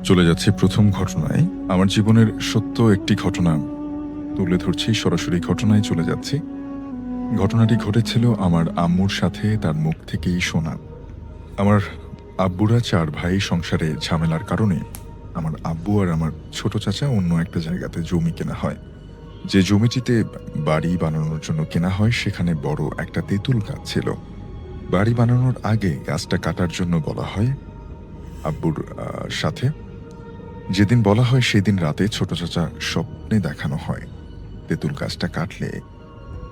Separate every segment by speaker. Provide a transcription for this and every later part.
Speaker 1: চলে যাচ্ছি প্রথম ঘটনায়। আমার জীবনের সত্য একটি ঘটনা তুলে ধরছি, সরাসরি ঘটনায় চলে যাচ্ছি। ঘটনাটি ঘটেছিল আমার আম্মুর সাথে, তার মুখ থেকেই শোনা। আমার আব্বুরা 4 ভাই সংসারে ঝামেলার কারণে আমার আব্বু আর আমার ছোট চাচা অন্য একটা জায়গাতে জমি কেনা হয়। যে জমিটিতে বাড়ি বানানোর জন্য কেনা হয় সেখানে বড় একটা তেঁতুল গাছ ছিল। বাড়ি বানানোর আগে গাছটা কাটার জন্য বলা হয় আব্বুর সাথে। যেদিন বলা হয় সেদিন রাতে ছোট চাচা স্বপ্নে দেখানো হয় তেঁতুল গাছটা কাটলে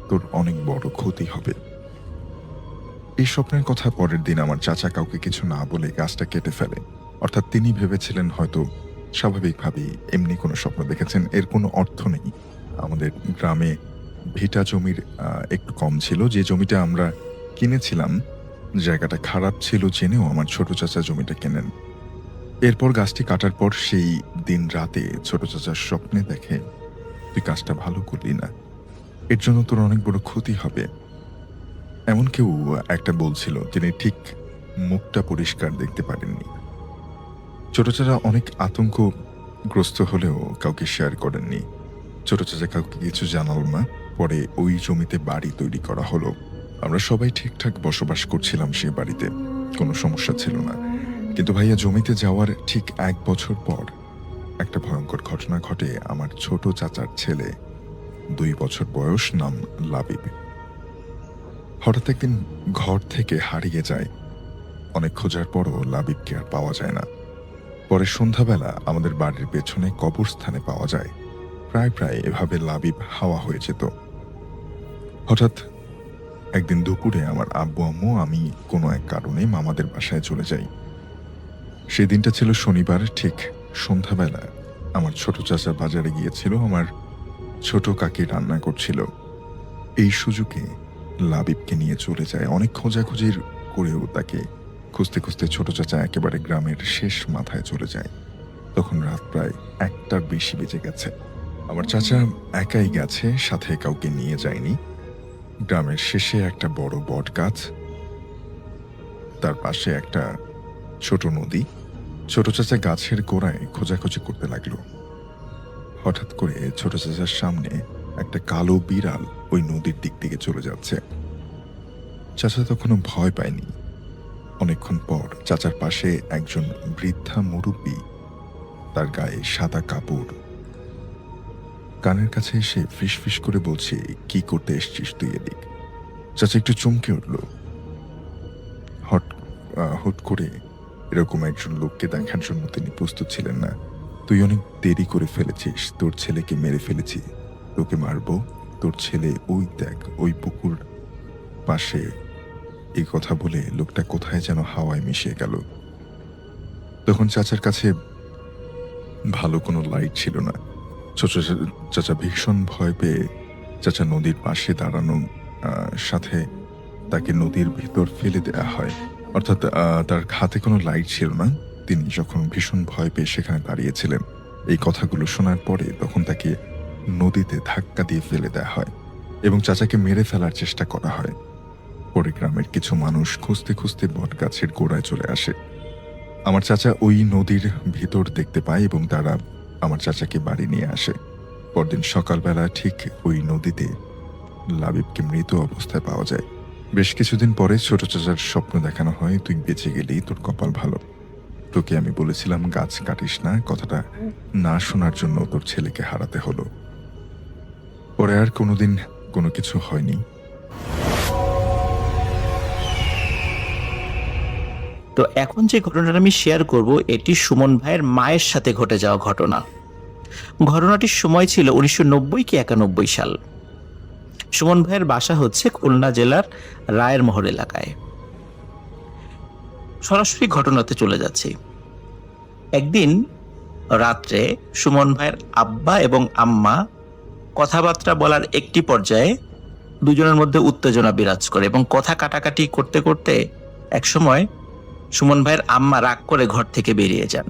Speaker 1: তোর অনেক বড় ক্ষতি হবে। এই স্বপ্নের কথা পরের দিন আমার চাচা কাউকে কিছু না বলে গাছটা কেটে ফেলে। অর্থাৎ তিনি ভেবেছিলেন হয়তো স্বাভাবিকভাবেই এমনি কোনো স্বপ্ন দেখেছেন, এর কোনো অর্থ নেই। আমাদের গ্রামে ভিটা জমির একটু কম ছিল। যে জমিটা আমরা কিনেছিলাম জায়গাটা খারাপ ছিল জেনেও আমার ছোট চাচা জমিটা কেনেন। এরপর গাছটি কাটার পর সেই দিন রাতে ছোট চাচার স্বপ্নে দেখে, তুই কাজটা ভালো করলি না, এর জন্য তোর অনেক বড় ক্ষতি হবে। এমন কেউ একটা বলছিল, তিনি ঠিক মুখটা পরিষ্কার দেখতে পারেননি। ছোট চাচা অনেক আতঙ্কগ্রস্ত হলেও কাউকে শেয়ার করেননি। ছোট চাচা কাউকে কিছু জানাল না। পরে ওই জমিতে বাড়ি তৈরি করা হলো। আমরা সবাই ঠিকঠাক বসবাস করছিলাম সে বাড়িতে, কোনো সমস্যা ছিল না। কিন্তু ভাইয়া, জমিতে যাওয়ার ঠিক 1 বছর পর একটা ভয়ঙ্কর ঘটনা ঘটে। আমার ছোট চাচার ছেলে, 2 বছর বয়স, নাম লাবিব, হঠাৎ একদিন ঘর থেকে হারিয়ে যায়। অনেক খোঁজার পরও লাবিবকে আর পাওয়া যায় না। পরে সন্ধ্যাবেলা আমাদের বাড়ির পেছনে কবরস্থানে পাওয়া যায়। প্রায় এভাবে লাবিব হাওয়া হয়ে যেত। হঠাৎ একদিন দুপুরে আমার আব্বু আম্মু আমি কোনো এক কারণে মামাদের বাসায় চলে যাই। সেই দিনটা ছিল শনিবার। ঠিক সন্ধ্যাবেলা আমার ছোট চাচা বাজারে গিয়েছিল, আমার ছোট কাকি রান্না করছিল। এই সুযোগে লাবিবকে নিয়ে চলে যায়। অনেক খোঁজাখুঁজির করেও তাকে খুঁজতে খুঁজতে ছোট চাচা একেবারে গ্রামের শেষ মাথায় চলে যায়। তখন রাত প্রায় 1টার বেশি বেজে গেছে। আমার চাচা একাই গেছে, সাথে কাউকে নিয়ে যায়নি। গ্রামের শেষে একটা বড় বট গাছ, তার পাশে একটা ছোট নদী। ছোট চাচা গাছের গোড়ায় খোঁজাখুঁজি করতে লাগলো। হঠাৎ করে ছোট চাচার সামনে একটা কালো বিড়াল ওই নদীর দিক থেকে চলে যাচ্ছে। চাচা তখনও ভয় পায়নি। অনেকক্ষণ পর চাচার পাশে একজন বৃদ্ধা মুরব্বী, তার গায়ে সাদা কাপড়, কানের কাছে এসে ফিসফিস করে বলছে, কি করতে এসছিস তুই এদিক? চাচা একটু চমকে উঠল। হুট করে এরকম একজন লোককে দেখার জন্য তিনি প্রস্তুত ছিলেন না। তুই অনেক দেরি করে ফেলেছিস, তোর ছেলেকে মেরে ফেলেছি, তোকে মারবো, তোর ছেলে ওই দেখ ওই পুকুর পাশে। এই কথা বলে লোকটা কোথায় যেন হাওয়ায় মিশিয়ে গেল। তখন চাচার কাছে ভালো কোনো লাইট ছিল না। ছোট চাচা ভীষণ ভয় পেয়ে চাচা নদীর পাশে দাঁড়ানো, সাথে তাকে নদীর ভিতর ফেলে দেয়া হয়। অর্থাৎ তার হাতে কোনো লাইট ছিল না। তিনি যখন ভীষণ ভয় পেয়ে সেখানে দাঁড়িয়েছিলেন, এই কথাগুলো শোনার পরে তখন তাকে নদীতে ধাক্কা দিয়ে ফেলে দেয়া হয় এবং চাচাকে মেরে ফেলার চেষ্টা করা হয়। পরে গ্রামের কিছু মানুষ খুঁজতে খুঁজতে বট গাছের গোড়ায় চলে আসে। আমার চাচা ওই নদীর ভিতর দেখতে পায় এবং তারা আমার চাচাকে বাড়ি নিয়ে আসে। পরদিন সকালবেলা ঠিক ওই নদীতে লাবিবকে মৃত অবস্থায় পাওয়া যায়। বেশ কিছুদিন পরে ছোট চাচার স্বপ্ন দেখানো হয়, তুই বেঁচে গেলি, তোর কপাল ভালো। তোকে আমি বলেছিলাম গাছ কাটিস না, কথাটা না শোনার জন্য তোর ছেলেকে হারাতে হলো। পরে আর কোনোদিন কোনো কিছু হয়নি।
Speaker 2: তো এখন যে ঘটনাটা আমি শেয়ার করব, এটি সুমন ভাইয়ের মায়ের সাথে ঘটে যাওয়া ঘটনা। ঘটনাটির সময় ছিল 1990 কি 91 সাল। সুমন ভাইয়ের বাসা হচ্ছে খুলনা জেলার রায়ের মহল এলাকায়। সরাসরি ঘটনাতে চলে যাচ্ছি। একদিন রাত্রে সুমন ভাইয়ের আব্বা এবং আম্মা কথাবার্তা বলার একটি পর্যায়ে দুজনের মধ্যে উত্তেজনা বিরাজ করে এবং কথা কাটাকাটি করতে করতে একসময় সুমন ভাইয়ের আম্মা রাগ করে ঘর থেকে বেরিয়ে যান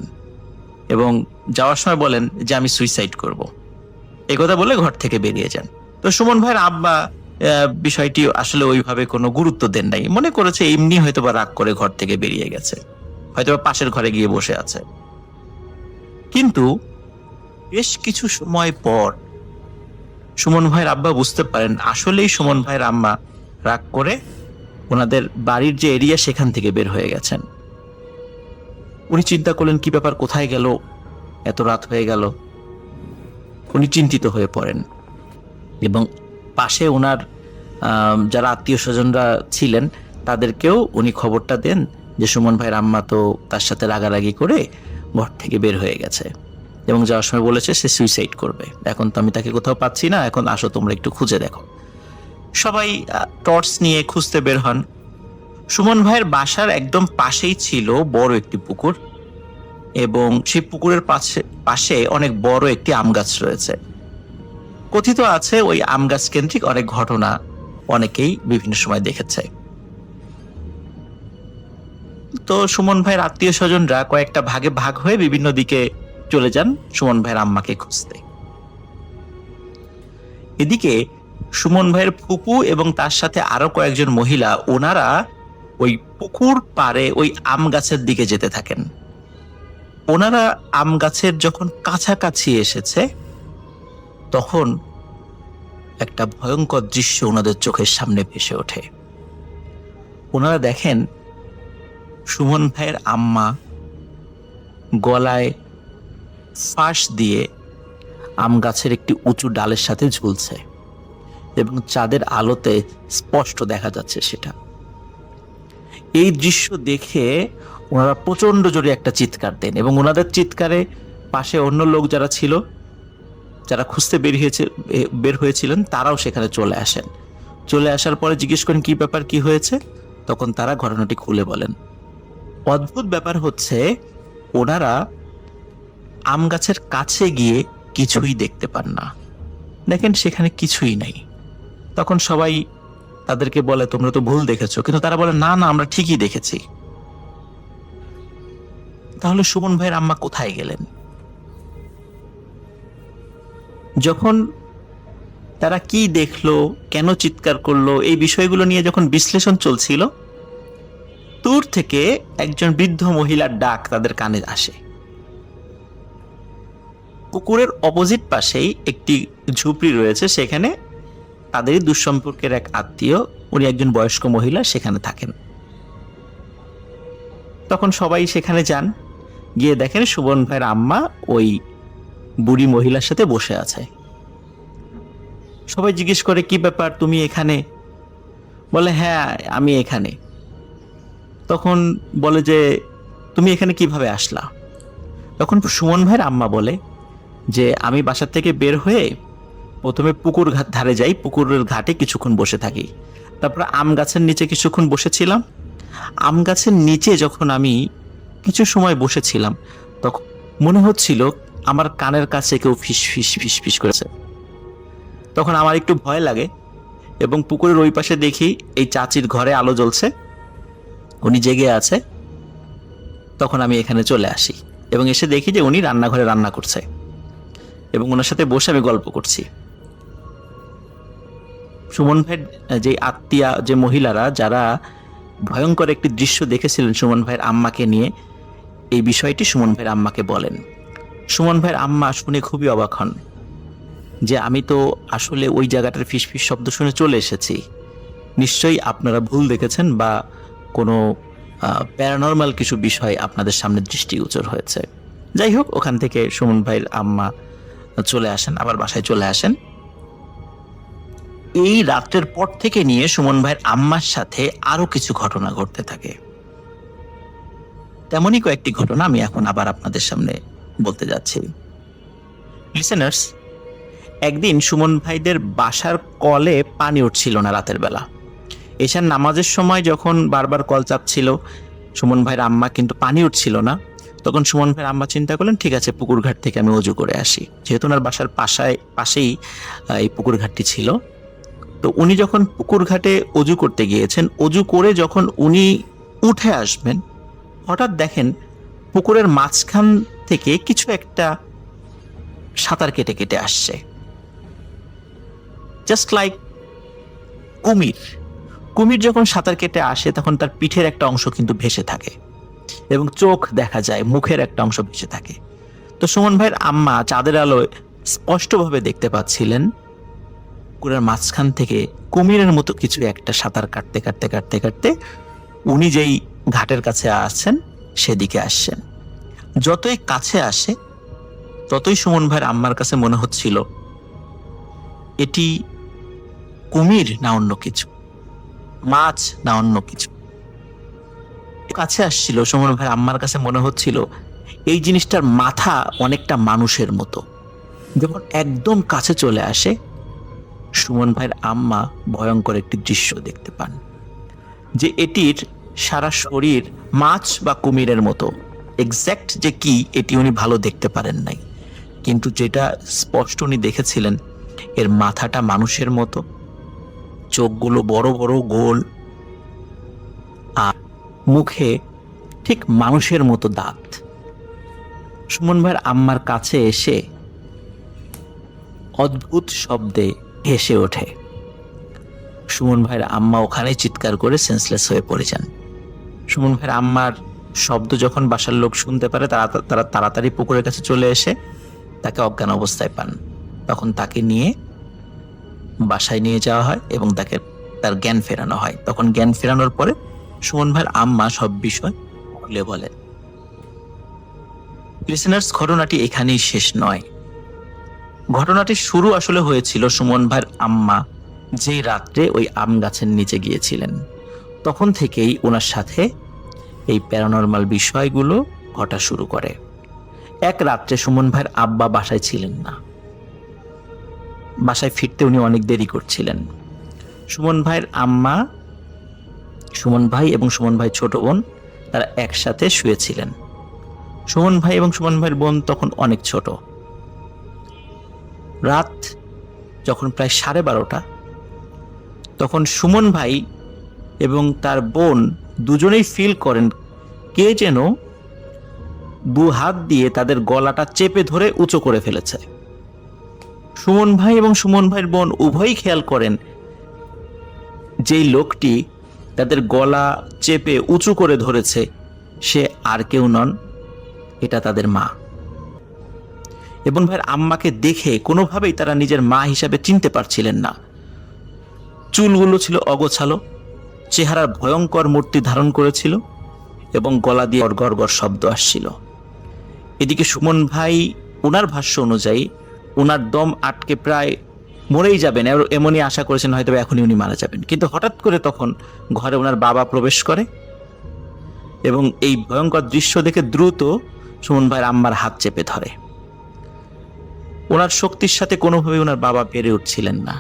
Speaker 2: এবং যাওয়ার সময় বলেন যে আমি সুইসাইড করব। এই কথা বলে ঘর থেকে বেরিয়ে যান। তো সুমন ভাইয়ের আব্বা বিষয়টি আসলে ওইভাবে কোনো গুরুত্ব দেন নাই, মনে করেছে এমনি হয়তোবা রাগ করে ঘর থেকে বেরিয়ে গেছে, হয়তোবা পাশের ঘরে গিয়ে বসে আছে। কিন্তু বেশ কিছু সময় পর সুমন ভাইয়ের আব্বা বুঝতে পারেন আসলেই সুমন ভাইয়ের আম্মা রাগ করে ওনাদের বাড়ির যে এরিয়া সেখান থেকে বের হয়ে গেছেন। উনি চিন্তা করলেন কি ব্যাপার, কোথায় গেল, এত রাত হয়ে গেল। উনি চিন্তিত হয়ে পড়েন এবং পাশে ওনার যারা আত্মীয় স্বজনরা ছিলেন তাদেরকেও উনি খবরটা দেন যে সুমন ভাইয়ের আম্মা তো তার সাথে রাগারাগি করে ঘর থেকে বের হয়ে গেছে এবং যাওয়ার সময় বলেছে সে সুইসাইড করবে। এখন তো আমি তাকে কোথাও পাচ্ছি না, এখন আসো তোমরা একটু খুঁজে দেখো। সবাই টর্চ নিয়ে খুঁজতে বের হন। সুমন ভাইয়ের বাসার একদম পাশেই ছিল বড় একটি পুকুর এবং সেই পুকুরের পাশে অনেক বড় একটি আম গাছ রয়েছে। কথিত আছে ওই আম গাছ কেন্দ্রিক অনেক ঘটনা অনেকেই বিভিন্ন সময় দেখেছে। তো সুমন ভাইয়ের আত্মীয় স্বজনরা কয়েকটা ভাগে ভাগ হয়ে বিভিন্ন দিকে চলে যান সুমন ভাইয়ের আম্মাকে খুঁজতে। এদিকে সুমন ভাইয়ের ফুপু এবং তার সাথে আরো কয়েকজন মহিলা ওনারা ওই পুকুর পাড়ে ওই আম গাছের দিকে যেতে থাকেন। ওনারা আম গাছের যখন কাছাকাছি এসেছে তখন একটা ভয়ঙ্কর দৃশ্য ওনাদের চোখের সামনে ভেসে ওঠে। ওনারা দেখেন সুমন ভাইয়ের আম্মা গলায় ফাঁস দিয়ে আম গাছের একটি উঁচু ডালের সাথে ঝুলছে এবং চাঁদের আলোতে স্পষ্ট দেখা যাচ্ছে সেটা। এই দৃশ্য দেখে ওনারা প্রচন্ড জোরে একটা চিৎকার দেন এবং ওনাদের চিৎকারে পাশে অন্য লোক যারা ছিল, যারা খুঁজতে বের হয়েছিলেন তারাও সেখানে চলে আসেন। চলে আসার পরে জিজ্ঞেস করেন কি ব্যাপার, কি হয়েছে। তখন তারা ঘটনাটি খুলে বলেন। অদ্ভুত ব্যাপার হচ্ছে ওনারা আম গাছের কাছে গিয়ে কিছুই দেখতে পান না, দেখেন সেখানে কিছুই নাই। তখন সবাই তাদেরকে বলে তোমরা তো ভুল দেখেছো, কিন্তু তারা বলে না না আমরা ঠিকই দেখেছি। তাহলে সুমন ভাইয়ের আম্মা কোথায় গেলেন? যখন তারা কি দেখলো, কেন চিৎকার করলো, এই বিষয়গুলো নিয়ে যখন বিশ্লেষণ চলছিল, দূর থেকে একজন বৃদ্ধ মহিলার ডাক তাদের কানে আসে। পুকুরের অপোজিট পাশেই একটি ঝুপড়ি রয়েছে, সেখানে তাদেরই দুঃসম্পর্কের এক আত্মীয়, উনি একজন বয়স্ক মহিলা সেখানে থাকেন। তখন সবাই সেখানে যান, গিয়ে দেখেন সুমন ভাইয়ের আম্মা ওই বুড়ি মহিলার সাথে বসে আছে। সবাই জিজ্ঞেস করে কি ব্যাপার, তুমি এখানে? বলে হ্যাঁ আমি এখানে। তখন বলে যে তুমি এখানে কিভাবে আসলা? তখন সুমন ভাইয়ের আম্মা বলে যে আমি বাসা থেকে বের হয়ে প্রথমে পুকুর ধারে যাই, পুকুরের ঘাটে কিছুক্ষণ বসে থাকি, তারপর আম গাছের নিচে কিছুক্ষণ বসেছিলাম। আম গাছের নিচে যখন আমি কিছু সময় বসেছিলাম তখন মনে হচ্ছিল আমার কানের কাছে কেউ ফিস ফিস ফিস ফিস করেছে। তখন আমার একটু ভয় লাগে এবং পুকুরের ওই পাশে দেখি এই চাচির ঘরে আলো জ্বলছে, উনি জেগে আছে। তখন আমি এখানে চলে আসি এবং এসে দেখি যে উনি রান্নাঘরে রান্না করছে এবং ওনার সাথে বসে আমি গল্প করছি। সুমন ভাইয়ের যে আত্মীয়া, যে মহিলারা যারা ভয়ঙ্কর একটি দৃশ্য দেখেছিলেন সুমন ভাইয়ের আম্মাকে নিয়ে, এই বিষয়টি সুমন ভাইয়ের আম্মাকে বলেন। সুমন ভাইয়ের আম্মা শুনে খুবই অবাক হন যে আমি তো আসলে ওই জায়গাটার ফিসফিস শব্দ শুনে চলে এসেছি, নিশ্চয়ই আপনারা ভুল দেখেছেন বা কোনো প্যারানর্মাল কিছু বিষয় আপনাদের সামনে দৃষ্টিগোচর হয়েছে। যাই হোক, ওখান থেকে সুমন ভাইয়ের আম্মা চলে আসেন, আবার বাসায় চলে আসেন। এই রাত্রের পর থেকে নিয়ে সুমন ভাইয়ের আম্মার সাথে আরো কিছু ঘটনা ঘটতে থাকে। তেমনই কয়েকটি ঘটনা আমি এখন আবার আপনাদের সামনে বলতে যাচ্ছি। লিসেনার্স, একদিন সুমন ভাইদের বাসার কলে পানি উঠছিল না রাতের বেলা। এশার নামাজের সময় যখন বারবার কল চাপছিল সুমন ভাইয়ের আম্মা, কিন্তু পানি উঠছিল না। তখন সুমন ভাইয়ের আম্মা চিন্তা করলেন ঠিক আছে পুকুর ঘাট থেকে আমি অজু করে আসি, যেহেতু ওনার বাসার পাশেই এই পুকুর ঘাটটি ছিল। তো উনি যখন পুকুর ঘাটে অজু করতে গিয়েছেন, অজু করে যখন উনি উঠে আসবেন, হঠাৎ দেখেন পুকুরের মাঝখান থেকে কিছু একটা সাঁতার কেটে কেটে আসছে, জাস্ট লাইক কুমির। কুমির যখন সাঁতার কেটে আসে তখন তার পিঠের একটা অংশ কিন্তু ভেসে থাকে এবং চোখ দেখা যায়, মুখের একটা অংশ ভেসে থাকে। তো সুমন ভাইয়ের আম্মা চাঁদের আলোয় স্পষ্টভাবে দেখতে পাচ্ছিলেন পুকুরের মাঝখান থেকে কুমিরের মতো কিছু একটা সাঁতার কাটতে কাটতে কাটতে কাটতে উনি যেই ঘাটের কাছে আসছেন সেদিকে আসছেন। যতই কাছে আসে ততই সুমন ভাইয়ের আম্মার কাছে মনে হচ্ছিল এটি কুমির না অন্য কিছু, মাছ না অন্য কিছু। কাছে আসছিল সুমন ভাইয়ের আম্মার কাছে মনে হচ্ছিল এই জিনিসটার মাথা অনেকটা মানুষের মতো। যখন একদম কাছে চলে আসে সুমন ভাইয়ের আম্মা ভয়ঙ্কর একটি দৃশ্য দেখতে পান, যে এটির সারা শরীর মাছ বা কুমিরের মতো। এক্স্যাক্ট যে কি এটি উনি ভালো দেখতে পারেন নাই, কিন্তু যেটা স্পষ্ট উনি দেখেছিলেন এর মাথাটা মানুষের মতো, চোখগুলো বড় বড় গোল, আর মুখে ঠিক মানুষের মতো দাঁত। সুমন ভাইয়ের আম্মার কাছে এসে অদ্ভুত শব্দে হেসে ওঠে। সুমন ভাইয়ের আম্মা ওখানে চিৎকার করে সেন্সলেস হয়ে পড়ে যান। সুমন ভাইয়ের আম্মার শব্দ যখন বাসার লোক শুনতে পারে তারা তাড়াতাড়ি পুকুরের কাছে চলে এসে তাকে অজ্ঞান অবস্থায় পান। তখন তাকে নিয়ে বাসায় নিয়ে যাওয়া হয় এবং তার জ্ঞান ফেরানো হয়। তখন জ্ঞান ফেরানোর পরে সুমন ভাইয়ের আম্মা সব বিষয় খুলে বলেন। লিসেনার্স, ঘটনাটি এখানেই শেষ নয়। ঘটনাটি শুরু আসলে হয়েছিল সুমন ভাইয়ের আম্মা যেই রাত্রে ওই আম গাছের নিচে গিয়েছিলেন। তখন থেকেই ওনার সাথে এই প্যারানরমাল বিষয়গুলো ঘটা শুরু করে। এক রাত্রে সুমন ভাইয়ের আব্বা বাসায় ছিলেন না, বাসায় ফিরতে উনি অনেক দেরি করছিলেন। সুমন ভাইয়ের আম্মা, সুমন ভাই এবং সুমন ভাই ছোট বোন তারা একসাথে শুয়েছিলেন। সুমন ভাই এবং সুমন ভাইয়ের বোন তখন অনেক ছোট। রাত যখন প্রায় 12:30, তখন সুমন ভাই এবং তার বোন দুজনেই ফিল করেন কে যেন দু হাত দিয়ে তাদের গলাটা চেপে ধরে উঁচু করে ফেলেছে। সুমন ভাই এবং সুমন ভাইয়ের বোন উভয়ই খেয়াল করেন যেই লোকটি তাদের গলা চেপে উঁচু করে ধরেছে সে আর কেউ নন, এটা তাদের মা। এবং ভাইয়ের আম্মাকে দেখে কোনোভাবেই তারা নিজের মা হিসাবে চিনতে পারছিলেন না। চুলগুলো ছিল অগোছালো, চেহারার ভয়ঙ্কর মূর্তি ধারণ করেছিল এবং গলা দিয়ে গড়গড় শব্দ আসছিল। এদিকে সুমন ভাই ওনার ভাষ্য অনুযায়ী ওনার দম আটকে প্রায় মরেই যাবেন, এমনই আশা করেছেন হয়তো এখনই উনি মারা যাবেন। কিন্তু হঠাৎ করে তখন ঘরে ওনার বাবা প্রবেশ করে এবং এই ভয়ঙ্কর দৃশ্য দেখে দ্রুত সুমন ভাইয়ের আম্মার হাত চেপে ধরে। ওনার শক্তির সাথে কোনোভাবেই ওনার বাবা পেরে উঠছিলেন না।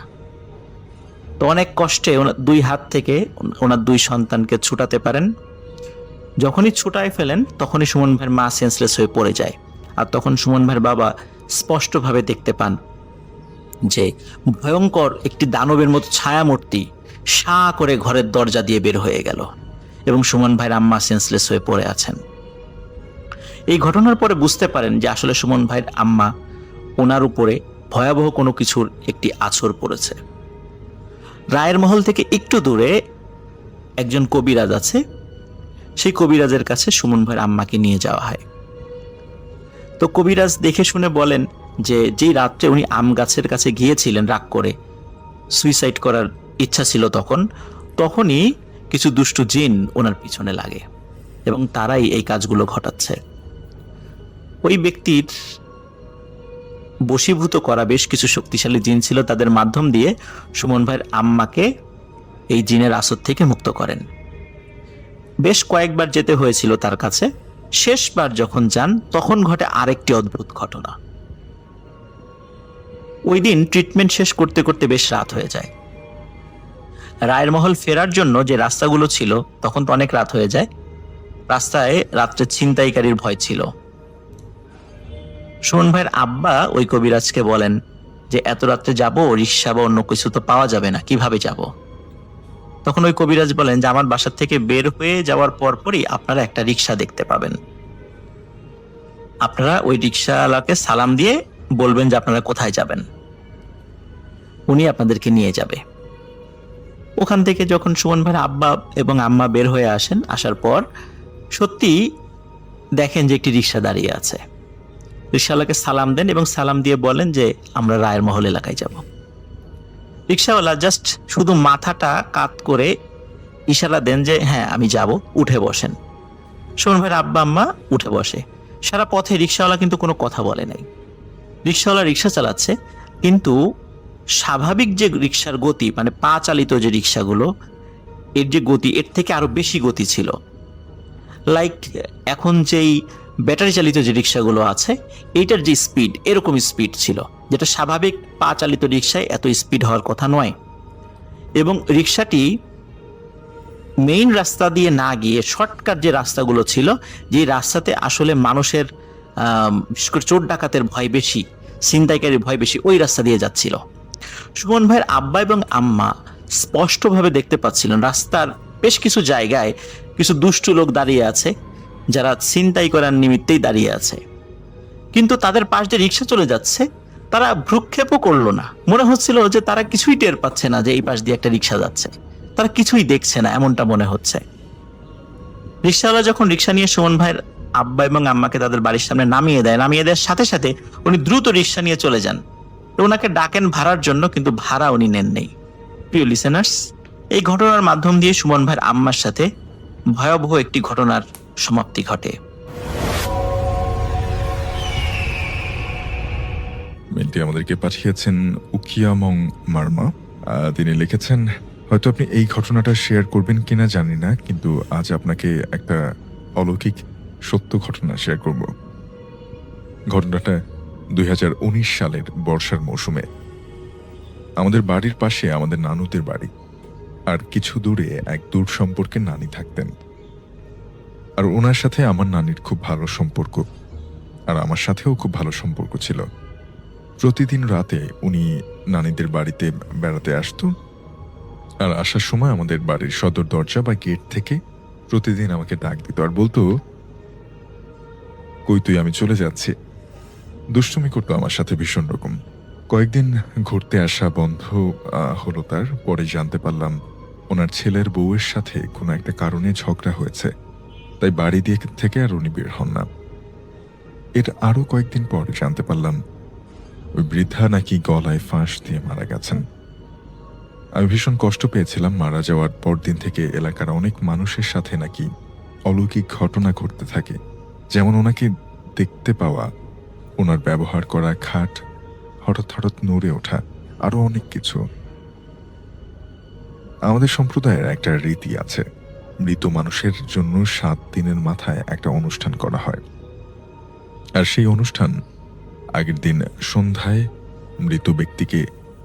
Speaker 2: তো অনেক কষ্টে ওনার দুই হাত থেকে ওনার দুই সন্তানকে ছুটাতে পারেন। যখনই ছুটায় ফেলেন তখনই সুমন ভাইয়ের মা সেন্সলেস হয়ে পড়ে যায়। আর তখন সুমন ভাইয়ের বাবা স্পষ্টভাবে দেখতে পান যে ভয়ঙ্কর একটি দানবের মতো ছায়ামূর্তি সা করে ঘরের দরজা দিয়ে বের হয়ে গেল এবং সুমন ভাইয়ের আম্মা সেন্সলেস হয়ে পড়ে আছেন। এই ঘটনার পরে বুঝতে পারেন যে আসলে সুমন ভাইয়ের আম্মা ওনার উপরে ভয়াবহ কোনো কিছুর একটি আছর পড়েছে। রায়ের মহল থেকে একটু দূরে একজন কবিরাজ আছে, সেই কবিরাজের কাছে সুমন ভাইয়ের আম্মাকে নিয়ে যাওয়া হয়। তো কবিরাজ দেখে শুনে বলেন যে যেই রাত্রে উনি আম গাছের কাছে গিয়েছিলেন রাগ করে, সুইসাইড করার ইচ্ছা ছিল তখনই কিছু দুষ্টু জিন ওনার পিছনে লাগে এবং তারাই এই কাজগুলো ঘটাচ্ছে। ওই ব্যক্তির বশীভূত করা বেশ কিছু শক্তিশালী জিন ছিল, তাদের মাধ্যম দিয়ে সুমন ভাইয়ের আম্মাকে এই জিনের আসর থেকে মুক্ত করেন। বেশ কয়েকবার যেতে হয়েছিল তার কাছে। শেষবার যখন যান তখন ঘটে আরেকটি অদ্ভুত ঘটনা। ওই দিন ট্রিটমেন্ট শেষ করতে করতে বেশ রাত হয়ে যায়। রায়ের মহল ফেরার জন্য যে রাস্তাগুলো ছিল তখন তো অনেক রাত হয়ে যায়। রাস্তায় রাত্রে ছিনতাইকারীর ভয় ছিল। সুমন ভাইয়ের আব্বা ওই কবিরাজকে বলেন যে এত রাত্রে যাব, রিক্সা বা অন্য কিছু তো পাওয়া যাবে না, কিভাবে যাব? তখন ওই কবিরাজ বলেন যে আমার বাসা থেকে বের হয়ে যাওয়ার পরপরই আপনারা একটা রিক্সা দেখতে পাবেন। আপনারা ওই রিক্সাওয়ালাকে সালাম দিয়ে বলবেন যে আপনারা কোথায় যাবেন, উনি আপনাদেরকে নিয়ে যাবে। ওখান থেকে যখন সুমন ভাইয়ের আব্বা এবং আম্মা বের হয়ে আসেন, আসার পর সত্যি দেখেন যে একটি রিক্সা দাঁড়িয়ে আছে। রিক্সাওয়ালাকে সালাম দেন এবং সালাম দিয়ে বলেন যে আমরা রায়ের মহল এলাকায় যাব। রিক্সাওয়ালা জাস্ট শুধু মাথাটা কাত করে ইশারা দেন যে হ্যাঁ আমি যাব, উঠে বসেন। সুমন ভাইয়ের আব্বা আম্মা উঠে বসে। সারা পথে রিক্সাওয়ালা কিন্তু কোনো কথা বলে নাই। রিক্সাওয়ালা রিক্সা চালাচ্ছে, কিন্তু স্বাভাবিক যে রিক্সার গতি, মানে পা চালিত যে রিক্সাগুলো, এর যে গতি এর থেকে আরো বেশি গতি ছিল। লাইক এখন যেই ব্যাটারি চালিত যে রিক্সাগুলো আছে এইটার যে স্পিড, এরকম স্পিড ছিল, যেটা স্বাভাবিক পা চালিত রিক্সায় এত স্পিড হওয়ার কথা নয়। এবং রিক্সাটি মেইন রাস্তা দিয়ে না গিয়ে শর্টকাট যে রাস্তাগুলো ছিল, যে রাস্তাতে আসলে মানুষের বিশেষ করে চোর ডাকাতের ভয় বেশি, ছিনতাইকারীর ভয় বেশি, ওই রাস্তা দিয়ে যাচ্ছিল। সুমন ভাইয়ের আব্বা এবং আম্মা স্পষ্টভাবে দেখতে পাচ্ছিলেন রাস্তার বেশ কিছু জায়গায় কিছু দুষ্টু লোক দাঁড়িয়ে আছে, যারা ছিনতাই করার নিমিত্তেই দাঁড়িয়ে আছে। কিন্তু তাদের পাশ দিয়ে রিক্সা চলে যাচ্ছে, তারা ভ্রুক্ষেপও করলো না। মনে হচ্ছিল যে তারা কিছুই টের পাচ্ছে না যে এই পাশ দিয়ে একটা রিক্সা যাচ্ছে, তারা কিছুই দেখছে না, এমনটা মনে হচ্ছে। রিক্সাওয়ালা যখন রিক্সা নিয়ে সুমন ভাইয়ের আব্বা এবং আম্মাকে তাদের বাড়ির সামনে নামিয়ে দেওয়ার সাথে সাথে উনি দ্রুত রিক্সা নিয়ে চলে যান। তো ওনাকে ডাকেন ভাড়ার জন্য, কিন্তু ভাড়া উনি নেন নেই। প্রিয় লিসেনার্স, এই ঘটনার মাধ্যম দিয়ে সুমন ভাইয়ের আম্মার সাথে ভয়াবহ একটি ঘটনার সমাপ্তি ঘটে।
Speaker 1: মেলটি আমাদেরকে পাঠিয়েছেন উকিয়ামং মার্মা। তিনি লিখেছেন, হয়তো আপনি এই ঘটনাটা শেয়ার করবেন কিনা জানি না, কিন্তু আজ আপনাকে একটা অলৌকিক সত্য ঘটনা শেয়ার করব। ঘটনাটা 2019 সালের বর্ষার মৌসুমে। আমাদের বাড়ির পাশে আমাদের নানুদের বাড়ি, আর কিছু দূরে এক দূর সম্পর্কের নানি থাকতেন। আর ওনার সাথে আমার নানির খুব ভালো সম্পর্ক, আর আমার সাথেও খুব ভালো সম্পর্ক ছিল। প্রতিদিন রাতে উনি নানিদের বাড়িতে বেড়াতে আসতো, আর আসার সময় আমাদের বাড়ির সদর দরজা বা গেট থেকে প্রতিদিন আমাকে ডাক দিত আর বলতো, কই তুই, আমি চলে যাচ্ছি। দুষ্টুমি করতো আমার সাথে ভীষণ রকম। কয়েকদিন ঘুরতে আসা বন্ধ হলো, তার পরে জানতে পারলাম ওনার ছেলের বউয়ের সাথে কোনো একটা কারণে ঝগড়া হয়েছে, তাই বাড়ি দিয়ে থেকে আর উনি বের হন না। এর আরো কয়েকদিন পর জানতে পারলাম ওই বৃদ্ধা নাকি গলায় ফাঁস দিয়ে মারা গেছেন। আমি ভীষণ কষ্ট পেয়েছিলাম। মারা যাওয়ার পরদিন থেকে এলাকার অনেক মানুষের সাথে নাকি অলৌকিক ঘটনা ঘটতে থাকে, যেমন ওনাকে দেখতে পাওয়া, ওনার ব্যবহার করা খাট হঠাৎ হঠাৎ নড়ে ওঠা, আরো অনেক কিছু। আমাদের সম্প্রদায়ের একটা রীতি আছে, মৃত মানুষের জন্য 7 দিনের মাথায় একটা অনুষ্ঠান করা হয়। আর সেই অনুষ্ঠান আগের দিন সন্ধ্যায় মৃত ব্যক্তিকে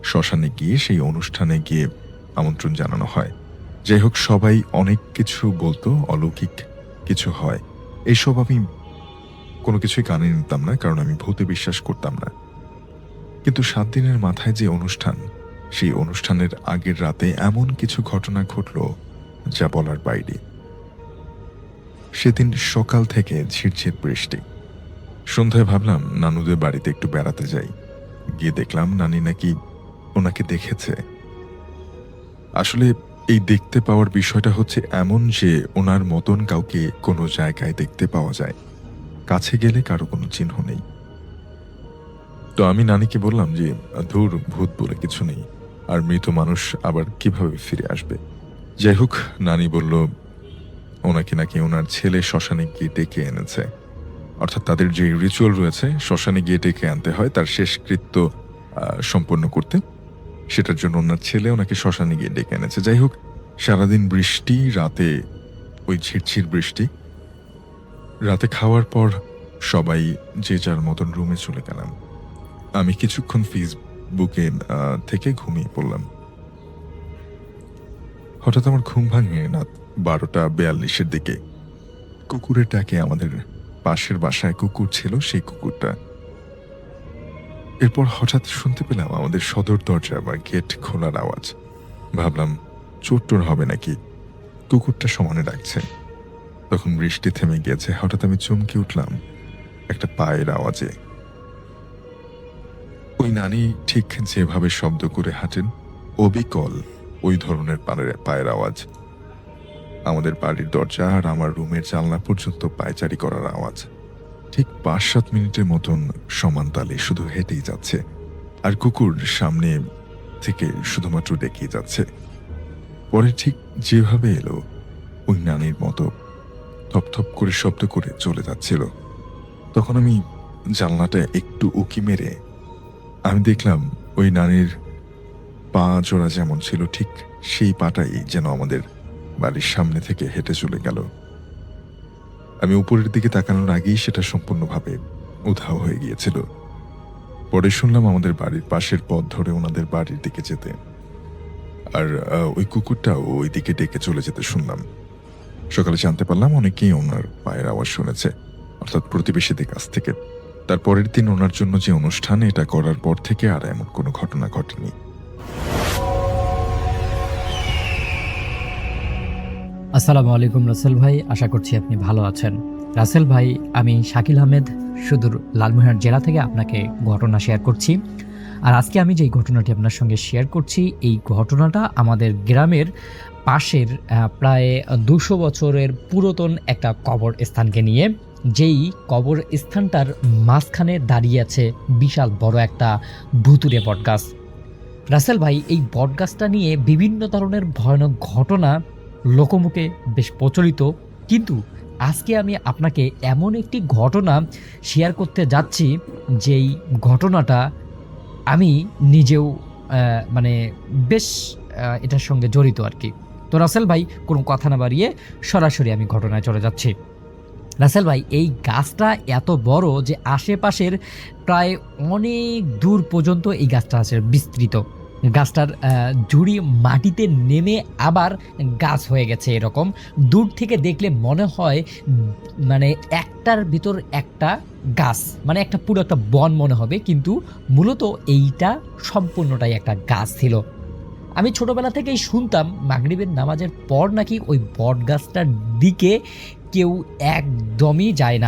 Speaker 1: শ্মশানে গিয়ে সেই অনুষ্ঠানে গিয়ে আমন্ত্রণ জানানো হয়। যাই হোক, সবাই অনেক কিছু বলতো, অলৌকিক কিছু হয়। এইসব আমি কোনো কিছুই কানে নিতাম না, কারণ আমি ভূতে বিশ্বাস করতাম না। কিন্তু 7 দিনের মাথায় যে অনুষ্ঠান, সেই অনুষ্ঠানের আগের রাতে এমন কিছু ঘটনা ঘটল যা বলার বাইরে। সেদিন সকাল থেকে ঝিরঝির বৃষ্টি। সন্ধ্যায় ভাবলাম নানুদের বাড়িতে একটু বেড়াতে যাই। গিয়ে দেখলাম নানি নাকি ওনাকে দেখেছে। আসলে এই দেখতে পাওয়ার বিষয়টা হচ্ছে এমন যে ওনার মতন কাউকে কোনো জায়গায় দেখতে পাওয়া যায়, কাছে গেলে কারো কোনো চিহ্ন নেই। তো আমি নানিকে বললাম যে ধুর, ভূত বলে কিছু নেই, আর মৃত মানুষ আবার কিভাবে ফিরে আসবে। যাই হোক, নানি বলল ওনাকে নাকি ওনার ছেলে শ্মশানে গিয়ে ডেকে এনেছে। অর্থাৎ তাদের যে রিচুয়াল রয়েছে, শ্মশানে গিয়ে ডেকে আনতে হয় তার শেষকৃত্য সম্পন্ন করতে, সেটার জন্য ওনার ছেলে ওনাকে শ্মশানে গিয়ে ডেকে এনেছে। যাই হোক, সারাদিন বৃষ্টি, রাতে ওই ঝিরঝির বৃষ্টি। রাতে খাওয়ার পর সবাই যে যার মতন রুমে চলে গেলাম। আমি কিছুক্ষণ ফেসবুকে থেকে ঘুমিয়ে পড়লাম। হঠাৎ আমার ঘুম ভাঙে রাত 12:42 দিকে। কুকুরের ডাকে, আমাদের পাশের বাসায় কুকুর ছিল, সেই কুকুরটা। এরপর হঠাৎ শুনতে পেলাম আমাদের সদর দরজা বা গেট খোলার আওয়াজ। ভাবলাম চোর টোর হবে নাকি, কুকুরটা সমানে ডাকছে। তখন বৃষ্টি থেমে গিয়েছে। হঠাৎ আমি চমকে উঠলাম একটা পায়ের আওয়াজে। ওই নানি ঠিক যেভাবে শব্দ করে হাঁটেন, অবিকল ওই ধরনের পায়ের আওয়াজ। আমাদের বাড়ির দরজা আর আমার রুমের জানলা পর্যন্ত পায়চারি করার আওয়াজ। ঠিক 5-7 মিনিটের মতন সমান তালে শুধু হেঁটেই যাচ্ছে, আর কুকুর সামনে থেকে শুধুমাত্র ডেকেই যাচ্ছে। পরে ঠিক যেভাবে এলো ওই নানির মতো থপথপ করে শব্দ করে চলে যাচ্ছিল, তখন আমি জানলাটা একটু উকি মেরে আমি দেখলাম ওই নানির পা জোড়া যেমন ছিল ঠিক সেই পাটাই যেন আমাদের বাড়ির সামনে থেকে হেঁটে চলে গেল। আমি উপরের দিকে তাকানোর আগেই সেটা সম্পূর্ণভাবে উধাও হয়ে গিয়েছিল। পরে শুনলাম আমাদের বাড়ির পাশের পথ ধরে ওনাদের বাড়ির দিকে যেতে, আর ওই কুকুরটাও ওই দিকে ডেকে চলে যেতে শুনলাম। সকালে জানতে পারলাম অনেকেই ওনার পায়ের আওয়াজ শুনেছে, অর্থাৎ প্রতিবেশীদের কাছ থেকে। তার পরের দিন ওনার জন্য যে অনুষ্ঠান, এটা করার পর থেকে আর এমন কোনো ঘটনা ঘটেনি।
Speaker 3: আসসালামু আলাইকুম রাসেল ভাই, আশা করছি আপনি ভালো আছেন। রাসেল ভাই, আমি শাকিল আহমেদ সুদূর লালমনিরহাট জেলা থেকে আপনাকে ঘটনা শেয়ার করছি। আর আজকে আমি যেই ঘটনাটি আপনার সঙ্গে শেয়ার করছি, এই ঘটনাটা আমাদের গ্রামের পাশের প্রায় 200 বছরের পুরাতন একটা কবর স্থানকে নিয়ে, যেই কবর স্থানটার মাঝখানে দাঁড়িয়ে আছে বিশাল বড় একটা ভুতুড়ে বটগাছ। রাসেল ভাই, এই বটগাছটা নিয়ে বিভিন্ন ধরনের ভয়ানক ঘটনা লোকমুখে বেশ প্রচলিত, কিন্তু আজকে আমি আপনাকে এমন একটি ঘটনা শেয়ার করতে যাচ্ছি, যেই ঘটনাটা আমি নিজেও মানে বেশ এটার সঙ্গে জড়িত আর কি। তো রাসেল ভাই, কোনো কথা না বাড়িয়ে সরাসরি আমি ঘটনায় চলে যাচ্ছি। রাসেল ভাই, এই গাছটা এত বড় যে আশেপাশের প্রায় অনেক দূর পর্যন্ত এই গাছটা আছে বিস্তৃত। গাছটার জুড়ি মাটিতে নেমে আবার গাছ হয়ে গেছে। এরকম দূর থেকে দেখলে মনে হয় মানে একটার ভিতর একটা গাছ, মানে একটা পুরো একটা বন মনে হবে, কিন্তু মূলত এইটা সম্পূর্ণটাই একটা গাছ ছিল। আমি ছোটবেলা থেকেই শুনতাম মাগরিবের নামাজের পর নাকি ওই বট গাছটার দিকে কেউ একদমই যায়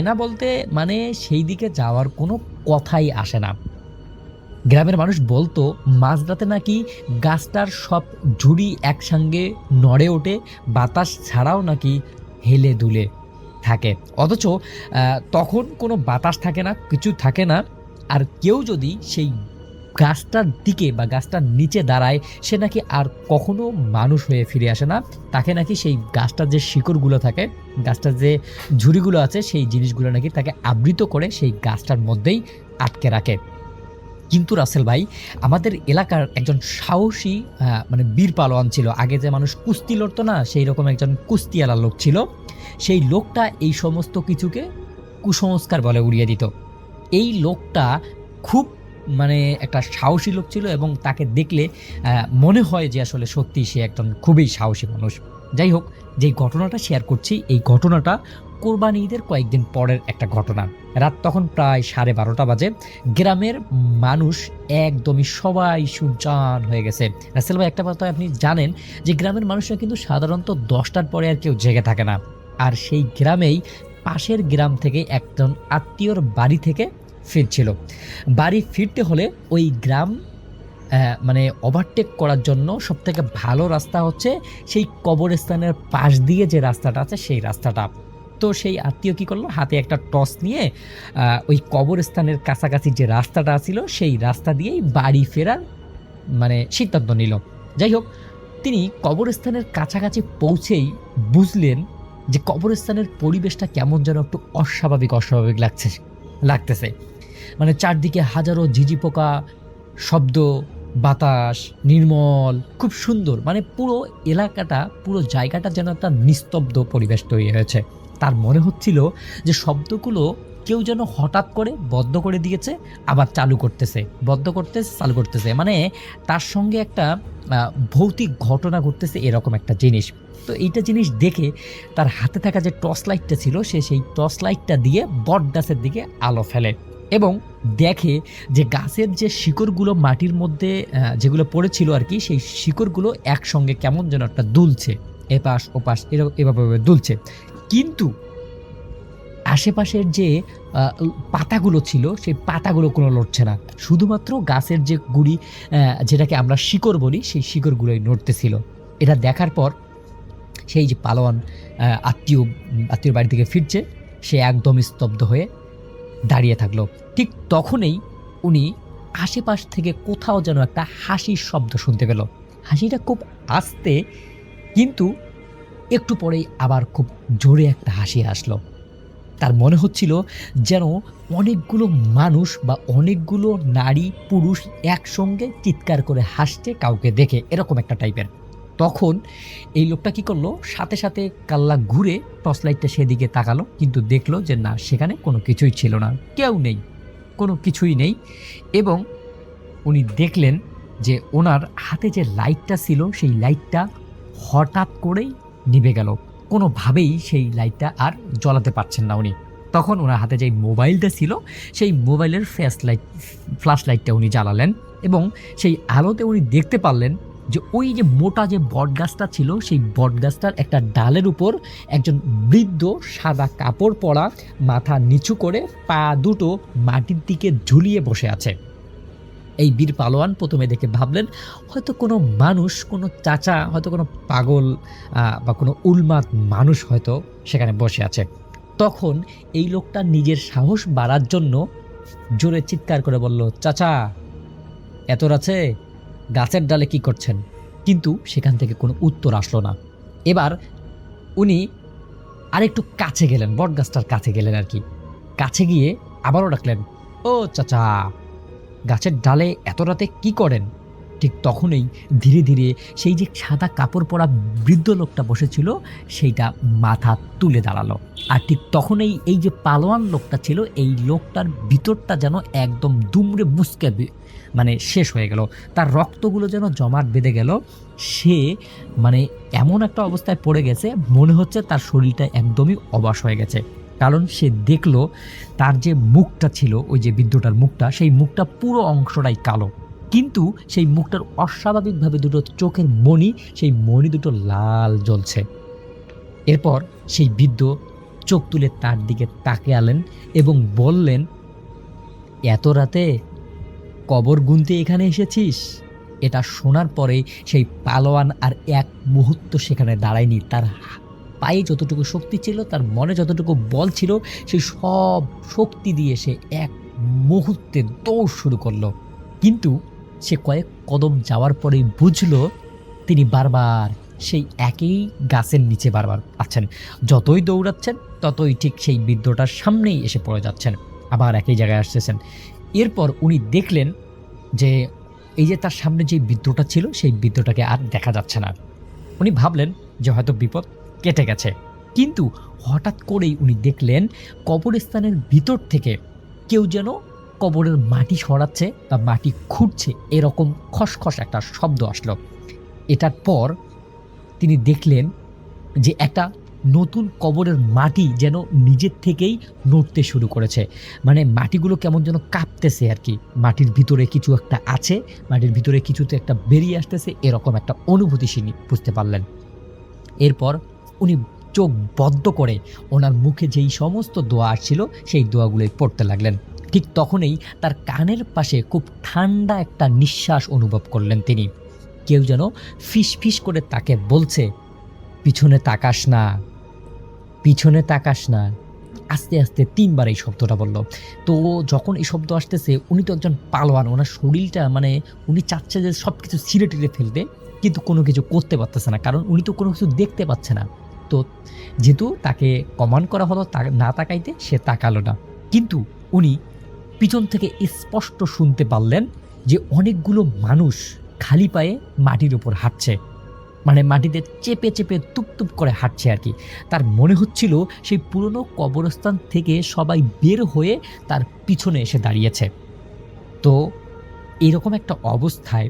Speaker 3: না বলতে মানে সেই দিকে যাওয়ার কোনো কথাই আসে না। গ্রামের মানুষ বলতো মাঝরাতে নাকি গাছটার সব ঝুড়ি একসঙ্গে নড়ে ওঠে, বাতাস ছাড়াও নাকি হেলে দুলে থাকে, অথচ তখন কোনো বাতাস থাকে না, কিছু থাকে না। আর কেউ যদি সেই গাছটার দিকে বা গাছটার নিচে দাঁড়ায়, সে নাকি আর কখনো মানুষ হয়ে ফিরে আসে না। তাকে নাকি সেই গাছটার যে শিকড়গুলো থাকে, গাছটার যে ঝুড়িগুলো আছে, সেই জিনিসগুলো নাকি তাকে আবৃত করে সেই গাছটার মধ্যেই আটকে রাখে। কিন্তু রাসেল ভাই, আমাদের এলাকার একজন সাহসী মানে বীর পালোয়ান ছিল। আগে যে মানুষ কুস্তি লড়তো না, সেই রকম একজন কুস্তিওয়ালা লোক ছিল। সেই লোকটা এই সমস্ত কিছুকে কুসংস্কার বলে উড়িয়ে দিত। এই লোকটা খুব মানে একটা সাহসী লোক ছিল, এবং তাকে দেখলে মনে হয় যে আসলে সত্যি সে একজন খুবই সাহসী মানুষ। যাই হোক, যেই ঘটনাটা শেয়ার করছি, এই ঘটনাটা কোরবানি ঈদের কয়েকদিন পরের একটা ঘটনা। রাত তখন প্রায় 12:30 বাজে। গ্রামের মানুষ একদমই সবাই সুনসান হয়ে গেছে। রাসেল ভাই, একটা কথা আপনি জানেন যে গ্রামের মানুষরা কিন্তু সাধারণত 10টার পরে আর কেউ জেগে থাকে না। আর সেই গ্রামেই পাশের গ্রাম থেকে একজন আত্মীয়র বাড়ি থেকে ফিরছিল। বাড়ি ফিরতে হলে ওই গ্রাম মানে ওভারটেক করার জন্য সবথেকে ভালো রাস্তা হচ্ছে সেই কবরস্থানের পাশ দিয়ে যে রাস্তাটা আছে, সেই রাস্তাটা। তো সেই আত্মীয় কী করলো, হাতে একটা টর্চ নিয়ে ওই কবরস্থানের কাছাকাছি যে রাস্তাটা ছিল, সেই রাস্তা দিয়েই বাড়ি ফেরার মানে সিদ্ধান্ত নিল। যাই হোক, তিনি কবরস্থানের কাছাকাছি পৌঁছেই বুঝলেন যে কবরস্থানের পরিবেশটা কেমন যেন একটু অস্বাভাবিক লাগতেছে। মানে চারদিকে হাজারো ঝিঝি পোকা, শব্দ, বাতাস নির্মল, খুব সুন্দর। মানে পুরো এলাকাটা, পুরো জায়গাটা যেন একটা নিস্তব্ধ পরিবেশ তৈরি হয়েছে। তার মনে হচ্ছিল যে শব্দগুলো কেউ যেন হঠাৎ করে বন্ধ করে দিয়েছে, আবার চালু করতেছে, চালু করতেছে। মানে তার সঙ্গে একটা ভৌতিক ঘটনা ঘটতেছে, এরকম একটা জিনিস। তো এইটা জিনিস দেখে তার হাতে থাকা যে টর্চ লাইটটা ছিল, সে সেই টর্চ লাইটটা দিয়ে বট গাছের দিকে আলো ফেলে এবং দেখে যে গাছের যে শিকড়গুলো মাটির মধ্যে যেগুলো পড়েছিল আর কি, সেই শিকড়গুলো একসঙ্গে কেমন যেন একটা দুলছে, এপাশ ওপাশ এভাবে দুলছে। কিন্তু আশেপাশের যে পাতাগুলো ছিল, সেই পাতাগুলো কোনো লড়ছে না, শুধুমাত্র গাছের যে গুড়ি, যেটাকে আমরা শিকড় বলি, সেই শিকড়গুলোই নড়তেছিল। এটা দেখার পর সেই যে পালোয়ান আত্মীয় বাড়ি থেকে ফিরছে, সে একদম স্তব্ধ হয়ে দাঁড়িয়ে থাকলো। ঠিক তখনই উনি আশেপাশ থেকে কোথাও যেন একটা হাসির শব্দ শুনতে পেল। হাসিটা খুব আস্তে, কিন্তু একটু পরেই আবার খুব জোরে একটা হাসি আসলো। তার মনে হচ্ছিল যেন অনেকগুলো মানুষ বা অনেকগুলো নারী পুরুষ একসঙ্গে চিৎকার করে হাসছে কাউকে দেখে, এরকম একটা টাইপের। তখন এই লোকটা কি করলো, সাথে সাথে কাল্লা ঘুরে টর্চ লাইটটা সেদিকে তাকালো, কিন্তু দেখলো যে না, সেখানে কোনো কিছুই ছিল না, কেউ নেই, কোনো কিছুই নেই। এবং উনি দেখলেন যে ওনার হাতে যে লাইটটা ছিল সেই লাইটটা হঠাৎ করেই নিভে গেল। কোনোভাবেই সেই লাইটটা আর জ্বলাতে পারছেন না উনি। তখন ওনার হাতে যে মোবাইলটা ছিল সেই মোবাইলের ফ্ল্যাশ লাইটটা উনি জ্বালালেন, এবং সেই আলোতে উনি দেখতে পারলেন যে ওই যে মোটা যে বটগাছটা ছিল সেই বটগাছটার একটা ডালের উপর একজন বৃদ্ধ সাদা কাপড় পরা, মাথা নিচু করে পা দুটো মাটির দিকে ঝুলিয়ে বসে আছে। এই বীর পালোয়ান প্রথমে দেখে ভাবলেন হয়তো কোনো মানুষ, কোনো চাচা, হয়তো কোনো পাগল বা কোনো উন্মাদ মানুষ হয়তো সেখানে বসে আছে। তখন এই লোকটা নিজের সাহস বাড়ার জন্য জোরে চিৎকার করে বলল, চাচা এত রাতে গাছের ডালে কি করছেন? কিন্তু সেখান থেকে কোনো উত্তর আসলো না। এবার উনি আরেকটু কাছে গেলেন, বটগাছটার কাছে গেলেন আর কি। কাছে গিয়ে আবারও ডাকলেন, ও চাচা, গাছের ডালে এত রাতে কি করেন? ঠিক তখনই ধীরে ধীরে সেই যে সাদা কাপড় পরা বৃদ্ধ লোকটা বসেছিল সেইটা মাথা তুলে দাঁড়ালো। আর ঠিক তখনই এই যে পালোয়ান লোকটা ছিল, এই লোকটার ভিতরটা যেন একদম দুমড়ে মুচকে মানে শেষ হয়ে গেল। তার রক্তগুলো যেন জমাট বেঁধে গেল। সে মানে এমন একটা অবস্থায় পড়ে গেছে, মনে হচ্ছে তার শরীরটা একদমই অবশ হয়ে গেছে। কারণ সে দেখলো তার যে মুখটা ছিল, ওই যে বৃদ্ধটার মুখটা, সেই মুখটা পুরো অংশটাই কালো, কিন্তু সেই মুখটার অস্বাভাবিকভাবে দুটো চোখের মণি, সেই মণি দুটো লাল জ্বলছে। এরপর সেই বৃদ্ধ চোখ তুলে তার দিকে তাকিয়ালেন এবং বললেন, এত রাতে কবর গুনতে এখানে এসেছিস? এটা শোনার পরে সেই পালোয়ান আর এক মুহূর্ত সেখানে দাঁড়ায়নি। তার পায়ে যতটুকু শক্তি ছিল, তার মনে যতটুকু বল ছিল, সেই সব শক্তি দিয়ে সে এক মুহূর্তে দৌড় শুরু করলো। কিন্তু সে কয়েক কদম যাওয়ার পরেই বুঝলো তিনি বারবার সেই একই গাছের নিচে বারবার আছেন। যতই দৌড়াচ্ছেন ততই ঠিক সেই বৃদ্ধটার সামনেই এসে পড়ে যাচ্ছেন, আবার একই জায়গায় আসতেছেন। এরপর উনি দেখলেন যে এই যে তার সামনে যে বৃদ্ধটা ছিল সেই বৃদ্ধটাকে আর দেখা যাচ্ছে না। উনি ভাবলেন যে হয়তো বিপদ কেটে গেছে, কিন্তু হঠাৎ করেই উনি দেখলেন কবরস্থানের ভিতর থেকে কেউ যেন কবরের মাটি সরাচ্ছে বা মাটি খুঁড়ছে, এরকম খসখস একটা শব্দ আসলো। এটার পর তিনি দেখলেন যে একটা নতুন কবরের মাটি যেন নিজের থেকেই নড়তে শুরু করেছে। মানে মাটিগুলো কেমন যেন কাঁপতেছে আর কি, মাটির ভিতরে কিছু একটা আছে, মাটির ভিতরে কিছুতে একটা বেরিয়ে আসতেছে, এরকম একটা অনুভূতি তিনি বুঝতে পারলেন। এরপর উনি চোখ বদ্ধ করে ওনার মুখে যেই সমস্ত দোয়া আসছিল সেই দোয়াগুলোই পড়তে লাগলেন। ঠিক তখনই তার কানের পাশে খুব ঠান্ডা একটা নিঃশ্বাস অনুভব করলেন তিনি। কেউ যেন ফিস ফিস করে তাকে বলছে, পিছনে তাকাস না, পিছনে তাকাস না। আস্তে আস্তে 3 বার এই শব্দটা বলল। তো যখন এই শব্দ আসতেছে, উনি তো একজন পালোয়ান, ওনার শরীরটা মানে উনি চাচ্ছে যে সব কিছু ছিঁড়ে টিড়ে ফেলতে, কিন্তু কোনো কিছু করতে পারতেছে না, কারণ উনি তো কোনো কিছু দেখতে পাচ্ছে না। তো যেহেতু তাকে কমান্ড করা হলো না তাকাইতে, সে তাকালো না। কিন্তু উনি পিছন থেকে স্পষ্ট শুনতে পারলেন যে অনেকগুলো মানুষ খালি পায়ে মাটির উপর হাঁটছে, মানে মাটিতে চেপে চেপে তুপ করে হাঁটছে আর কি। তার মনে হচ্ছিল সেই পুরনো কবরস্থান থেকে সবাই বের হয়ে তার পিছনে এসে দাঁড়িয়েছে। তো এরকম একটা অবস্থায়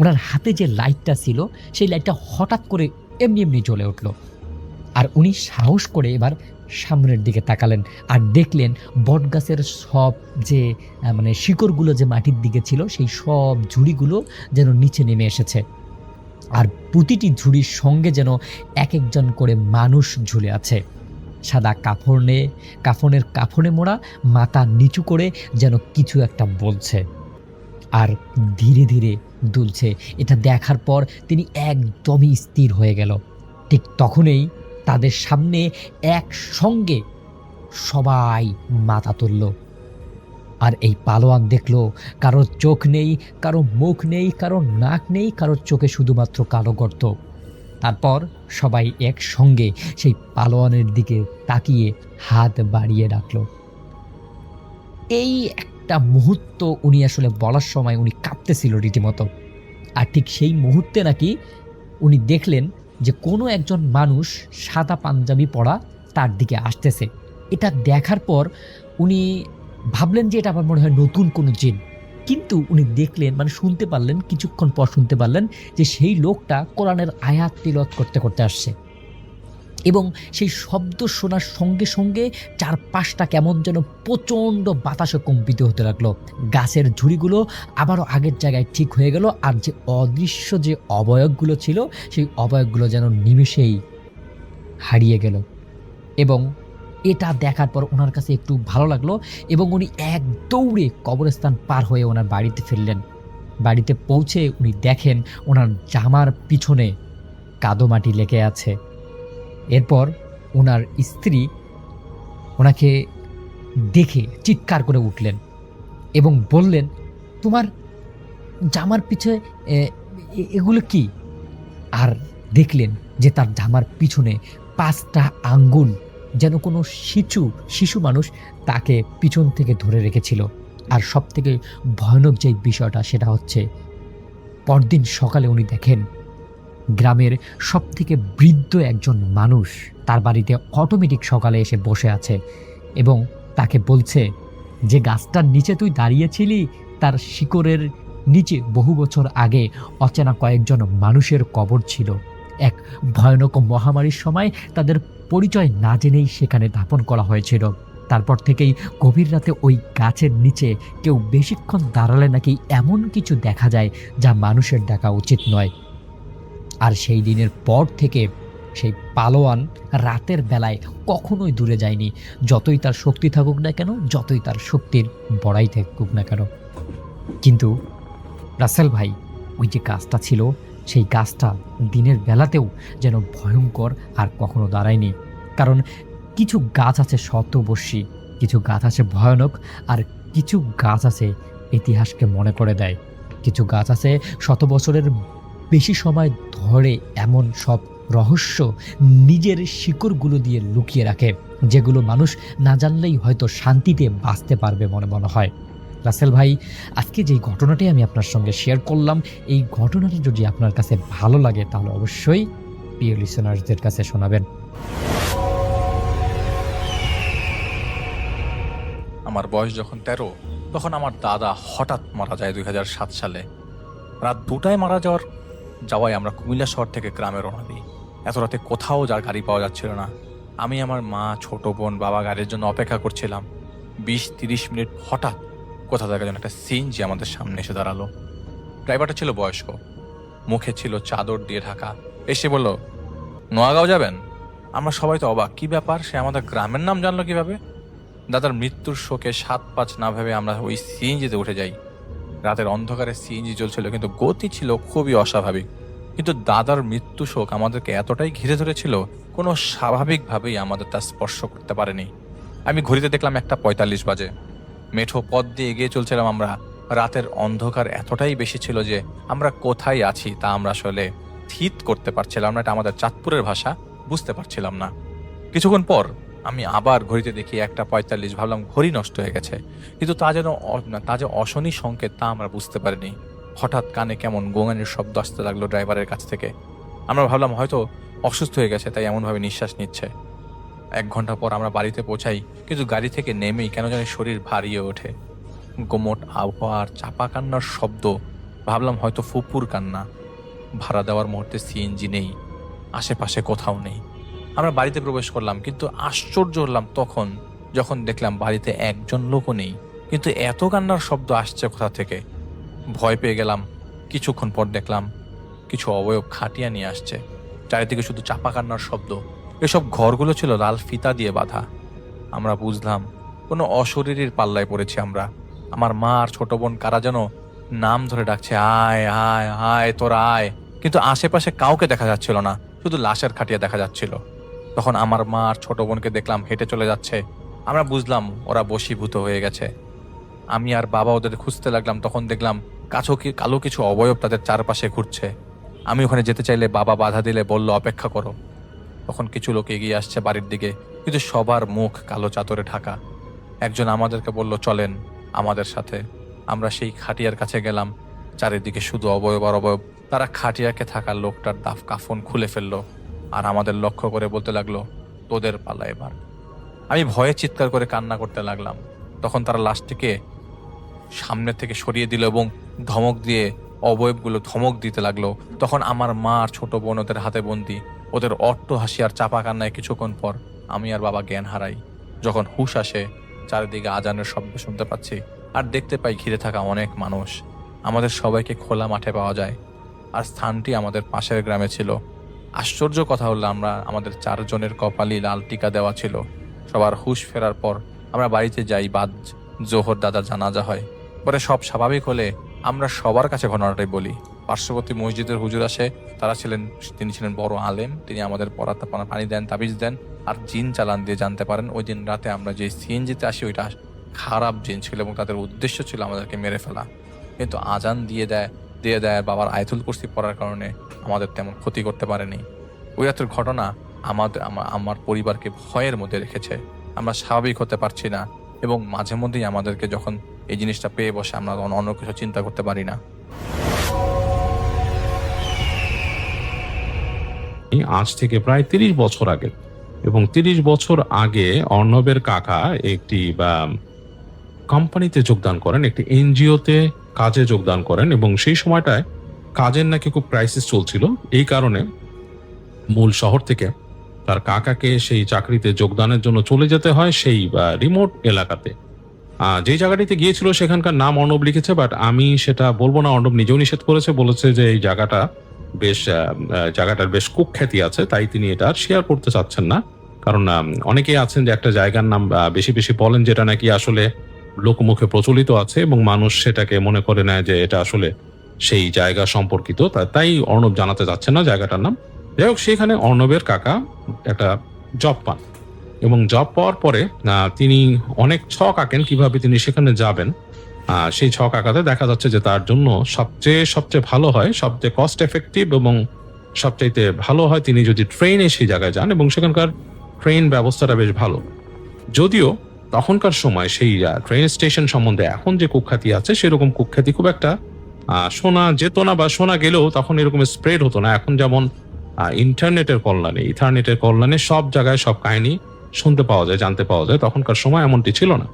Speaker 3: ওনার হাতে যে লাইটটা ছিল সেই লাইটটা হঠাৎ করে এমনি এমনি জ্বলে উঠল। আর উনি সাহস করে এবার সামনের দিকে তাকালেন আর দেখলেন বটগাছের সব যে মানে শিকড়গুলো যে মাটির দিকে ছিল সেই সব ঝুড়িগুলো যেন নিচে নেমে এসেছে। আর প্রতিটি ঝুড়ির সঙ্গে যেন এক একজন করে মানুষ ঝুলে আছে, সাদা কাফনের কাফনে মোড়া, মাথা নিচু করে যেন কিছু একটা বলছে আর ধীরে ধীরে দুলছে। এটা দেখার পর তিনি একদমই স্থির হয়ে গেল। ঠিক তখনই তাদের সামনে একসঙ্গে সবাই মাথা তুলল। আর এই পালোয়ান দেখলো কারোর চোখ নেই, কারো মুখ নেই, কারো নাক নেই, কারোর চোখে শুধুমাত্র কালো গর্ত। তারপর সবাই একসঙ্গে সেই পালোয়ানের দিকে তাকিয়ে হাত বাড়িয়ে ডাকলো। এই একটা মুহূর্ত উনি আসলে বলার সময় উনি কাঁপতেছিল রীতিমতো। আর ঠিক সেই মুহূর্তে নাকি উনি দেখলেন যে কোনো একজন মানুষ সাদা পাঞ্জাবি পরা তার দিকে আসতেছে। এটা দেখার পর উনি ভাবলেন যে এটা আমার মনে হয় নতুন কোনো জিন, কিন্তু উনি দেখলেন, মানে শুনতে পারলেন, কিছুক্ষণ পর শুনতে পারলেন যে সেই লোকটা কোরআনের আয়াত তিলাওয়াত করতে করতে আসছে। এবং সেই শব্দ শোনার সঙ্গে সঙ্গে চারপাশটা কেমন যেন প্রচণ্ড বাতাসে কম্পিত হতে লাগলো। গাছের ঝুড়িগুলো আবারও আগের জায়গায় ঠিক হয়ে গেল, আর যে অদৃশ্য যে অবয়বগুলো ছিল সেই অবয়বগুলো যেন নিমেষেই হারিয়ে গেল। এবং এটা দেখার পর ওনার কাছে একটু ভালো লাগলো এবং উনি এক দৌড়ে কবরস্থান পার হয়ে ওনার বাড়িতে ফিরলেন। বাড়িতে পৌঁছে উনি দেখেন ওনার জামার পিছনে কাদোমাটি লেগে আছে। এরপর ওনার স্ত্রী ওনাকে দেখে চিৎকার করে উঠলেন এবং বললেন, তোমার জামার পিছনে এগুলো কি? আর দেখলেন যে তার জামার পিছনে 5টা আঙ্গুল, যেন কোনো শিশু মানুষ তাকে পিছন থেকে ধরে রেখেছিল। আর সব থেকে ভয়ানক যে বিষয়টা সেটা হচ্ছে, পরদিন সকালে উনি দেখেন গ্রামের সব থেকে বৃদ্ধ একজন মানুষ তার বাড়িতে অটোমেটিক সকালে এসে বসে আছে এবং তাকে বলছে যে গাছটার নিচে তুই দাঁড়িয়েছিলি, তার শিকড়ের নিচে বহু বছর আগে অচেনা কয়েকজন মানুষের কবর ছিল। এক ভয়ানক মহামারীর সময় তাদের পরিচয় না জেনেই সেখানে দাফন করা হয়েছিল। তারপর থেকেই গভীর রাতে ওই গাছের নিচে কেউ বেশিক্ষণ দাঁড়ালে নাকি এমন কিছু দেখা যায় যা মানুষের দেখা উচিত নয়। আর সেই দিনের পর থেকে সেই পালোয়ান রাতের বেলায় কখনোই দূরে যায়নি, যতই তার শক্তি থাকুক না কেন, যতই তার শক্তির বড়াই থাকুক না কেন। কিন্তু রাসেল ভাই, ওই যে গাছটা ছিল সেই গাছটা দিনের বেলাতেও যেন ভয়ঙ্কর আর কখনো দাঁড়ায়নি। কারণ কিছু গাছ আছে শতবর্ষী, কিছু গাছ আছে ভয়ানক, আর কিছু গাছ আছে ইতিহাসকে মনে করে দেয়। কিছু গাছ আছে শত বছরের বেশি সময় ধরে এমন সব রহস্য নিজের শিকড়গুলো দিয়ে লুকিয়ে রাখে, যেগুলো মানুষ না জানলেই হয়তো শান্তিতে বাঁচতে পারবে মনে হয়। রাসেল ভাই, আজকে যেই ঘটনাটি আমি আপনার সঙ্গে শেয়ার করলাম, এই ঘটনাটি যদি আপনার কাছে ভালো লাগে তাহলে অবশ্যই প্রিয় লিসেনার্সদের কাছে শোনাবেন।
Speaker 4: আমার বয়স যখন 13, তখন আমার দাদা হঠাৎ মারা যায় 2007 সালে। রাত 2টায় মারা যাওয়ায় আমরা কুমিল্লা শহর থেকে গ্রামে রওনা দিই। এত রাতে কোথাও যার গাড়ি পাওয়া যাচ্ছিল না। আমি, আমার মা, ছোট বোন, বাবা গাড়ির জন্য অপেক্ষা করছিলাম। 20-30 মিনিট হঠাৎ কোথা থেকে যেন একটা সিএনজি আমাদের সামনে এসে দাঁড়ালো। ড্রাইভারটা ছিল বয়স্ক, মুখে ছিল চাদর দিয়ে ঢাকা। এসে বলল, নোয়াগাঁও যাবেন? আমরা সবাই তো অবাক, কি ব্যাপার, সে আমাদের গ্রামের নাম জানলো কিভাবে? দাদার মৃত্যুর শোকে 7-5 না ভেবে আমরা ওই সিএনজিতে উঠে যাই। রাতের অন্ধকারে সিএনজি চলছিল, কিন্তু গতি ছিল খুবই অস্বাভাবিক। কিন্তু দাদার মৃত্যু শোক আমাদেরকে এতটাই ঘিরে ধরেছিল, কোনো স্বাভাবিকভাবেই আমাদের তা স্পর্শ করতে পারেনি। আমি ঘড়িতে দেখলাম 1:45 বাজে। মেঠো পথ দিয়ে এগিয়ে চলছিলাম আমরা। রাতের অন্ধকার এতটাই বেশি ছিল যে আমরা কোথায় আছি তা আমরা আসলে থিত করতে পারছিলাম না। এটা আমাদের চাঁদপুরের ভাষা, বুঝতে পারছিলাম না। কিছুক্ষণ পর আমি আবার ঘড়িতে দেখি 1:45। ভাবলাম ঘড়ি নষ্ট হয়ে গেছে, কিন্তু তা যে অশনি সংকেত তা আমরা বুঝতে পারিনি। হঠাৎ কানে কেমন গোঙানির শব্দ আসতে লাগলো ড্রাইভারের কাছ থেকে। আমরা ভাবলাম হয়তো অসুস্থ হয়ে গেছে, তাই এমনভাবে নিঃশ্বাস নিচ্ছে। 1 ঘন্টা পর আমরা বাড়িতে পৌঁছাই, কিন্তু গাড়ি থেকে নেমেই কেন জানি শরীর ভারিয়ে ওঠে। গোমট আবহাওয়া আর চাপা কান্নার শব্দ। ভাবলাম হয়তো ফুপুর কান্না। ভাড়া দেওয়ার মুহূর্তে সিএনজি নেই, আশেপাশে কোথাও নেই। আমরা বাড়িতে প্রবেশ করলাম, কিন্তু আশ্চর্য হলাম তখন যখন দেখলাম বাড়িতে একজন লোকও নেই, কিন্তু এত কান্নার শব্দ আসছে কোথা থেকে। ভয় পেয়ে গেলাম। কিছুক্ষণ পর দেখলাম কিছু অবয়ব খাটিয়া নিয়ে আসছে, চারিদিকে শুধু চাপা কান্নার শব্দ। এসব ঘরগুলো ছিল লাল ফিতা দিয়ে বাঁধা। আমরা বুঝলাম কোনো অশরীরীর পাল্লায় পড়েছি আমরা। আমার মা আর ছোট বোন কারা যেন নাম ধরে ডাকছে, আয় আয় আয় তোরা আয়, কিন্তু আশেপাশে কাউকে দেখা যাচ্ছিল না, শুধু লাশের খাটিয়া দেখা যাচ্ছিল। তখন আমার মা আর ছোট বোনকে দেখলাম হেঁটে চলে যাচ্ছে। আমরা বুঝলাম ওরা বশীভূত হয়ে গেছে। আমি আর বাবা ওদের খুঁজতে লাগলাম, তখন দেখলাম কালো কিছু অবয়ব তাদের চারপাশে ঘুরছে। আমি ওখানে যেতে চাইলে বাবা বাধা দিলে বলল, অপেক্ষা করো। তখন কিছু লোক এগিয়ে আসছে বাড়ির দিকে, কিন্তু সবার মুখ কালো চাদরে ঢাকা। একজন আমাদেরকে বলল, চলেন আমাদের সাথে। আমরা সেই খাটিয়ার কাছে গেলাম, চারিদিকে শুধু অবয়ব আর অবয়ব। তারা খাটিয়াকে থাকা লোকটার কাফন খুলে ফেললো আর আমাদের লক্ষ্য করে বলতে লাগলো, তোদের পালা এবার। আমি ভয়ে চিৎকার করে কান্না করতে লাগলাম। তখন তারা লাশটিকে সামনে থেকে সরিয়ে দিল এবং ধমক দিয়ে অবয়বগুলো ধমক দিতে লাগলো। তখন আমার মা আর ছোট বোন ওদের হাতে বন্দি। ওদের অট্ট হাসি আর চাপা কান্নায় কিছুক্ষণ পর আমি আর বাবা জ্ঞান হারাই। যখন হুঁশ আসে, চারিদিকে আজানের শব্দ শুনতে পাচ্ছি আর দেখতে পাই ঘিরে থাকা অনেক মানুষ। আমাদের সবাইকে খোলা মাঠে পাওয়া যায়, আর স্থানটি আমাদের পাশের গ্রামে ছিল। আশ্চর্য কথা হলো, আমাদের 4 জনের কপালই লাল টিকা দেওয়া ছিল। সবার হুঁশ ফেরার পর আমরা বাড়িতে যাই, বাদ জোহর দাদার জানাজা হয়। পরে সব স্বাভাবিক হলে আমরা সবার কাছে ঘটনাটাই বলি। পার্শ্ববর্তী মসজিদের হুজুর আসে, তিনি ছিলেন বড় আলেম। তিনি আমাদের পড়াতে পানি দেন, তাবিজ দেন আর জিন চালান দিয়ে জানতে পারেন ওই দিন রাতে আমরা যে সিএনজিতে আসি ওইটা খারাপ জিন ছিল এবং তাদের উদ্দেশ্য ছিল আমাদেরকে মেরে ফেলা। কিন্তু আজান দিয়ে দেয় বাবার আয়াতুল কুরসি পড়ার কারণে আমাদের তেমন ক্ষতি করতে পারেনি। ওই রাতের ঘটনা আমার পরিবারকে ভয়ের মধ্যে রেখেছে। আমরা স্বাভাবিক হতে পারছি না এবং মাঝে মধ্যেই আমাদেরকে যখন এই জিনিসটা পেয়ে বসে আমরা অন্য কিছু চিন্তা করতে পারি না।
Speaker 5: আজ থেকে প্রায় 30 বছর আগে, এবং 30 বছর আগে অর্ণবের কাকা একটি কোম্পানিতে যোগদান করেন, একটি এনজিওতে কাজে যোগদান করেন, এবং সেই সময়টায় কাজের নাকি খুব ক্রাইসিস চলছিল। এই কারণে মূল শহর থেকে তার কাকাকে সেই চাকরিতে যোগদানের জন্য চলে যেতে হয় সেই রিমোট এলাকাতে। যে জায়গাটিতে গিয়েছিল সেখানকার নাম অর্ণব লিখেছে, বাট আমি সেটা বলবো না। অর্ণব নিজেও নিষেধ করেছে, বলেছে যে এই জায়গাটার বেশ কুখ্যাতি আছে, তাই তিনি এটা শেয়ার করতে চাচ্ছেন না। কারণ অনেকেই আছেন যে একটা জায়গার নাম বেশি বেশি বলেন যেটা নাকি আসলে লোকমুখে প্রচলিত আছে এবং মানুষ সেটাকে মনে করে নেয় যে এটা আসলে সেই জায়গা সম্পর্কিত, তাই অর্ণব জানাতে চাচ্ছেন না জায়গাটার নাম। যাই হোক, সেখানে অর্ণবের কাকা একটা জব পান এবং জব পাওয়ার পরে তিনি অনেক ছক আঁকেন কিভাবে তিনি সেখানে যাবেন। সেই ছক আঁকাতে দেখা যাচ্ছে যে তার জন্য সবচেয়ে ভালো হয়, সবচেয়ে কস্ট এফেক্টিভ এবং সবচাইতে ভালো হয় তিনি যদি ট্রেনে সেই জায়গায় যান, এবং সেখানকার ট্রেন ব্যবস্থাটা বেশ ভালো। যদিও তখনকার সময় সেই ট্রেন স্টেশন সম্বন্ধে এখন যে কুখ্যাতি আছে সেরকম কুখ্যাতি খুব একটা শোনা যেত না, বা শোনা গেলেও তখন এরকম স্প্রেড হতো না। এখন যেমন ইন্টারনেটের কল্যাণে সব জায়গায় সব কাহিনী শুনতে পাওয়া যায়, জানতে পাওয়া যায়, তখনকার সময় এমনটি ছিল না।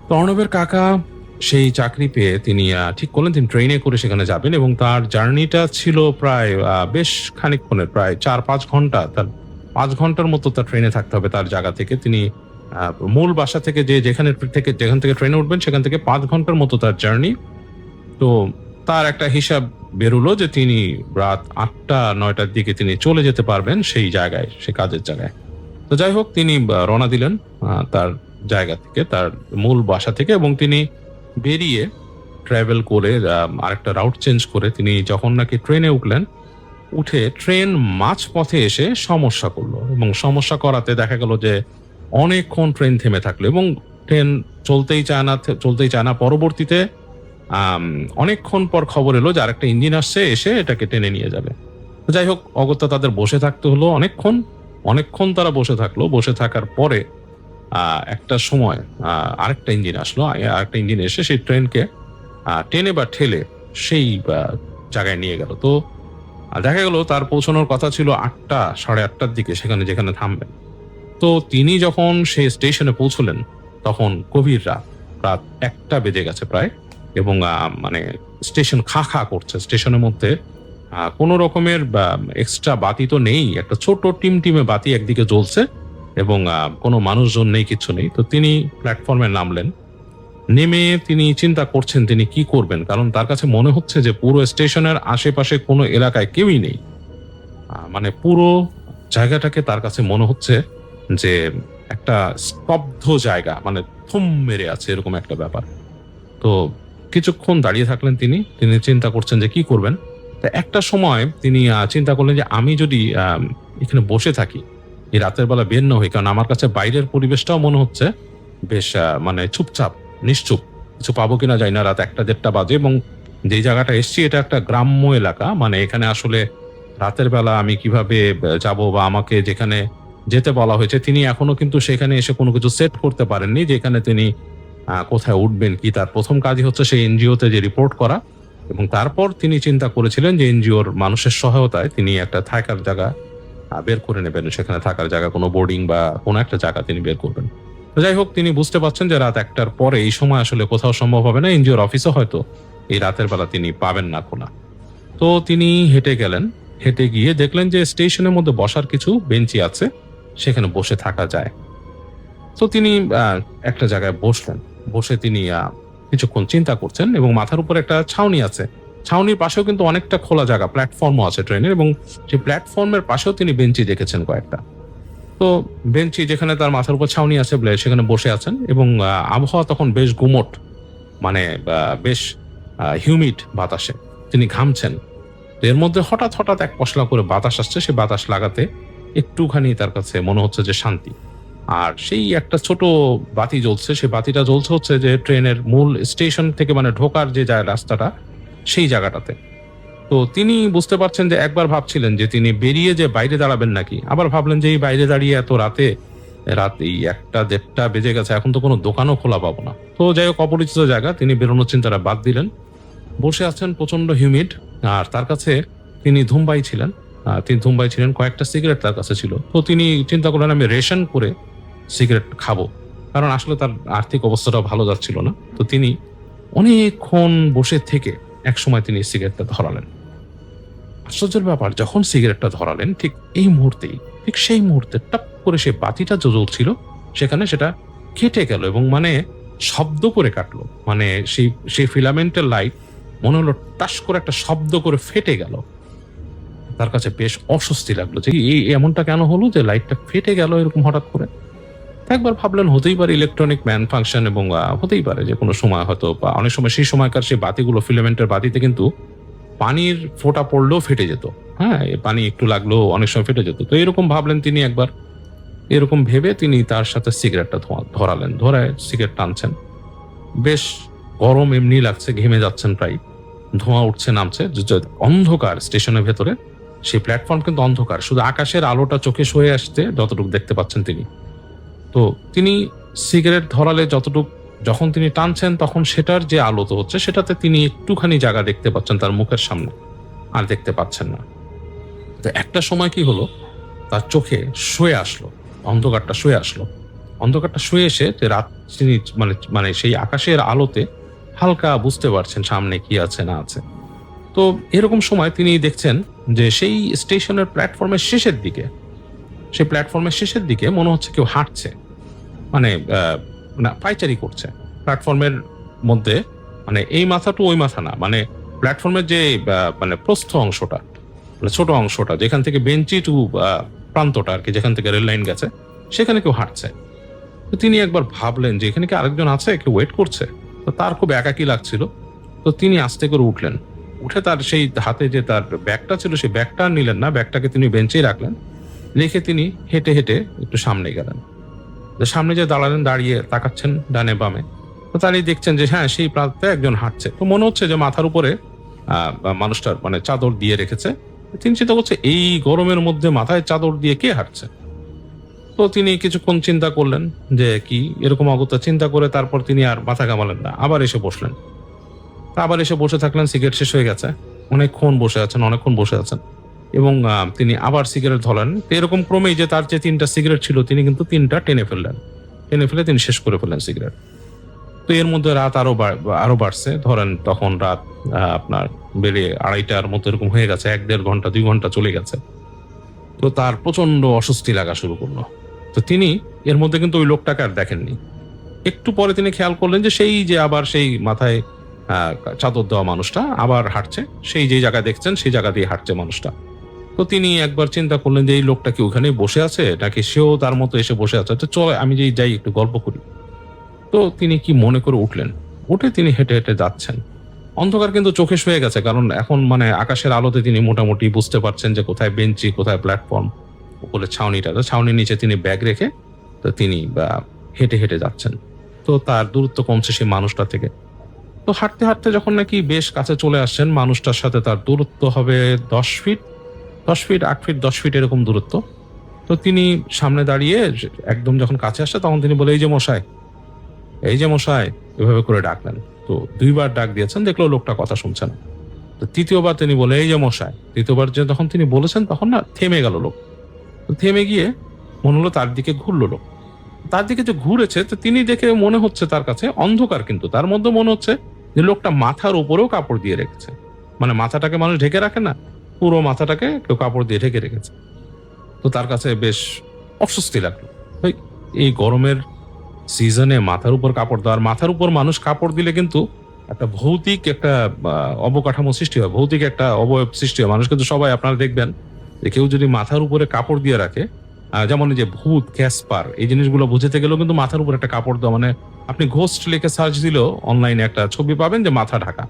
Speaker 5: তো অর্ণবের কাকা সেই চাকরি পেয়ে তিনি ঠিক করলেন তিনি ট্রেনে করে সেখানে যাবেন, এবং তার জার্নিটা ছিল প্রায় বেশ খানিকক্ষণের, প্রায় 4-5 ঘন্টা। তার 5 ঘন্টার মতো তার ট্রেনে থাকতে হবে তার জায়গা থেকে। তিনি মূল বাসা থেকে যেখান থেকে ট্রেনে উঠবেন সেখান থেকে 5 ঘন্টার মতো তার জার্নি। তো তার একটা হিসাব বেরোলো যে তিনি রাত 8টা-9টার দিকে তিনি চলে যেতে পারবেন সেই জায়গায়, সেই কাজের জায়গায়। তো যাই হোক, তিনি রওনা দিলেন তার জায়গা থেকে, তার মূল বাসা থেকে, এবং তিনি বেরিয়ে ট্রাভেল করে আরেকটা রাউট চেঞ্জ করে তিনি যখন নাকি ট্রেনে উঠে ট্রেন মাঝপথে এসে সমস্যা করলো, এবং সমস্যা করাতে দেখা গেল যে অনেকক্ষণ ট্রেন থেমে থাকলো এবং ট্রেন চলতেই চায় না। পরবর্তীতে অনেকক্ষণ পর খবর এলো যে আরেকটা ইঞ্জিন আসছে, এসে এটাকে টেনে নিয়ে যাবে। যাই হোক, অগত্যা তাদের বসে থাকতে হলো অনেকক্ষণ তারা বসে থাকলো। বসে থাকার পরে একটা সময় আরেকটা ইঞ্জিন আসলো, আরেকটা ইঞ্জিন এসে সেই ট্রেনকে টেনে বা ঠেলে সেই জায়গায় নিয়ে গেল। তো দেখা গেল তার পৌঁছানোর কথা ছিল 8টা, 8:30টার দিকে সেখানে যেখানে থামবেন। তো তিনি যখন সেই স্টেশনে পৌঁছলেন তখন গভীর রাত 1টা বেজে গেছে প্রায়, এবং মানে স্টেশন খা করছে। স্টেশনের মধ্যে কোনো রকমের এক্সট্রা বাতি তো নেই, একটা ছোট টিমে বাতি একদিকে জ্বলছে এবং কোনো মানুষজন নেই, কিচ্ছু নেই। তো তিনি প্ল্যাটফর্মে নামলেন। নেমে তিনি চিন্তা করছেন তিনি কি করবেন, কারণ তার কাছে মনে হচ্ছে যে পুরো স্টেশনের আশেপাশে কোনো এলাকায় কেউই নেই। মানে পুরো জায়গাটাকে তার কাছে মনে হচ্ছে যে একটা স্তব্ধ জায়গা, মানে থম মেরে আছে এরকম একটা ব্যাপার। তো কিছুক্ষণ দাঁড়িয়ে থাকলেন তিনি চিন্তা করছেন যে কি করবেন। তা একটা সময় তিনি চিন্তা করলেন যে আমি যদি এখানে বসে থাকি এই রাতের বেলা বের না হই, কারণ আমার কাছে বাইরের পরিবেশটাও মনে হচ্ছে বেশ মানে চুপচাপ, নিশ্চুপ, কিছু পাবো কিনা যাই না। রাত 1-1:30 বাজে এবং যে জায়গাটা এসছি এটা একটা গ্রাম্য এলাকা, মানে এখানে আসলে রাতের বেলা আমি কিভাবে যাব বা আমাকে যেখানে যেতে বলা হয়েছে তিনি এখনো কিন্তু সেখানে এসে কোনো কিছু সেট করতে পারেননি, যেখানে তিনি কোথায় উঠবেন কি। তার প্রথম কাজই হচ্ছে সেই এনজিওতে যে রিপোর্ট করা, এবং তারপর তিনি চিন্তা করেছিলেন যে এনজিওর মানুষের সহায়তায় তিনি একটা থাকার জায়গা বের করে নেবেন, সেখানে থাকার জায়গা, কোনো বোর্ডিং বা কোনো একটা জায়গা তিনি বের করবেন। তো যাই হোক, তিনি বুঝতে পারছেন যে রাত 1টার পরে এই সময় আসলে কোথাও সম্ভব হবে না, এনজিওর অফিসও হয়তো এই রাতের বেলা তিনি পাবেন না খোলা। তো তিনি হেঁটে গেলেন, হেঁটে গিয়ে দেখলেন যে স্টেশনের মধ্যে বসার কিছু বেঞ্চি আছে, সেখানে বসে থাকা যায়। তো তিনি একটা জায়গায় বসলেন, বসে তিনি কিছুক্ষণ চিন্তা করছেন, এবং মাথার উপর একটা ছাউনি আছে, ছাউনির পাশেও কিন্তু অনেকটা খোলা জায়গা, প্ল্যাটফর্মও আছে ট্রেনের, এবং সেই প্ল্যাটফর্মের পাশেও তিনি বেঞ্চি দেখেছেন কয়েকটা। তো বেঞ্চি যেখানে তার মাথার উপর ছাউনি আছে বলে সেখানে বসে আছেন, এবং আবহাওয়া তখন বেশ গুমোট, মানে বেশ হিউমিড বাতাসে তিনি ঘামছেন। তো এর মধ্যে হঠাৎ হঠাৎ এক পশলা করে বাতাস আসছে, সে বাতাস লাগাতে একটুখানি তার কাছে মনে হচ্ছে যে শান্তি। আর সেই একটা ছোট বাতি জ্বলছে, সেই বাতিটা জ্বলছে হচ্ছে যে ট্রেনের মূল স্টেশন থেকে, মানে ঢোকার যে রাস্তাটা সেই জায়গাটাতে। তো তিনি বুঝতে পারছেন যে একবার ভাবছিলেন যে তিনি বেরিয়ে যে বাইরে দাঁড়াবেন নাকি, আবার ভাবলেন যে এই বাইরে দাঁড়িয়ে এত রাতে, রাত এই 1-1:30 বেজে গেছে, এখন তো কোনো দোকানও খোলা পাবো না। তো যাই হোক, অপরিচিত জায়গা, তিনি বেরোনোর চিন্তাটা বাদ দিলেন। বসে আছেন, প্রচন্ড হিউমিড, আর তার কাছে তিনি ধুমবাই ছিলেন, কয়েকটা সিগারেট তার কাছে ছিল। তো তিনি চিন্তা করলেন আমি রেশন করে সিগারেট খাবো, কারণ আসলে তার আর্থিক অবস্থাটাও ভালো যাচ্ছিল না। তো তিনি অনেকক্ষণ বসে থেকে এক সময় তিনি সিগারেটটা ধরালেন। আশ্চর্যের ব্যাপার, যখন সিগারেটটা ধরালেন ঠিক সেই মুহূর্তে টপ করে সে বাতিটা যে জ্বলছিল সেখানে সেটা কেটে গেল, এবং মানে শব্দ করে কাটলো, মানে সেই ফিলামেন্টের লাইট মনে হলো টাস করে একটা শব্দ করে ফেটে গেল। তার কাছে বেশ অস্বস্তি লাগলো যে এই এমনটা কেন হলো যে লাইটটা ফেটে গেল এরকম হঠাৎ করে। একবার ভাবলেন হতেই পারে ইলেকট্রনিক ম্যান ফাংশন, এবং হতেই পারে যে কোনো সময় হয়তো, বা অনেক সময় সেই সময়কার সেই বাতিগুলো, ফিলামেন্টের বাতিতে কিন্তু পানির ফোঁটা পড়লেও ফেটে যেত, হ্যাঁ, পানি একটু লাগলেও অনেক সময় ফেটে যেত। তো এরকম ভাবলেন তিনি একবার, এরকম ভেবে তিনি তার সাথে সিগারেটটা ধরালেন, ধরায় সিগারেট টানছেন। বেশ গরম এমনি লাগছে, ঘেমে যাচ্ছেন প্রায়, ধোঁয়া উঠছে নামছে, অন্ধকার স্টেশনের ভেতরে। সেই প্ল্যাটফর্ম কিন্তু অন্ধকার, শুধু আকাশের আলোটা চোখে সয়ে আসছে যতটুকু দেখতে পাচ্ছেন তিনি। তো তিনি সিগারেট ধরালে যখন তিনি টানছেন তখন সেটার যে আলো তো হচ্ছে সেটাতে তিনি একটুখানি জায়গা দেখতে পাচ্ছেন তার মুখের সামনে, আর দেখতে পাচ্ছেন না। তো একটা সময় কি হলো, তার চোখে অন্ধকারটা শুয়ে এসে যে রাত তিনি মানে সেই আকাশের আলোতে হালকা বুঝতে পারছেন সামনে কি আছে না আছে। তো এরকম সময় তিনি দেখছেন যে সেই স্টেশনের প্ল্যাটফর্মের শেষের দিকে মনে হচ্ছে কেউ হাঁটছে, মানে পায়চারি করছে প্ল্যাটফর্মের মধ্যে, মানে এই মাথা টু ওই মাথা না, মানে প্ল্যাটফর্মের যে মানে প্রস্থ অংশটা, মানে ছোট অংশটা যেখান থেকে বেঞ্চি টু প্রান্তটা আর কি, যেখান থেকে রেল লাইন গেছে, সেখানে কেউ হাঁটছে। তো তিনি একবার ভাবলেন যে এখানে কি আরেকজন আছে, কেউ ওয়েট করছে। তো তার খুব একাকী লাগছিল। তো তিনি আস্তে করে উঠে তার সেই হাতে যে তার ব্যাগটা ছিল সেই ব্যাগটা আর নিলেন না, ব্যাগটাকে তিনি বেঞ্চেই রাখলেন, রেখে তিনি হেঁটে হেঁটে একটু সামনে গেলেন। সামনে যে দাঁড়ালেন, দাঁড়িয়ে তাকাচ্ছেন ডানে বামে, তো তারই দেখছেন যে হ্যাঁ সেই প্রান্তে একজন হাঁটছে। তো মনে হচ্ছে যে মাথার উপরে মানুষটার মানে চাদর দিয়ে রেখেছে। তিনি চিন্তা করছে এই গরমের মধ্যে মাথায় চাদর দিয়ে কে হাঁটছে। তো তিনি কিছুক্ষণ চিন্তা করলেন যে কি এরকম অগত্যা চিন্তা করে তারপর তিনি আর মাথা ঘামালেন না, আবার এসে বসলেন। আবার এসে বসে থাকলেন, সিগারেট শেষ হয়ে গেছে, অনেকক্ষণ বসে আছেন এবং তিনি আবার সিগারেট ধরালেন। এরকম ক্রমেই যে তার যে 3টা সিগারেট ছিল তিনি কিন্তু 3টা টেনে ফেলে তিনি শেষ করে ফেললেন সিগারেট। তো এর মধ্যে রাত আরো বাড়ছে, ধরেন তখন রাত আপনার বেড়ে 2:30টার মতো এরকম হয়ে গেছে, 1-1.5 ঘন্টা 2 ঘন্টা চলে গেছে। তো তার প্রচন্ড অস্বস্তি লাগা শুরু করলো। তো তিনি এর মধ্যে কিন্তু ওই লোকটাকে আর দেখেননি। একটু পরে তিনি খেয়াল করলেন যে আবার সেই মাথায় চাদর দেওয়া মানুষটা আবার হাঁটছে, সেই যে জায়গায় দেখছেন সেই জায়গা দিয়ে হাঁটছে মানুষটা। তো তিনি একবার চিন্তা করলেন যে এই লোকটা কি ওখানে বসে আছে নাকি সেও তার মতো এসে বসে আছে, তো চল আমি যাই একটু গল্প করি। তো তিনি কি মনে করে উঠে তিনি হেঁটে হেঁটে যাচ্ছেন। অন্ধকার কিন্তু চোখে শুয়ে গেছে, কারণ এখন মানে আকাশের আলোতে তিনি মোটামুটি বুঝতে পারছেন যে কোথায় বেঞ্চি কোথায় প্ল্যাটফর্ম, উপরে ছাউনিটা, তো ছাউনির নিচে তিনি ব্যাগ রেখে তো তিনি হেঁটে হেঁটে যাচ্ছেন। তো তার দূরত্ব কমছে সেই মানুষটা থেকে। তো হাঁটতে হাঁটতে যখন নাকি বেশ কাছে চলে আসছেন, মানুষটার সাথে তার দূরত্ব হবে 10 ফিট, 10 ফিট, 8 ফিট, 10 ফিট এরকম দূরত্ব। তো তিনি সামনে দাঁড়িয়ে একদম যখন কাছে আসছে তখন তিনি বলে, এই যে মশাই, এই যে মশাই, এভাবে করে ডাকলেন। তো 2বার ডাক দিয়েছেন, দেখলো লোকটা কথা শুনছে না। তো 3য় বার তিনি বলে, এই যে মশাই। 3য় বার যে তখন তিনি বলেছেন তখন না থেমে গেল লোক। তো থেমে গিয়ে মনে হলো তার দিকে ঘুরলো লোক। তার দিকে যে ঘুরেছে তো তিনি দেখে মনে হচ্ছে তার কাছে অন্ধকার, কিন্তু তার মধ্যে মনে হচ্ছে যে লোকটা মাথার উপরেও কাপড় দিয়ে রেখেছে। মানে মাথাটাকে মানুষ ঢেকে রাখে না, পুরো মাথাটাকে কেউ কাপড় দিয়ে ঢেকে রেখেছে। তো তার কাছে বেশ অস্বস্তি লাগলো। এই গরমের সিজনে মাথার উপর কাপড় দেওয়ার, মাথার উপর মানুষ কাপড় দিলে কিন্তু একটা ভৌতিক একটা অবকাঠামো সৃষ্টি হয়, ভৌতিক একটা অবয়ব সৃষ্টি হয়। মানুষ কিন্তু সবাই আপনারা দেখবেন যে কেউ যদি মাথার উপরে কাপড় দিয়ে রাখে, যেমন এই যে ভূত, ক্যাসপার, এই জিনিসগুলো বুঝতে গেলেও কিন্তু মাথার উপর একটা কাপড় দেওয়া, মানে আপনি ঘোস্ট লিখে সার্চ দিলেও অনলাইনে একটা ছবি পাবেন যে মাথা ঢাকা,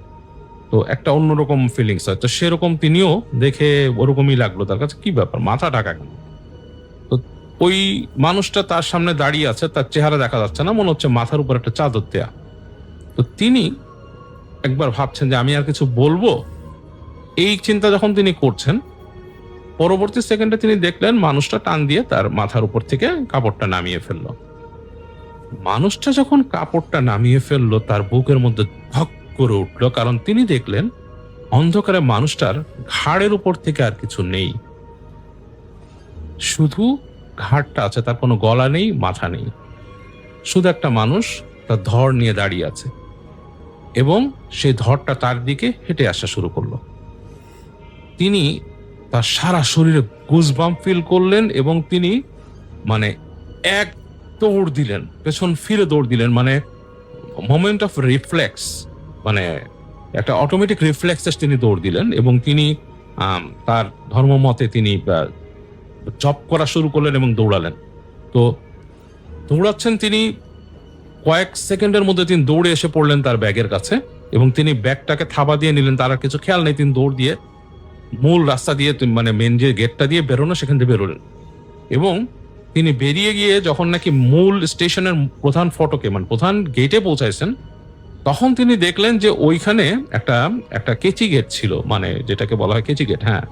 Speaker 5: তো একটা অন্যরকম ফিলিংস হয়। তো সেরকম তিনিও দেখে ওরকমই লাগলো তার কাছে, কি ব্যাপার মাথা ঢাকা কেন? তো ওই মানুষটা তার সামনে দাঁড়িয়ে আছে, তার চেহারা দেখা যাচ্ছে না, মনে হচ্ছে মাথার উপর একটা চাদর দেয়া। তো তিনি একবার ভাবছেন যে আমি আর কিছু বলবো, এই চিন্তা যখন তিনি করছেন, পরবর্তী সেকেন্ডে তিনি দেখলেন মানুষটা টান দিয়ে তার মাথার উপর থেকে কাপড়টা নামিয়ে ফেললো। মানুষটা যখন কাপড়টা নামিয়ে ফেললো তার বুকের মধ্যে ধক করে উঠলো, কারণ তিনি দেখলেন অন্ধকারে মানুষটার ঘাড়ের উপর থেকে আর কিছু নেই, শুধু ঘাড়টা আছে, তার কোনো গলা নেই, মাথা নেই, শুধু একটা মানুষ তার ধর নিয়ে দাঁড়িয়ে আছে এবং সেই ধরটা তার দিকে হেঁটে আসা শুরু করলো। তিনি তার সারা শরীরে গুজবাম্প ফিল করলেন এবং তিনি মানে এক দৌড় দিলেন, পেছন ফিরে দৌড় দিলেন, মানে মোমেন্ট অফ রিফ্লেক্স, মানে একটা অটোমেটিক রিফ্লেক্সে তিনি দৌড় দিলেন এবং তিনি তার ধর্ম মতে তিনি জব করা শুরু করলেন এবং দৌড়ালেন। তো দৌড়াচ্ছেন তিনি, কয়েক সেকেন্ডের মধ্যে তিনি দৌড়ে এসে পড়লেন তার ব্যাগের কাছে এবং তিনি ব্যাগটাকে থাবা দিয়ে নিলেন। তার আর কিছু খেয়াল নেই, তিনি দৌড় দিয়ে মূল রাস্তা দিয়ে, মানে মেন যে গেটটা দিয়ে বেরোনো সেখান থেকে বেরোলেন এবং তিনি বেরিয়ে গিয়ে যখন নাকি মূল স্টেশনের প্রধান ফটকে, মানে প্রধান গেটে পৌঁছাইছেন, তখন তিনি দেখলেন যে ওইখানে একটা কেচি গেট ছিল, মানে যেটাকে বলা হয় কেচি গেট, হ্যাঁ,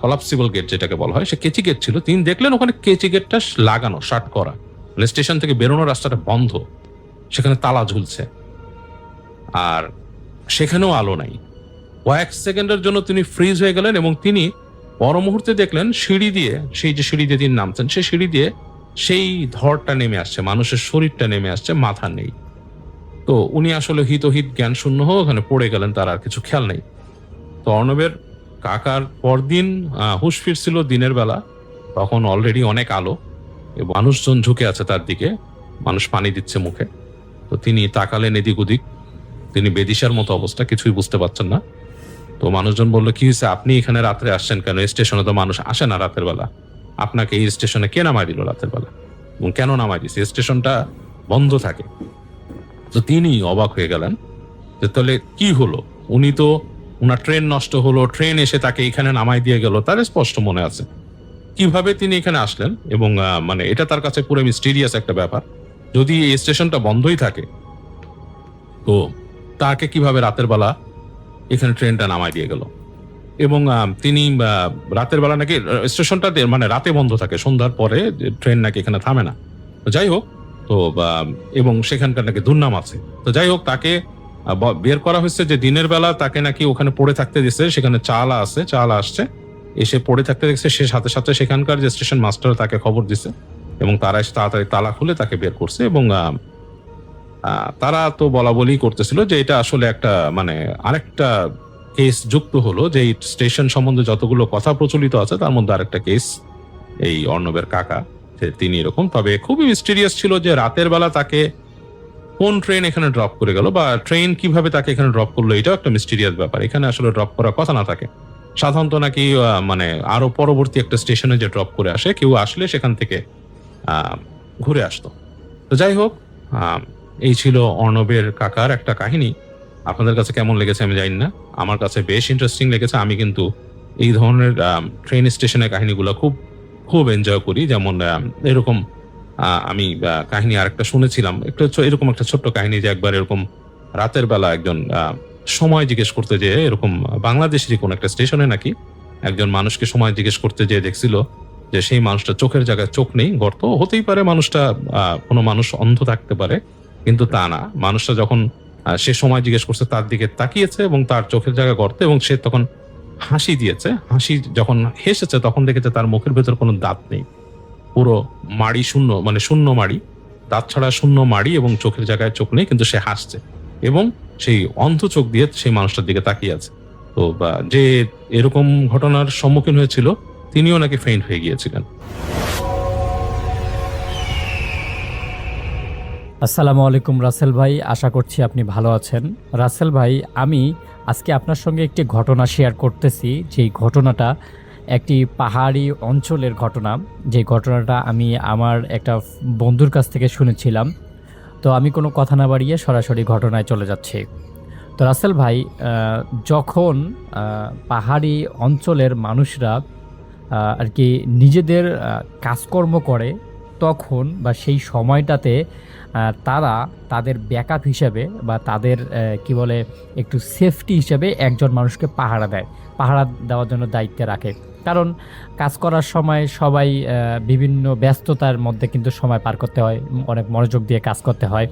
Speaker 5: কলাপসিবল গেট যেটাকে বলা হয়, সে কেচি গেট ছিল। তিনি দেখলেন ওখানে কেচি গেটটা লাগানো, শার্ট করা, মানে স্টেশন থেকে বেরোনোর রাস্তাটা বন্ধ, সেখানে তালা ঝুলছে আর সেখানেও আলো নাই। কয়েক সেকেন্ডের জন্য তিনি ফ্রিজ হয়ে গেলেন এবং তিনি পর মুহূর্তে দেখলেন সিঁড়ি দিয়ে, সেই যে সিঁড়ি দিয়ে তিনি নামছেন, সেই সিঁড়ি দিয়ে সেই ধরটা নেমে আসছে, মানুষের শরীরটা নেমে আসছে, মাথা নেই। তো উনি আসলে হিতহিত জ্ঞান শূন্য হয়ে ওখানে পড়ে গেলেন, তার আর কিছু খেয়াল নেই। তো অর্ণবের কাকার পরদিন হুঁশ ফিরছিল দিনের বেলা, তখন অলরেডি অনেক আলো এবং মানুষজন ঝুঁকে আছে তার দিকে, মানুষ পানি দিচ্ছে মুখে। তো তিনি তাকালেন এদিক ওদিক, তিনি বেদিশার মতো অবস্থা, কিছুই বুঝতে পারছেন না। তো মানুষজন বললো, কি হয়েছে, আপনি এখানে রাত্রে আসছেন কেন? স্টেশনে তো মানুষ আসে না রাতের বেলা, আপনাকে এই স্টেশনে কে নামাই দিল রাতের বেলা এবং কেন নামাই দিছে? স্টেশনটা বন্ধ থাকে। তো তিনি অবাক হয়ে গেলেন যে তাহলে কি হলো, উনি তো, উনার ট্রেন নষ্ট হলো, ট্রেন এসে তাকে এখানে নামাই দিয়ে গেল, তার স্পষ্ট মনে আছে। কিভাবে তিনি এখানে আসলেন এবং মানে এটা তার কাছে পুরো মিস্টিরিয়াস একটা ব্যাপার। যদি এই স্টেশনটা বন্ধই থাকে তো তাকে কিভাবে রাতের বেলা এখানে ট্রেনটা নামাই দিয়ে গেল? এবং তিনি রাতের বেলা নাকি স্টেশনটা মানে রাতে বন্ধ থাকে, সন্ধ্যার পরে ট্রেন নাকি এখানে থামে না। তো যাই হোক, তো এবং সেখানকার নাকি দুর্নাম আছে। তো যাই হোক, তাকে বের করা হয়েছে যে দিনের বেলা তাকে নাকি ওখানে পড়ে থাকতে দিচ্ছে, সেখানে চালা আছে, চালা আসছে, এসে পড়ে থাকতে দেখছে, সে সাথে সাথে সেখানকার যে স্টেশন মাস্টার তাকে খবর দিছে এবং তারা এসে তাড়াতাড়ি তালা খুলে তাকে বের করছে। এবং তারা তো বলা বলি করতেছিল যে এটা আসলে একটা, মানে আরেকটা কেস যুক্ত হলো, যে এই স্টেশন সম্বন্ধে যতগুলো কথা প্রচলিত আছে তার মধ্যে আরেকটা কেস এই অর্ণবের কাকা, তিনি এরকম। তবে খুবই মিস্টিরিয়াস ছিল যে রাতের বেলা তাকে কোন ট্রেন এখানে ড্রপ করে গেল বা ট্রেন কিভাবে তাকে এখানে ড্রপ করলো, এটাও একটা মিস্টিরিয়াস ব্যাপার। এখানে আসলে ড্রপ করার কথা না থাকে, সাধারণত নাকি মানে আরো পরবর্তী একটা স্টেশনে যে ড্রপ করে আসে, কেউ আসলে সেখান থেকে ঘুরে আসতো। তো যাই হোক, এই ছিল অর্ণবের কাকার একটা কাহিনী। আপনাদের কাছে কেমন লেগেছে আমি জানি না, আমার কাছে বেশ ইন্টারেস্টিং লেগেছে। আমি কিন্তু এই ধরনের ট্রেন স্টেশনের কাহিনীগুলো খুব খুব এনজয় করি। যেমন এরকম আমি কাহিনী আরেকটা শুনেছিলাম, এরকম একটা ছোট্ট কাহিনী যে একবার এরকম রাতের বেলা একজন সময় জিজ্ঞেস করতে যেয়ে এরকম বাংলাদেশেরই কোন একটা স্টেশনে নাকি একজন মানুষকে সময় জিজ্ঞেস করতে যেয়ে দেখছিল যে সেই মানুষটা চোখের জায়গায় চোখ নেই, গর্ত হতেই পারে, মানুষটা কোনো মানুষ অন্ধ থাকতে পারে, কিন্তু তা না। মানুষটা যখন সে সময় জিজ্ঞেস করছে তার দিকে তাকিয়েছে এবং তার চোখের জায়গায় গর্ত, এবং সে তখন হাসি দিয়েছে। হাসি যখন হেসেছে তখন দেখেছে তার মুখের ভেতর কোনো দাঁত নেই, পুরো মাড়ি শূন্য, মানে শূন্য মাড়ি, দাঁত ছাড়া শূন্য মাড়ি, এবং চোখের জায়গায় চোখ নেই, কিন্তু সে হাসছে এবং সেই অন্ধ চোখ দিয়ে সেই মানুষটার দিকে তাকিয়ে আছে। তো যে এরকম ঘটনার সম্মুখীন হয়েছিল তিনিও নাকি ফেইন্ট হয়ে গিয়েছিলেন।
Speaker 3: আসসালামু আলাইকুম রাসেল ভাই, আশা করছি আপনি ভালো আছেন। রাসেল ভাই, আমি আজকে আপনার সঙ্গে একটি ঘটনা শেয়ার করতেছি। যেই ঘটনাটা একটি পাহাড়ি অঞ্চলের ঘটনা। যে ঘটনাটা আমি আমার একটা বন্ধুর কাছ থেকে শুনেছিলাম। তো আমি কোনো কথা না বাড়িয়ে সরাসরি ঘটনায় চলে যাচ্ছি। তো রাসেল ভাই, যখন পাহাড়ি অঞ্চলের মানুষরা আর কি নিজেদের কাজকর্ম করে, তখন বা সেই সময়টাতে তারা তাদের ব্যাকআপ হিসেবে বা তাদের কি বলে একটু সেফটি হিসেবে একজন মানুষকে পাহারা দেয়, পাহারা দেওয়ার জন্য দায়িত্বে রাখে। কারণ কাজ করার সময় সবাই বিভিন্ন ব্যস্ততার মধ্যে কিন্তু সময় পার করতে হয়, অনেক মনোযোগ দিয়ে কাজ করতে হয়।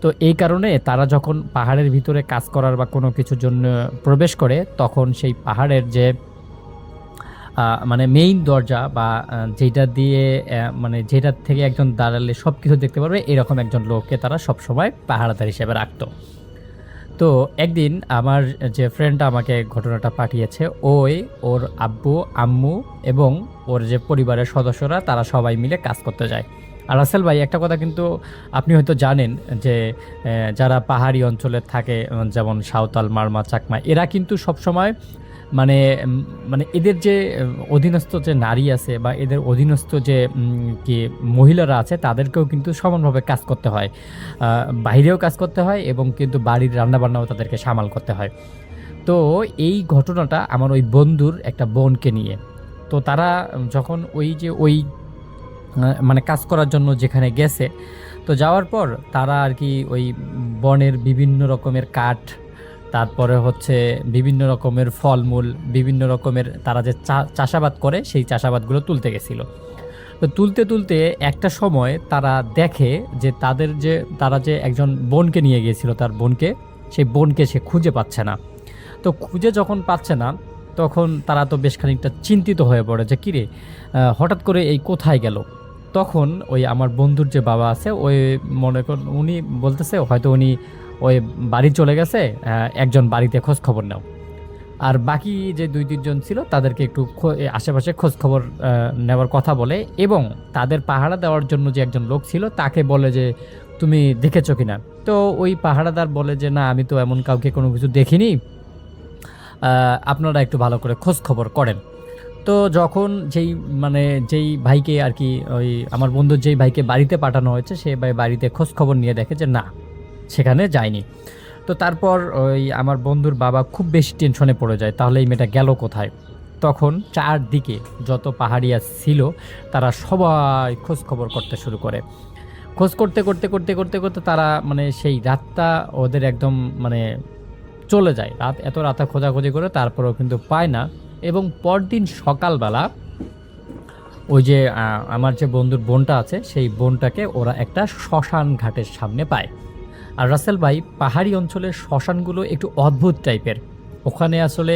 Speaker 3: তো এই কারণে তারা যখন পাহাড়ের ভিতরে কাজ করার বা কোনো কিছুর জন্য প্রবেশ করে, তখন সেই পাহাড়ের যে মানে মেইন দরজা বা যেটা দিয়ে মানে যেটা থেকে একজন দাঁড়ালে সব কিছু দেখতে পারবে, এরকম একজন লোককে তারা সবসময় পাহারাদার হিসেবে রাখতো। তো একদিন আমার যে ফ্রেন্ডটা আমাকে ঘটনাটা পাঠিয়েছে, ওর আব্বু আম্মু এবং ওর যে পরিবারের সদস্যরা তারা সবাই মিলে কাজ করতে যায়। আর রাসেল ভাই, একটা কথা কিন্তু আপনি হয়তো জানেন যে যারা পাহাড়ি অঞ্চলে থাকে, যেমন সাঁওতাল, মারমা, চাকমা, এরা কিন্তু সবসময় মানে মানে এদের যে অধীনস্থ যে নারী আছে বা এদের অধীনস্থ যে কি মহিলারা আছে, তাদেরকেও কিন্তু সমানভাবে কাজ করতে হয়, বাইরেও কাজ করতে হয় এবং কিন্তু বাড়ির রান্নাবান্নাও তাদেরকে সামাল করতে হয়। তো এই ঘটনাটা আমার ওই বন্ধুর একটা বোনকে নিয়ে। তো তারা যখন ওই মানে কাজ করার জন্য যেখানে গেছে, তো যাওয়ার পর তারা আর কি ওই বনের বিভিন্ন রকমের কাঠ, তারপরে হচ্ছে বিভিন্ন রকমের ফলমূল, বিভিন্ন রকমের তারা যে চাষাবাদ করে সেই চাষাবাদগুলো তুলতে গেছিলো। তো তুলতে তুলতে একটা সময় তারা দেখে যে তারা যে একজন বোনকে নিয়ে গিয়েছিল, তার বোনকে, সেই বোনকে সে খুঁজে পাচ্ছে না। তো খুঁজে যখন পাচ্ছে না, তখন তারা তো বেশ খানিকটা চিন্তিত হয়ে পড়ে যে কিরে, হঠাৎ করে এই কোথায় গেল। তখন ওই আমার বন্ধুর যে বাবা আছে, ওই মনে করেন উনি বলতেছে হয়তো উনি ওই বাড়ি চলে গেছে, একজন বাড়িতে খোঁজ খবর নাও। আর বাকি যে 2-3 জন ছিল তাদেরকে একটু আশেপাশে খোঁজ খবর নেওয়ার কথা বলে, এবং তাদের পাহারা দেওয়ার জন্য যে একজন লোক ছিল তাকে বলে যে তুমি দেখেছো কিনা। তো ওই পাহারাদার বলে যে না, আমি তো এমন কাউকে কোনো কিছু দেখিনি, আপনারা একটু ভালো করে খোঁজ খবর করেন। তো যখন যেই ভাইকে আর কি, ওই আমার বন্ধুর যেই ভাইকে বাড়িতে পাঠানো হয়েছে, সে ভাই বাড়িতে খোঁজ খবর নিয়ে দেখে যে না, সেখানে যায়নি। তো তারপর ওই আমার বন্ধুর বাবা খুব বেশি টেনশনে পড়ে যায়, তাহলে এই মেয়েটা গেল কোথায়। তখন চারদিকে যত পাহাড়িয়া ছিল তারা সবাই খোঁজ খবর করতে শুরু করে। খোঁজ করতে করতে করতে করতে করতে তারা মানে সেই রাতটা ওদের একদম মানে চলে যায়। এত রাতে খোঁজাখুঁজি করে তারপরেও কিন্তু পায় না। এবং পরদিন সকালবেলা ওই যে আমার যে বন্ধুর বোনটা আছে, সেই বোনটাকে ওরা একটা শ্মশান ঘাটের সামনে পায়। আর রাসেল ভাই, পাহাড়ি অঞ্চলের শ্মশানগুলো একটু অদ্ভুত টাইপের। ওখানে আসলে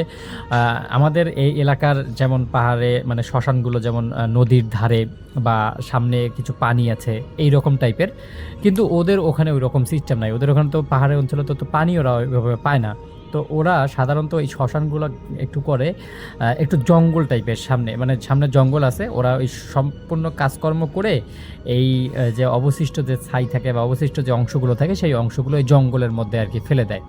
Speaker 3: আমাদের এই এলাকার যেমন পাহাড়ে মানে শ্মশানগুলো যেমন নদীর ধারে বা সামনে কিছু পানি আছে এই রকম টাইপের, কিন্তু ওদের ওখানে ওই রকম সিস্টেম নাই। ওদের ওখানে তো পাহাড়ি অঞ্চলে তো পানি ওরা ওইভাবে পায় না। তো ওরা সাধারণত এই শ্মশানগুলো একটু করে একটু জঙ্গল টাইপের, সামনে জঙ্গল আছে, ওরা ওই সম্পূর্ণ কাজকর্ম করে এই যে অবশিষ্ট যে ছাই থাকে বা অবশিষ্ট যে অংশগুলো থাকে, সেই অংশগুলো এই জঙ্গলের মধ্যে আর কি ফেলে দেয়।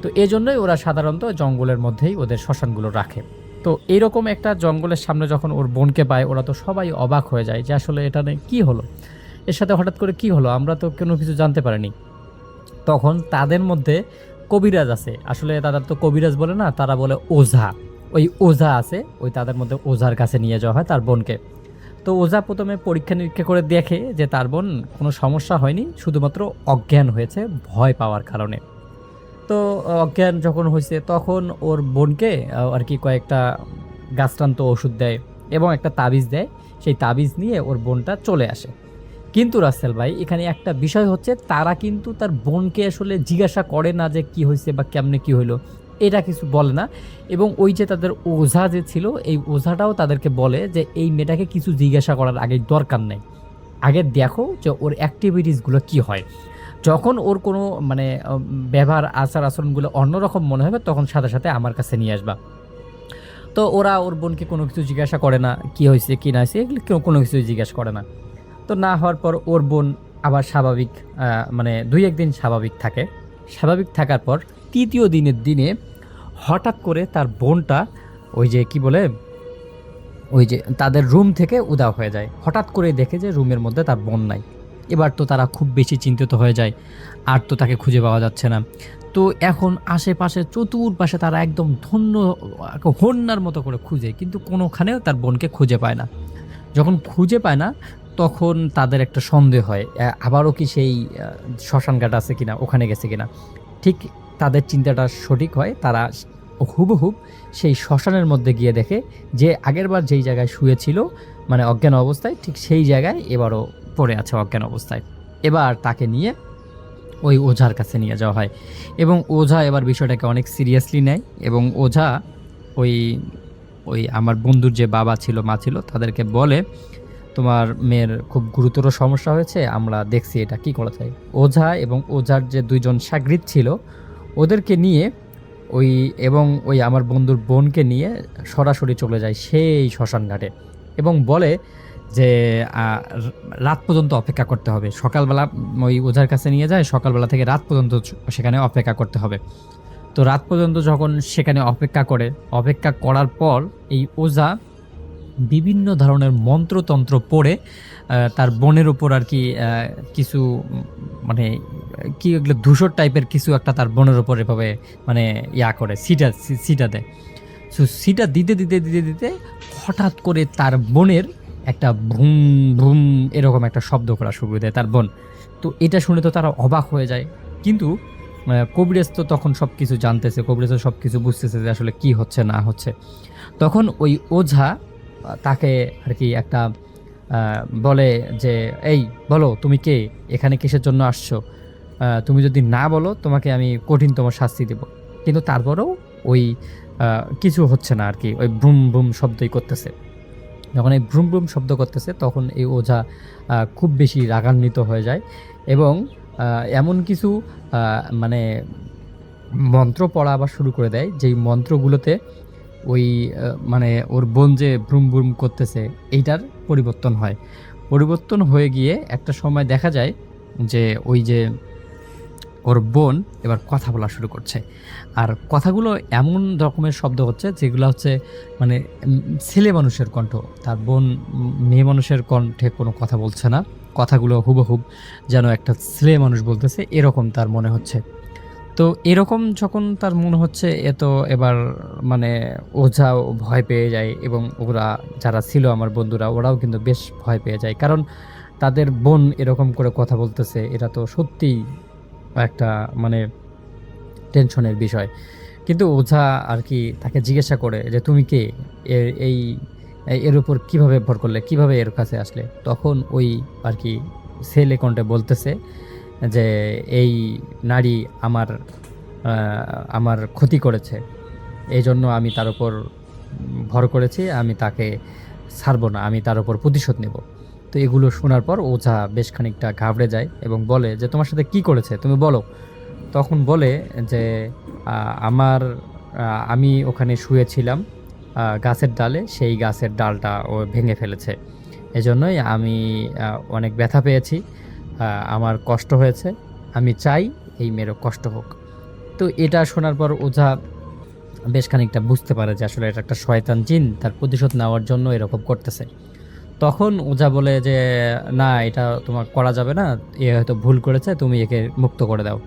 Speaker 3: তো এই জন্যই ওরা সাধারণত জঙ্গলের মধ্যেই ওদের শ্মশানগুলো রাখে। তো এইরকম একটা জঙ্গলের সামনে যখন ওর বোনকে পায়, ওরা তো সবাই অবাক হয়ে যায় যে আসলে এটা নিয়ে কী হলো, এর সাথে হঠাৎ করে কী হলো, আমরা তো কোনো কিছু জানতে পারিনি। তখন তাদের মধ্যে কবিরাজ আছে, আসলে তাদের তো কবিরাজ বলে না, তারা বলে ওঝা। ওই ওঝা আছে, ওই তাদের মধ্যে ওঝার কাছে নিয়ে যাওয়া হয় তার বোনকে। তো ওঝা প্রথমে পরীক্ষা নিরীক্ষা করে দেখে যে তার বোন কোনো সমস্যা হয়নি, শুধুমাত্র অজ্ঞান হয়েছে ভয় পাওয়ার কারণে। তো অজ্ঞান যখন হয়েছে তখন ওর বোনকে আর কি কয়েকটা গাছটান্ত ওষুধ দেয় এবং একটা তাবিজ দেয়। সেই তাবিজ নিয়ে ওর বোনটা চলে আসে। কিন্তু রাসেল ভাই, এখানে একটা বিষয় হচ্ছে, তারা কিন্তু তার বোনকে আসলে জিজ্ঞাসা করে না যে কি হয়েছে বা কেমনে কি হইলো, এটা কিছু বলে না। এবং ওই যে তাদের ওঝা যে ছিল, এই ওঝাটাও তাদেরকে বলে যে এই মেয়েটাকে কিছু জিজ্ঞাসা করার আগে দরকার নেই, আগে দেখো যে ওর অ্যাক্টিভিটিসগুলো কি হয়। যখন ওর কোনো মানে ব্যবহার আচার আচরণগুলো অন্যরকম মনে হবে, তখন সাথে সাথে আমার কাছে নিয়ে আসবা। তো ওরা ওর বোনকে কোনো কিছু জিজ্ঞাসা করে না, কি হয়েছে কি না হয়েছে, এগুলো কেউ কোনো কিছু জিজ্ঞাসা করে না। তো না হওয়ার পর ওর বোন আবার স্বাভাবিক, মানে 2-1 দিন স্বাভাবিক থাকে। স্বাভাবিক থাকার পর তৃতীয় দিনের দিনে হঠাৎ করে তার বোনটা ওই যে কি বলে, ওই যে তাদের রুম থেকে উধাও হয়ে যায়। হঠাৎ করে দেখে যে রুমের মধ্যে তার বোন নাই। এবার তো তারা খুব বেশি চিন্তিত হয়ে যায়, আর তো তাকে খুঁজে পাওয়া যাচ্ছে না। তো এখন আশেপাশে চতুর্পাশে তারা একদম ধন্য হন্যার মতো করে খুঁজে, কিন্তু কোনোখানেও তার বোনকে খুঁজে পায় না। যখন খুঁজে পায় না, তখন তাদের একটা সন্দেহ হয়, আবারও কি সেই শ্মশানঘাট আছে কিনা, ওখানে গেছে কিনা। ঠিক তাদের চিন্তাটা সঠিক হয়, তারা হুবহুব সেই শ্মশানের মধ্যে গিয়ে দেখে যে আগেরবার যেই জায়গায় শুয়েছিল মানে অজ্ঞান অবস্থায়, ঠিক সেই জায়গায় এবারও পড়ে আছে অজ্ঞান অবস্থায়। এবার তাকে নিয়ে ওই ওঝার কাছে নিয়ে যাওয়া হয় এবং ওঝা এবার বিষয়টাকে অনেক সিরিয়াসলি নেয় এবং ওঝা ওই ওই আমার বন্ধুর যে বাবা ছিল মা ছিল তাদেরকে বলে, তোমার মেয়ের খুব গুরুতর সমস্যা হয়েছে, আমরা দেখছি এটা কি করা যায়। ওঝা এবং ওঝার যে 2 জন শাগরিদ ছিল ওদেরকে নিয়ে ওই আমার বন্ধুর বোনকে নিয়ে সরাসরি চলে যায় সেই শ্মশান ঘাটে এবং বলে যে রাত পর্যন্ত অপেক্ষা করতে হবে। সকালবেলা ওই ওঝার কাছে নিয়ে যায়, সকালবেলা থেকে রাত পর্যন্ত সেখানে অপেক্ষা করতে হবে। তো রাত পর্যন্ত যখন সেখানে অপেক্ষা করার পর এই ওঝা বিভিন্ন ধরনের মন্ত্রতন্ত্র পড়ে তার বোনের উপর আর কি কিছু মানে কি এগুলো ধূসর টাইপের কিছু একটা তার বোনের উপর এভাবে মানে করে সিটা দেয়। সো সিটা দিতে দিতে দিতে দিতে হঠাৎ করে তার বোনের একটা ভুম ভুম এরকম একটা শব্দ করা শুরু দেয় তার বোন। তো এটা শুনে তো তারা অবাক হয়ে যায়, কিন্তু কবিরাজ তো তখন সব কিছু জানতেছে, কবিরাজ তো সব কিছু বুঝতেছে যে আসলে কি হচ্ছে না হচ্ছে। তখন ওই ওঝা তাকে আর কি একটা বলে যে এই বলো তুমি কে, এখানে কিসের জন্য আসছো, তুমি যদি না বলো তোমাকে আমি কঠিনতম শাস্তি দেব। কিন্তু তারপরেও ওই কিছু হচ্ছে না আর কি, ওই ভ্রুম ভ্রুম শব্দই করতেছে। যখন এই ভ্রুম ভ্রুম শব্দ করতেছে তখন এই ওঝা খুব বেশি রাগান্বিত হয়ে যায় এবং এমন কিছু মানে মন্ত্র পড়া আবার শুরু করে দেয়, যেই মন্ত্রগুলোতে ওই মানে ওর বোন যে ভ্রুম ভ্রুম করতেছে এইটার পরিবর্তন হয়ে গিয়ে একটা সময় দেখা যায় যে ওই যে ওর বোন এবার কথা বলা শুরু করছে। আর কথাগুলো এমন রকমের শব্দ হচ্ছে যেগুলো হচ্ছে মানে ছেলে মানুষের কণ্ঠ, তার বোন মেয়ে মানুষের কণ্ঠে কোনো কথা বলছে না, কথাগুলো হুবহুব যেন একটা ছেলে মানুষ বলতেছে এরকম তার মনে হচ্ছে। তো এরকম যখন তার মনে হচ্ছে এবার মানে ওঝাও ভয় পেয়ে যায় এবং ওরা যারা ছিল আমার বন্ধুরা ওরাও কিন্তু বেশ ভয় পেয়ে যায়, কারণ তাদের বোন এরকম করে কথা বলতেছে, এটা তো সত্যিই একটা মানে টেনশনের বিষয়। কিন্তু ওঝা আর কি তাকে জিজ্ঞাসা করে যে তুমি কে, এর উপর কিভাবে ভর করলে, কিভাবে এর কাছে আসলে। তখন ওই আর কি ছেলে কণ্ঠে বলতেছে যে এই নারী আমার ক্ষতি করেছে, এই জন্য আমি তার উপর ভর করেছি, আমি তাকে ছাড়বো না, আমি তার উপর প্রতিশোধ নেব। তো এগুলো শোনার পর ওঝা বেশ খানিকটা ঘাবড়ে যায় এবং বলে যে তোমার সাথে কি করেছে তুমি বলো। তখন বলে যে আমি ওখানে শুয়েছিলাম গাছের ডালে, সেই গাছের ডালটা ও ভেঙে ফেলেছে, এজন্যই আমি অনেক ব্যথা পেয়েছি, আমার কষ্ট হয়েছে, আমি চাই এই মেয়েরও কষ্ট হোক। তো এটা শোনার পর ওঝা বেশ খানিকটা বুঝতে পারে যে আসলে এটা একটা শয়তান জিন তার প্রতিশোধ নেওয়ার জন্য এরকম করতেছে। তখন ওঝা বলে যে না, এটা তোমার করা যাবে না, এ হয়তো ভুল করেছে, তুমি একে মুক্ত করে দাও।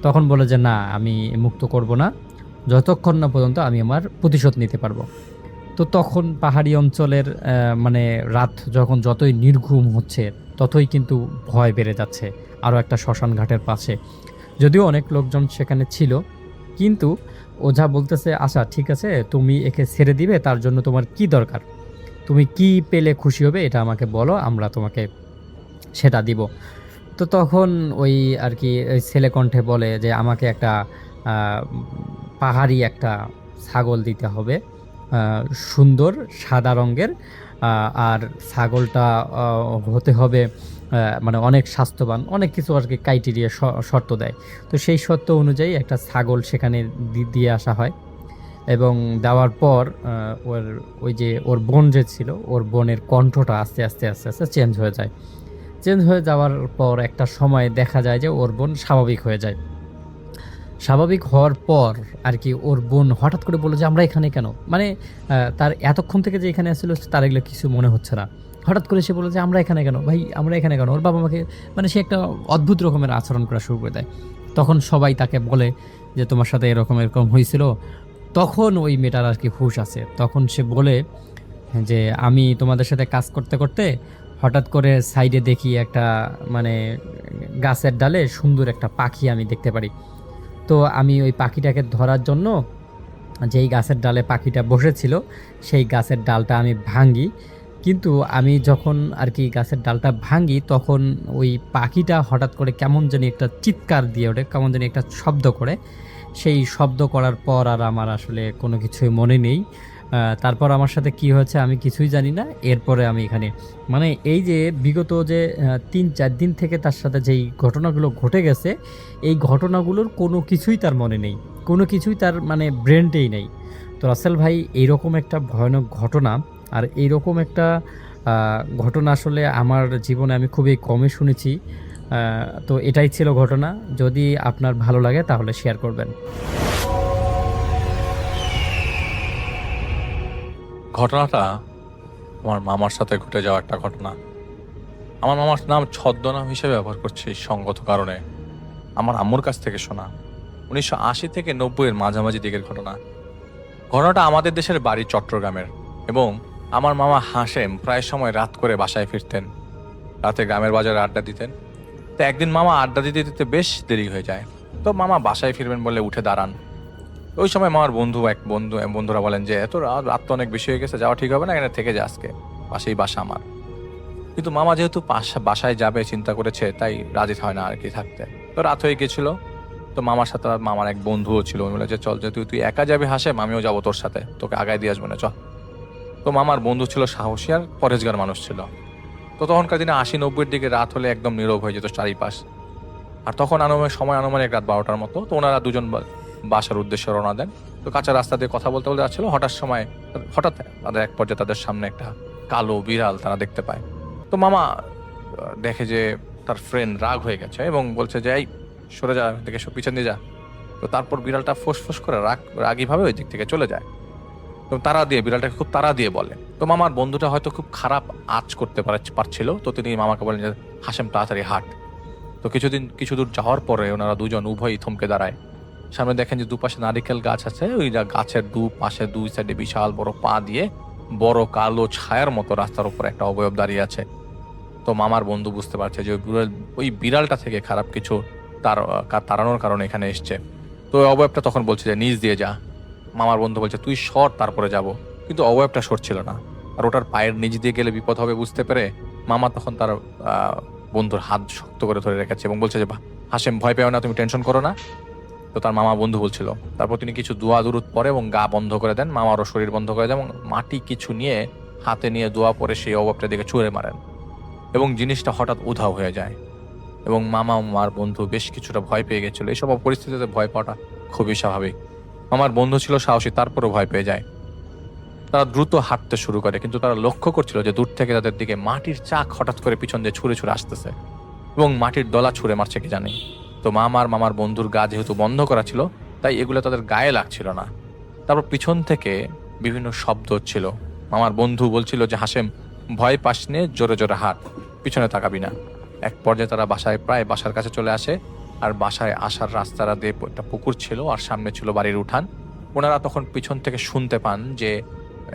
Speaker 3: তখন বলে যে না, আমি মুক্ত করব না যতক্ষণ না পর্যন্ত আমি আমার প্রতিশোধ নিতে পারবো। তো তখন পাহাড়ি অঞ্চলের মানে রাত যখন যতই নির্ঘুম হচ্ছে ততই কিন্তু ভয় বেড়ে যাচ্ছে আরও একটা শ্মশান ঘাটের পাশে। যদিও অনেক লোকজন সেখানে ছিল, কিন্তু ওঝা বলতেছে আচ্ছা ঠিক আছে, তুমি একে ছেড়ে দিবে, তার জন্য তোমার কি দরকার, তুমি কি পেলে খুশি হবে এটা আমাকে বলো, আমরা তোমাকে সেটা দিব। তো তখন ওই আর কি ওই ছেলে কণ্ঠে বলে যে আমাকে একটা পাহাড়ি একটা ছাগল দিতে হবে, সুন্দর সাদা রঙের, আর ছাগলটা হতে হবে মানে অনেক স্বাস্থ্যবান, অনেক কিছু আর কি ক্রাইটেরিয়া শর্ত দেয়। তো সেই শর্ত অনুযায়ী একটা ছাগল সেখানে দিয়ে আসা হয়, এবং দেওয়ার পর ওর ওই যে ওর বোন যে ছিল, ওর বোনের কণ্ঠটা আস্তে আস্তে আস্তে আস্তে চেঞ্জ হয়ে যায়। চেঞ্জ হয়ে যাওয়ার পর একটা সময় দেখা যায় যে ওর বোন স্বাভাবিক হয়ে যায়। স্বাভাবিক হওয়ার পর আর কি ওর বোন হঠাৎ করে বললো যে আমরা এখানে কেন, মানে তার এতক্ষণ থেকে যে এখানে আসছিল তার এগুলো কিছু মনে হচ্ছে না। হঠাৎ করে সে বললো যে আমরা এখানে কেন ভাই, আমরা এখানে কেন, ওর বাবা মাকে, মানে সে একটা অদ্ভুত রকমের আচরণ করা শুরু করে দেয়। তখন সবাই তাকে বলে যে তোমার সাথে এরকম এরকম হয়েছিল। তখন ওই মেয়েটার আর কি হুঁশ আছে, তখন সে বলে যে আমি তোমাদের সাথে কাজ করতে করতে হঠাৎ করে সাইডে দেখি একটা মানে গাছের ডালে সুন্দর একটা পাখি আমি দেখতে পারি। তো আমি ওই পাখিটাকে ধরার জন্য যেই গাছের ডালে পাখিটা বসেছিল সেই গাছের ডালটা আমি ভাঙি, কিন্তু আমি যখন আর কি গাছের ডালটা ভাঙি তখন ওই পাখিটা হঠাৎ করে কেমন জানি একটা চিৎকার দিয়ে ওঠে, কেমন জানি একটা শব্দ করে। সেই শব্দ করার পর আর আমার আসলে কোনো কিছুই মনে নেই। তারপর আমার সাথে কি হয়েছে আমি কিছুই জানি না। এরপরে আমি এখানে মানে এই যে বিগত যে ৩-৪ দিন থেকে তার সাথে যেই ঘটনাগুলো ঘটে গেছে, এই ঘটনাগুলোর কোনো কিছুই তার মনে নেই, কোনো কিছুই তার মানে ব্রেনটেই নেই। তো রাসেল ভাই এইরকম একটা ভয়ানক ঘটনা, আর এইরকম একটা ঘটনা আসলে আমার জীবনে আমি খুবই কমই শুনেছি। তো এটাই ছিল ঘটনা। যদি আপনার ভালো লাগে তাহলে শেয়ার করবেন।
Speaker 4: ঘটনাটা আমার মামার সাথে ঘটে যাওয়া একটা ঘটনা। আমার মামার নাম ছদ্মনাম হিসেবে ব্যবহার করছি সঙ্গত কারণে। আমার আম্মুর কাছ থেকে শোনা 1980 থেকে 90-এর মাঝামাঝি দিকের ঘটনা। ঘটনাটা আমাদের দেশের বাড়ি চট্টগ্রামের, এবং আমার মামা হাশেম প্রায় সময় রাত করে বাসায় ফিরতেন। রাতে গ্রামের বাজারে আড্ডা দিতেন। তো একদিন মামা আড্ডা দিতে দিতে বেশ দেরি হয়ে যায়। তো মামা বাসায় ফিরবেন বলে উঠে দাঁড়ান। ওই সময় মামার বন্ধুরা বলেন যে এত রাত তো অনেক বেশি হয়ে গেছে, যাওয়া ঠিক হবে না, এখানে থেকে যা, আজকে পাশেই বাসা আমার। কিন্তু মামা যেহেতু বাসায় যাবে চিন্তা করেছে, তাই রাজি হয় না আর কি থাকতে। তো রাত হয়ে গেছিল। তো মামার সাথে মামার এক বন্ধুও ছিল, উনি বলে যে চল, যেহেতু তুই একা যাবি হাসেম, আমিও যাবো তোর সাথে, তোকে আগায় দিয়ে আসবো না, চল। তো মামার বন্ধু ছিল সাহসী আর পরেশগার মানুষ ছিল। তো তখনকার দিনে 80-90-এর দিকে রাত হলে একদম নীরব হয়ে যেত চারিপাশ। আর তখন আনুমানিক রাত 12টার মতো। তো ওনারা দুজন বাসার উদ্দেশ্যে রওনা দেন। তো কাঁচা রাস্তা দিয়ে কথা বলতে বলতে যাচ্ছিল, হঠাৎ তাদের এক পর্যায়ে তাদের সামনে একটা কালো বিড়াল তারা দেখতে পায়। তো মামা দেখে যে তার ফ্রেন্ড রাগ হয়ে গেছে এবং বলছে যে এই সরে যা, দেখে পিছন দিয়ে যা। তো তারপর বিড়ালটা ফোঁস করে রাগীভাবে ওই দিক থেকে চলে যায়। তো বিড়ালটাকে খুব তাড়া দিয়ে বলে। তো মামার বন্ধুটা হয়তো খুব খারাপ আঁচ করতে পারছিল। তো তিনি মামাকে বলেন যে হাসেম তাড়াতাড়ি হাঁট। তো কিছু দূর যাওয়ার পরে ওনারা দুজন উভয়ই থমকে দাঁড়ায়। সামনে দেখেন যে দুপাশে নারিকেল গাছ আছে, ওই গাছের দুই সাইডে বিশাল বড় পা দিয়ে বড় কালো ছায়ার মতো রাস্তার উপর একটা অবয়ব দাঁড়িয়ে আছে। তো মামার বন্ধু বুঝতে পারছে যে ওই বিড়ালটা থেকে খারাপ কিছু তাড়ানোর কারণে এখানে এসছে। তো ওই অবয়বটা তখন বলছে যে নিচ দিয়ে যা। মামার বন্ধু বলছে তুই সর, তারপরে যাব। কিন্তু অবয়বটা সরছিল না, আর ওটার পায়ের নিচ দিয়ে গেলে বিপদ হবে বুঝতে পেরে মামা তখন তার বন্ধুর হাত শক্ত করে ধরে রেখেছে এবং বলছে যে হাসেম ভয় পেও না, তুমি টেনশন করো না। তো তার মামা বন্ধু বলছিল। তারপর তিনি কিছু দোয়া দুরুদ পরে এবং গা বন্ধ করে দেন, মামারও শরীর বন্ধ করে দেন এবং মাটি কিছু নিয়ে হাতে নিয়ে দোয়া পরে সেই অবয়বটার দিকে ছুঁড়ে মারেন এবং জিনিসটা হঠাৎ উধাও হয়ে যায়। এবং মামার বন্ধু বেশ কিছুটা ভয় পেয়ে গেছিল। এইসব পরিস্থিতিতে ভয় পাওয়াটা খুবই স্বাভাবিক। আমার বন্ধু ছিল সাহসী, তারপরও ভয় পেয়ে যায়। তারা দ্রুত হাঁটতে শুরু করে, কিন্তু তারা লক্ষ্য করছিল যে দূর থেকে তাদের দিকে মাটির চাক হঠাৎ করে পিছন দিয়ে ছুঁড়ে আসতেছে এবং মাটির দলা ছুঁড়ে মারছে কি জানি। তো মামার বন্ধুর গা যেহেতু বন্ধ করা ছিল, তাই এগুলো তাদের গায়ে লাগছিল না। তারপর পিছন থেকে বিভিন্ন শব্দ হচ্ছিল। মামার বন্ধু বলছিল যে হাসেম ভয় পাস নে, জোরে জোরে হাঁট, পিছনে তাকাবি না। এক পর্যায়ে তারা প্রায় বাসার কাছে চলে আসে। আর বাসায় আসার রাস্তাটা দিয়ে একটা পুকুর ছিল আর সামনে ছিল বাড়ির উঠান। ওনারা তখন পিছন থেকে শুনতে পান যে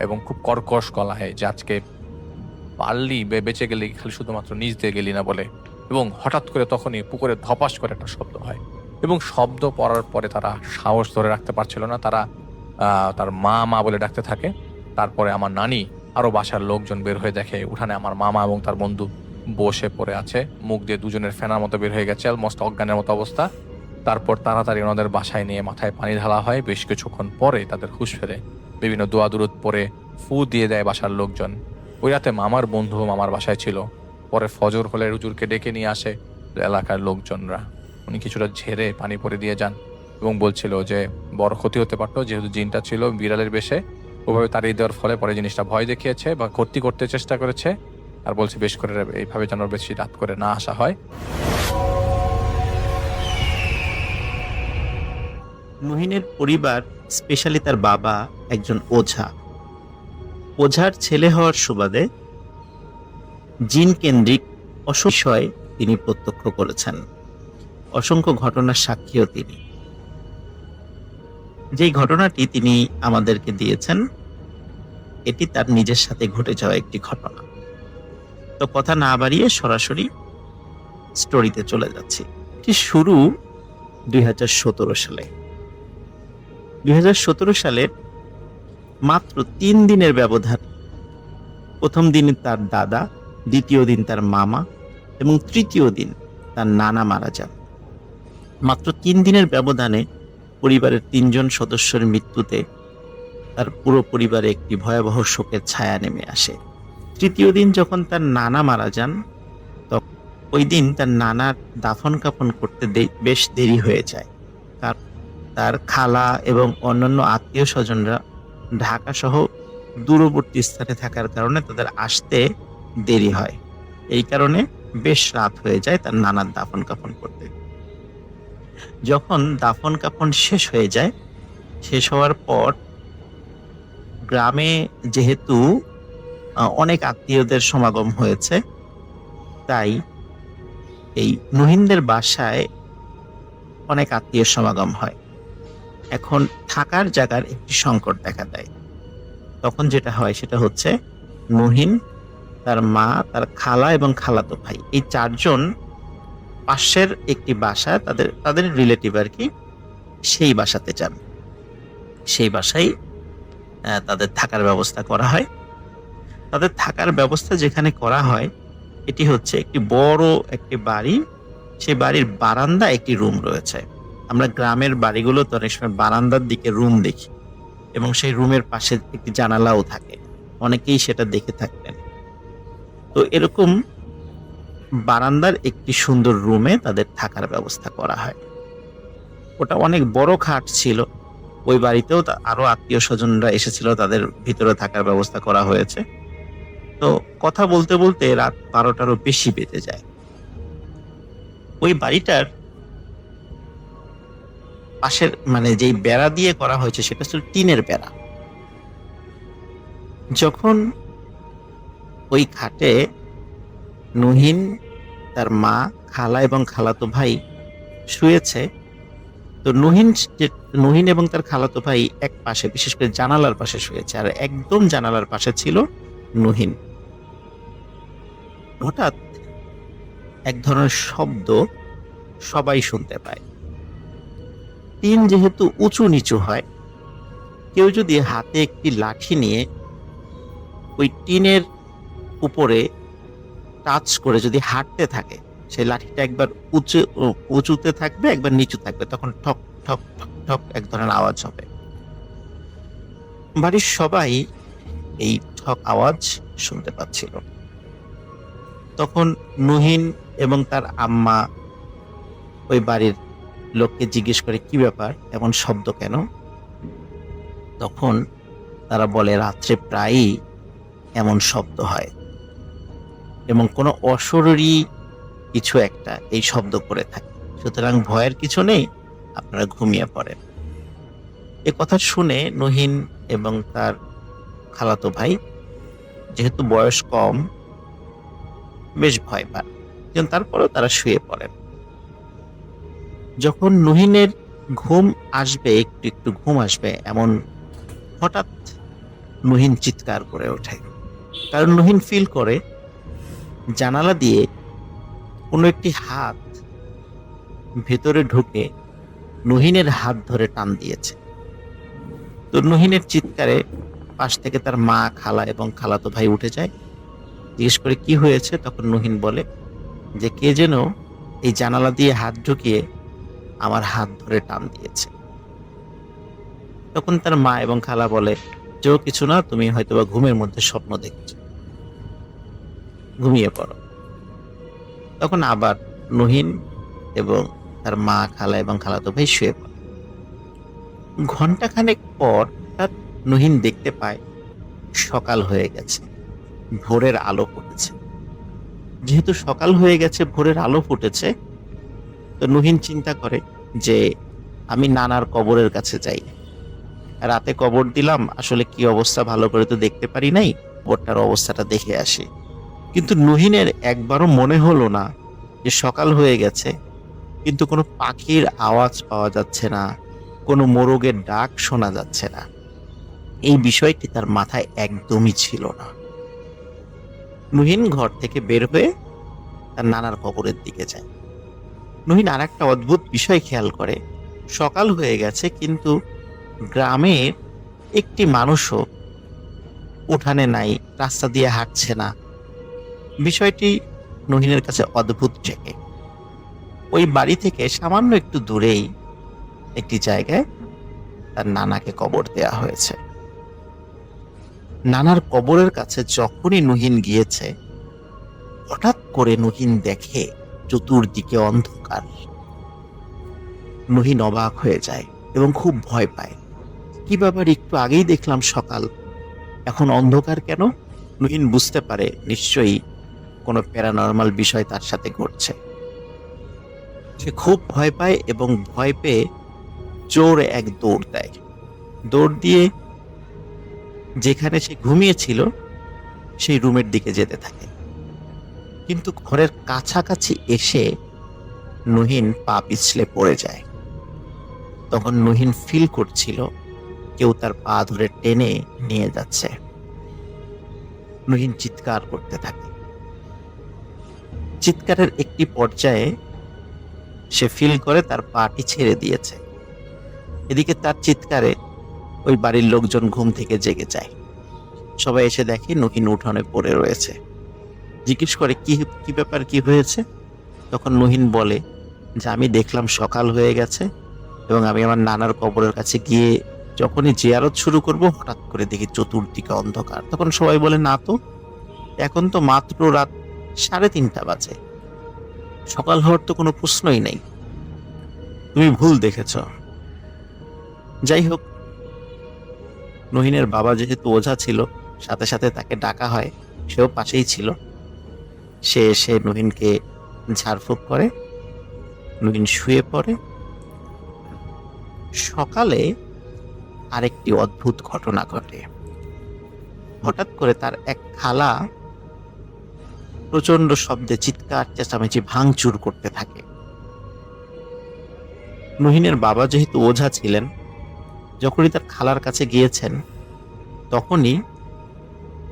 Speaker 4: এবং খুব কর্কশ গলায় যে আজকে পারলি বেঁচে গেলি, খালি শুধুমাত্র নিচ দিয়ে গেলি না বলে। এবং হঠাৎ করে তখনই পুকুরে ধপাস করে একটা শব্দ হয়, এবং শব্দ পড়ার পরে তারা সাহস ধরে রাখতে পারছিল না, তারা তার মা মা বলে ডাকতে থাকে। তারপরে আমার নানি আরো বাসার লোকজন বের হয়ে দেখে উঠানে আমার মামা এবং তার বন্ধু বসে পড়ে আছে, মুখ দিয়ে দুজনের ফেনার মতো বের হয়ে গেছে, অলমোস্ট অজ্ঞানের মতো অবস্থা। তারপর তাড়াতাড়ি ওনাদের বাসায় নিয়ে মাথায় পানি ঢালা হয়। বেশ কিছুক্ষণ পরে তাদের হুঁশ ফেরে, বিভিন্ন দোয়া দুরুদ পরে ফু দিয়ে দেয় বাসার লোকজন। ওই রাতে মামার বন্ধু মামার বাসায় ছিল। পরে ফজর হলে হুজুরকে ডেকে নিয়ে আসে এলাকার লোকজনরা। উনি কিছুটা ঝেড়ে পানি পরে দিয়ে যান এবং বলছিল যে বড় ক্ষতি হতে পারতো, যেহেতু জিনটা ছিল বিড়ালের বেশে। ওভাবে তাড়িয়ে দেওয়ার ফলে পরে জিনিসটা ভয় দেখিয়েছে বা ক্ষতি করতে চেষ্টা করেছে, আর বলছে বেশ করে এইভাবে যেন বেশি রাত করে না আসা হয়।
Speaker 2: নুহিনের পরিবার, স্পেশালি তার বাবা একজন ওঝা। ওঝার ছেলে হওয়ার সুবাদে জিন কেন্দ্রিক অসংখ্য তিনি প্রত্যক্ষ করেছেন, অসংখ্য ঘটনার সাক্ষীও তিনি। যেই ঘটনাটি তিনি আমাদেরকে দিয়েছেন এটি তার নিজের সাথে ঘটে যাওয়া একটি ঘটনা। তো কথা না বাড়িয়ে সরাসরি স্টোরিতে চলে যাচ্ছি। এটি শুরু 2017 সালে। 2017 সালের মাত্র 3 দিনের ব্যবধান। প্রথম দিন তার দাদা, দ্বিতীয় দিন তার মামা এবং তৃতীয় দিন তার নানা মারা যান। মাত্র 3 দিনের ব্যবধানে পরিবারের 3 জন সদস্যের মৃত্যুতে তার পুরো পরিবারে একটি ভয়াবহ শোকের ছায়া নেমে আসে। তৃতীয় দিন যখন তার নানা মারা যান, তখন ওই দিন তার নানার দাফন কাফন করতে বেশ দেরি হয়ে যায়। কারণ তার খালা এবং অন্যান্য আত্মীয় স্বজনরা ঢাকা সহ দূরবর্তী স্থানে থাকার কারণে তাদের আসতে দেরি হয়। এই কারণে বেশ রাত হয়ে যায় তার নানার দাফন কাফন করতে। যখন দাফন কাফন শেষ হয়ে যায়, শেষ হওয়ার পর গ্রামে যেহেতু অনেক আত্মীয়দের সমাগম হয়েছে, তাই এই নুহিনদের বাসায় অনেক আত্মীয় সমাগম হয়। এখন থাকার জায়গার একটি সংকট দেখা দেয়। তখন যেটা হয় সেটা হচ্ছে নুহিন, তার মা, তার খালা এবং খালাতো ভাই, এই 4 জন পাশের একটি বাসা, তাদের রিলেটিভ আর কি, সেই বাসাতে যান। সেই বাসায় তাদের থাকার ব্যবস্থা করা হয়। তাদের থাকার ব্যবস্থা যেখানে করা হয় এটি হচ্ছে একটি বড় একটি বাড়ি। সেই বাড়ির বারান্দা একটি রুম রয়েছে। আমরা গ্রামের বাড়িগুলোতে অনেক সময় বারান্দার দিকে রুম দেখি এবং সেই রুমের পাশে একটি জানালাও থাকে, অনেকেই সেটা দেখে থাকতেন। তো এরকম বারান্দার একটি সুন্দর রুমে তাদের থাকার ব্যবস্থা করা হয়। ওটা অনেক বড় খাট ছিল। ওই বাড়িতেও আরো আত্মীয় স্বজনরা এসেছিল, তাদের ভিতরে থাকার ব্যবস্থা করা হয়েছে। তো কথা বলতে বলতে রাত 12টারও বেশি বেজে যায়। ওই বাড়িটার পাশের যেই বেড়া দিয়ে করা হয়েছে সেটা ছিল টিনের বেড়া। যখন ওই খাটে নুহিন, তার মা, খালা এবং খালাতো ভাই শুয়েছে, তো নুহিন এবং তার খালাতো ভাই এক পাশে, বিশেষ করে জানালার পাশে শুয়েছে, আর একদম জানালার পাশে ছিল নুহিন। হঠাৎ এক ধরনের শব্দ সবাই শুনতে পায়। টিন যেহেতু উঁচু নিচু হয়, কেউ যদি হাতে একটি লাঠি নিয়ে ওই টিনের উপরে টাচ করে যদি হাঁটতে থাকে, সেই লাঠিটা একবার উঁচুতে থাকবে, একবার নিচু থাকবে, তখন ঠক ঠক ঠক ঠক এক ধরনের আওয়াজ হবে। বাড়ির সবাই এই ঠক আওয়াজ শুনতে পাচ্ছিল। তখন নুহিন এবং তার আম্মা ওই বাড়ির লোককে জিজ্ঞেস করে, কি ব্যাপার, এমন শব্দ কেন? তখন তারা বলে, রাত্রে প্রায়ই এমন শব্দ হয় এবং কোনো অশরীরী কিছু একটা এই শব্দ করে থাকে, সুতরাং ভয়ের কিছু নেই, আপনারা ঘুমিয়ে পড়েন। এ কথা শুনে নুহিন এবং তার খালাতো ভাই, যেহেতু বয়স কম, বেশ ভয় পান, কিন্তু তারপরেও তারা শুয়ে পড়েন। যখন নুহিনের ঘুম আসবে, একটু একটু ঘুম আসবে, এমন হঠাৎ নুহিন চিৎকার করে ওঠে। কারণ নুহিন ফিল করে জানালা দিয়ে কোনো একটি হাত ভেতরে ঢুকে নুহিনের হাত ধরে টান দিয়েছে। তো নুহিনের চিৎকারে পাশ থেকে তার মা, খালা এবং খালাতো ভাই উঠে যায়। জিজ্ঞেস করে কি হয়েছে, তখন নুহিন বলে যে কে যেন এই জানালা দিয়ে হাত ঢুকিয়ে আমার হাত ধরে টান দিয়েছে। তখন তার মা এবং খালা বলে যে ও কিছু না, তুমি হয়তোবা ঘুমের মধ্যে স্বপ্ন দেখছো, ঘুমিয়ে পড়ো। তখন আবার নুহিন এবং তার মা, খালা এবং খালাতো ভাই শুয়ে পড়ে। ঘন্টাখানেক পর হঠাৎ নুহিন দেখতে পায় সকাল হয়ে গেছে, ভোরের আলো ফুটেছে। যেহেতু সকাল হয়ে গেছে, ভোরের আলো ফুটেছে, তো নুহিন চিন্তা করে যে আমি নানার কবরের কাছে যাই। রাতে কবর দিলাম, আসলে কি অবস্থা ভালো করে তো দেখতে পারি নাই, কবরটার অবস্থাটা দেখে আসি। কিন্তু নুহিনের একবারও মনে হলো না যে সকাল হয়ে গেছে, কিন্তু কোনো পাখির আওয়াজ পাওয়া যাচ্ছে না, কোনো মোরগের ডাক শোনা যাচ্ছে না। এই বিষয়টি তার মাথায় একদমই ছিল না। নুহিন ঘর থেকে বের হয়ে তার নানার কবরের দিকে যায়। নুহিন আর একটা অদ্ভুত বিষয় খেয়াল করে, সকাল হয়ে গেছে কিন্তু গ্রামের একটি মানুষও উঠানে নাই, রাস্তা দিয়ে হাঁটছে না। বিষয়টি নুহিনের কাছে অদ্ভুত ঠেকে। ওই বাড়ি থেকে সামান্য একটু দূরেই একটি জায়গায় তার নানাকে কবর দেয়া হয়েছে। নানার কবরের কাছে যখনই নুহিন গিয়েছে, হঠাৎ করে নুহিন দেখে চতুর্দিকে অন্ধকার। নুহিন অবাক হয়ে যায় এবং খুব ভয় পায়। কি ব্যাপার, একটু আগেই দেখলাম সকাল, এখন অন্ধকার কেন? নুহিন বুঝতে পারে নিশ্চয়ই কোনো প্যারানর্মাল বিষয় তার সাথে ঘটছে। সে খুব ভয় পায় এবং ভয় পেয়ে জোরে এক দৌড় দেয়। দৌড় দিয়ে যেখানে সে ঘুমিয়েছিল সেই রুমের দিকে যেতে থাকে। কিন্তু ঘরের কাছাকাছি এসে নুহিন পা পিছলে পড়ে যায়। তখন নুহিন ফিল করছিল কেউ তার পা ধরে টেনে নিয়ে যাচ্ছে। নুহিন চিৎকার করতে থাকে। চিৎকারের একটি পর্যায়ে সে ফিল করে তার পাটি ছেড়ে দিয়েছে। এদিকে তার চিৎকারে ওই বাড়ির লোকজন ঘুম থেকে জেগে যায়। সবাই এসে দেখে নুহিন উঠোনে পড়ে রয়েছে। জিজ্ঞেস করে কি কি ব্যাপার, কি হয়েছে? তখন নুহিন বলে যে আমি দেখলাম সকাল হয়ে গেছে এবং আমি আমার নানার কবরের কাছে গিয়ে যখনই জিয়ারত শুরু করব, হঠাৎ করে দেখি চতুর্দিকে অন্ধকার। তখন সবাই বলে না তো, এখন তো মাত্র রাত 3:30 বাজে, সকাল হওয়ার তো কোনো প্রশ্নই নেই, তুমি ভুল দেখেছ। যাই হোক, নুহিনের বাবা যেহেতু ওঝা ছিল, সাথে সাথে তাকে ডাকা হয়, সেও পাশেই ছিল। সে এসে নুহিনকে ঝাড়ফুঁক করে, নুহিন শুয়ে পড়ে। সকালে আরেকটি অদ্ভুত ঘটনা ঘটে। হঠাৎ করে তার এক খালা প্রচন্ড শব্দে চিৎকার চেঁচামেচি ভাঙচুর করতে থাকে। নুহিনের বাবা যেহেতু ওঝা ছিলেন, যখনই তার খালার কাছে গিয়েছেন, তখনই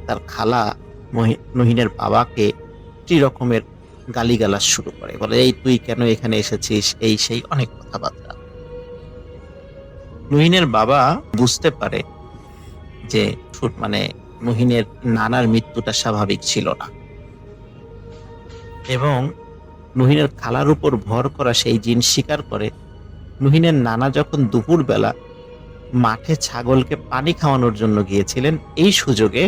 Speaker 2: তার খালা নুহিনের বাবাকে কি রকমের গালিগালাজ শুরু করে, বলে এই তুই কেন এখানে এসেছিস, এই সেই অনেক কথাবার্তা। নুহিনের বাবা বুঝতে পারে যে মানে নুহিনের নানার মৃত্যুটা স্বাভাবিক ছিল না, এবং নুহিনের খালার উপর ভর করা সেই জিন স্বীকার করে নুহিনের নানা যখন দুপুরবেলা মাঠে ছাগলকে পানি খাওয়ানোর জন্য গিয়েছিলেন, এই সুযোগে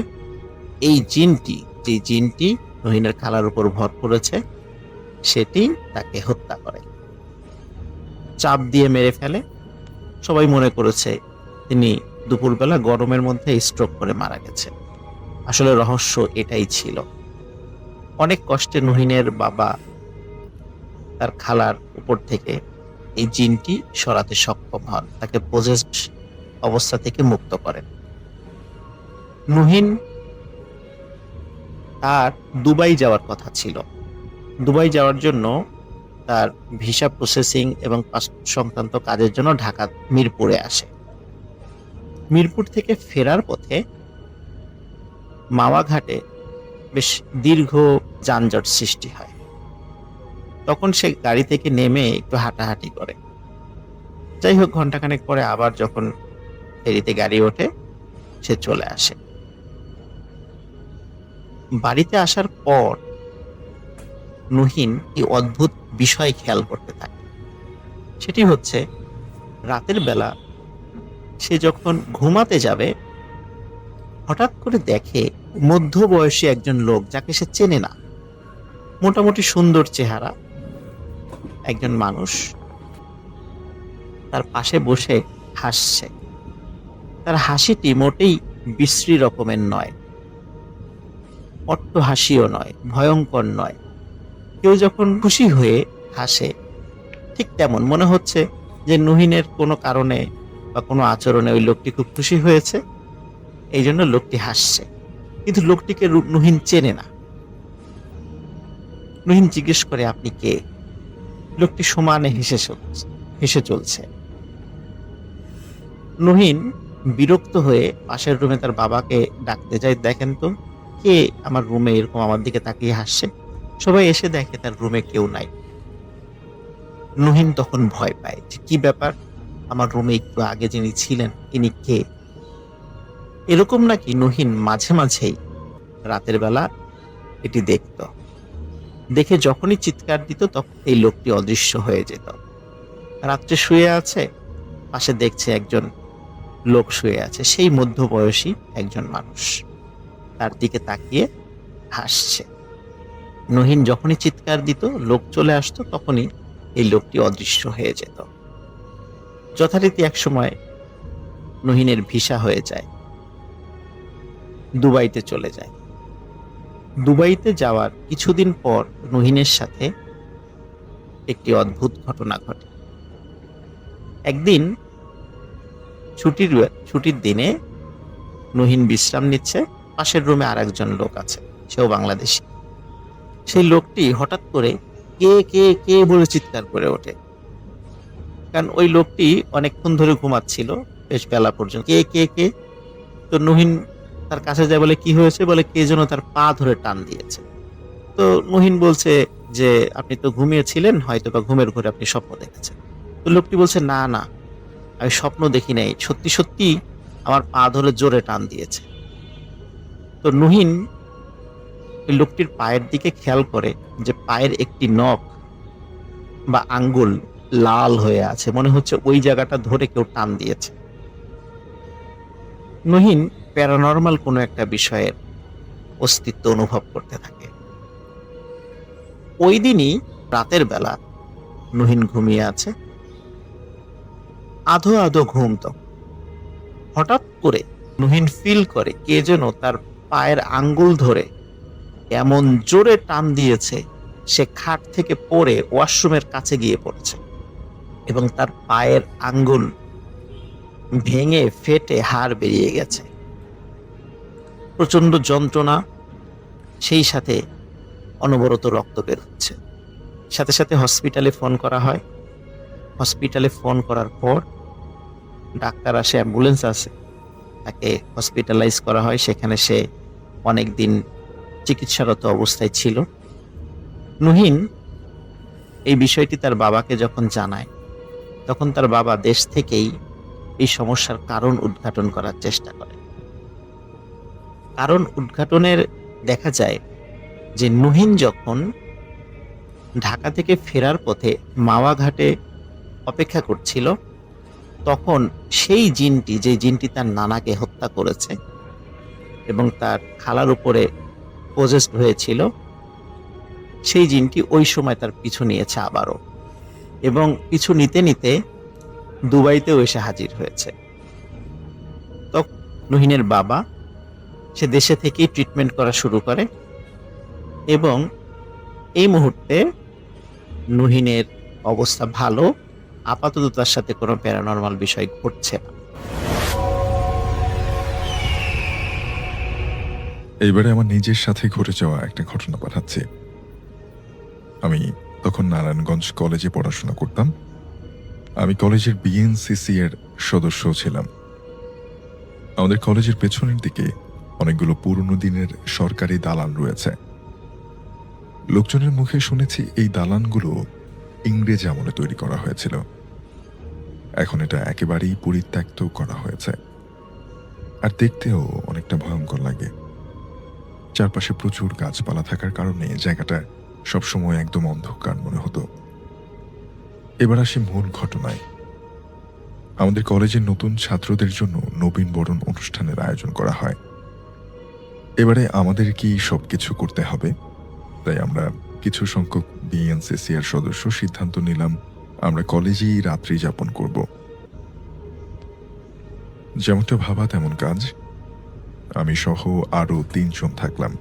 Speaker 2: এই জিনটি, যে জিনটি নুহিনের খালার উপর ভর করেছে, সেটি তাকে হত্যা করে, চাপ দিয়ে মেরে ফেলে। সবাই মনে করেছে তিনি দুপুরবেলা গরমের মধ্যে স্ট্রোক করে মারা গেছে। আসলে রহস্য এটাই ছিল। অনেক কষ্টে নুহিনের বাবা তার খালার উপর থেকে এই জিনটি সরাতে সক্ষম হন, তাকে পজেসড অবস্থা থেকে মুক্ত করেন। নুহিন তার দুবাই যাওয়ার কথা ছিল। দুবাই যাওয়ার জন্য তার ভিসা প্রসেসিং এবং পাসপোর্ট সংক্রান্ত কাজের জন্য ঢাকা মিরপুরে আসে। মিরপুর থেকে ফেরার পথে মাওয়া ঘাটে বেশ দীর্ঘ যানজট সৃষ্টি হয়। তখন সে গাড়ি থেকে নেমে একটু হাঁটাহাঁটি করে। যাই হোক, ঘন্টাখানেক পরে আবার যখন ফেরিতে গাড়ি ওঠে, সে চলে আসে। বাড়িতে আসার পর নুহিন এই অদ্ভুত বিষয় খেয়াল করতে থাকে। সেটি হচ্ছে, রাতের বেলা সে যখন ঘুমাতে যাবে, হঠাৎ করে দেখে মধ্যবয়সী একজন লোক, যাকে সে চেনে না, মোটামুটি সুন্দর চেহারা একজন মানুষ তার পাশে বসে হাসছে। তার হাসিটি মোটেই বিশ্রী রকমের নয়, অট্ট হাসিও নয়, ভয়ঙ্কর নয়। কেউ যখন খুশি হয়ে হাসে ঠিক তেমন মনে হচ্ছে যে নুহিনের কোনো কারণে বা কোনো আচরণে ওই লোকটি খুব খুশি হয়েছে, এই জন্য লোকটি হাসছে। কিন্তু লোকটিকে নুহিন চেনে না। নুহিন জিজ্ঞেস করে, আপনি কে? লোকটি সমানে হেসে চলছে। নুহিন বিরক্ত হয়ে পাশের রুমে তার বাবাকে ডাকতে যায়, দেখেন তো কে আমার রুমে এরকম আমার দিকে তাকিয়ে হাসছে। সবাই এসে দেখে তার রুমে কেউ নাই। নুহিন তখন ভয় পায় যে কি ব্যাপার, আমার রুমে একটু আগে যিনি ছিলেন ইনি কে? এরকম নাকি নুহিন মাঝে মাঝেই রাতের বেলা এটি দেখত। দেখে যখনই চিৎকার দিত তখন এই লোকটি অদৃশ্য হয়ে যেত। রাত্রে শুয়ে আছে, পাশে দেখছে একজন লোক শুয়ে আছে, সেই মধ্যবয়সী একজন মানুষ তার দিকে তাকিয়ে হাসছে। নুহিন যখনই চিৎকার দিত, লোক চলে আসতো, তখনই এই লোকটি অদৃশ্য হয়ে যেত। যথারীতি এক সময় নুহিনের ভিসা হয়ে যায়, দুবাইতে চলে যায়। দুবাইতে যাওয়ার কিছুদিন পর নুহিনের সাথে একটি অদ্ভুত ঘটনা ঘটে। একদিন ছুটির দিনে নুহিন বিশ্রাম নিচ্ছে, পাশের রুমে আর একজন লোক আছে, সেও বাংলাদেশী। সেই লোকটি হঠাৎ করে কে কে কে বলে চিৎকার করে ওঠে। কারণ ওই লোকটি অনেকক্ষণ ধরে ঘুমাচ্ছিল, বেশ বেলা পর্যন্ত। কে কে কে? তো নুহিন তার কাছে যায়, বলে কি হয়েছে? বলে কে যেন তার পা ধরে টান দিয়েছে। তো নুহিন বলছে যে আপনি তো ঘুমিয়েছিলেন, হয়তো বা ঘুমের ঘরে আপনি স্বপ্ন দেখেছেন। তো লোকটি বলছে, না না, আমি স্বপ্ন দেখি নাই, সত্যি সত্যি আমার পা ধরে জোরে টান দিয়েছে। তো নুহিন ওই লোকটির পায়ের দিকে খেয়াল করে যে পায়ের একটি নখ বা আঙ্গুল লাল হয়ে আছে, মনে হচ্ছে ওই জায়গাটা ধরে কেউ টান দিয়েছে। নুহিন প্যারানর্মাল কোনো একটা বিষয়ের অস্তিত্ব অনুভব করতে থাকে। ওই দিনই রাতের বেলা নুহিন ঘুমিয়ে আছে, আধো আধো ঘুম। তো হঠাৎ করে নুহিন ফিল করে কে যেন তার পায়ের আঙ্গুল ধরে এমন জোরে টান দিয়েছে, সে খাট থেকে পড়ে ওয়াশরুমের কাছে গিয়ে পড়েছে এবং তার পায়ের আঙ্গুল ভেঙে ফেটে হাড় বেরিয়ে গেছে। প্রচন্ড যন্ত্রণা, সেই সাথে অনবরত রক্ত বের হচ্ছে। সাথে সাথে হসপিটালে ফোন করা হয়। হসপিটালে ফোন করার পর ডাক্তার আসে, অ্যাম্বুলেন্স আসে, তাকে হসপিটালাইজ করা হয়। সেখানে সে অনেক দিন চিকিৎসারত অবস্থায় ছিল। নুহিন এই বিষয়টি তার বাবাকে যখন জানায়, তখন তার বাবা দেশ থেকেই এই সমস্যার কারণ উদ্ঘাটন করার চেষ্টা করে। কারণ উদ্ঘাটনের দেখা যায় যে নুহিন যখন ঢাকা থেকে ফেরার পথে মাওয়া ঘাটে অপেক্ষা করছিল, তখন সেই জিনটি, যে জিনটি তার নানাকে হত্যা করেছে এবং তার খালার উপরে পজেসড হয়েছিল, সেই জিনটি ওই সময় তার পিছু নিয়েছে আবারও, এবং পিছু নিতে নিতে দুবাইতেও এসে হাজির হয়েছে। তখন নুহিনের বাবা সে দেশে থেকেই ট্রিটমেন্ট করা শুরু করে এবং এই মুহূর্তে নুহিনের অবস্থা ভালো, আপাতত তার সাথে কোনো প্যারানর্মাল বিষয় ঘটছে না।
Speaker 1: এইবারে আমার নিজের সাথে ঘটে যাওয়া একটা ঘটনা পাঠাচ্ছি। আমি তখন নারায়ণগঞ্জ কলেজে পড়াশোনা করতাম। আমি কলেজের বিএনসিসি এর সদস্য ছিলাম। আমাদের কলেজের পেছনের দিকে অনেকগুলো পুরনো দিনের সরকারি দালান রয়েছে। লোকজনের মুখে শুনেছি এই দালানগুলো ইংরেজ আমলে তৈরি করা হয়েছিল। এখন এটা একেবারেই পরিত্যক্ত করা হয়েছে, আর দেখতেও অনেকটা ভয়ঙ্কর লাগে। চারপাশে প্রচুর গাছপালা থাকার কারণে জায়গাটা সবসময় একদম অন্ধকার মনে হতো। এবার আসি মূল ঘটনায়। আমাদের কলেজের নতুন ছাত্রদের জন্য নবীন বরণ অনুষ্ঠানের আয়োজন করা হয়। এবারে আমাদের কি সবকিছু করতে হবে, তাই আমরা কিছু সংখ্যক বিএনসিসিআর সদস্য সিদ্ধান্ত নিলাম আমরা কলেজেই রাত্রি যাপন করব। যেমনটা ভাবা তেমন কাজ। আমি সহ আরো 3 জন থাকলাম।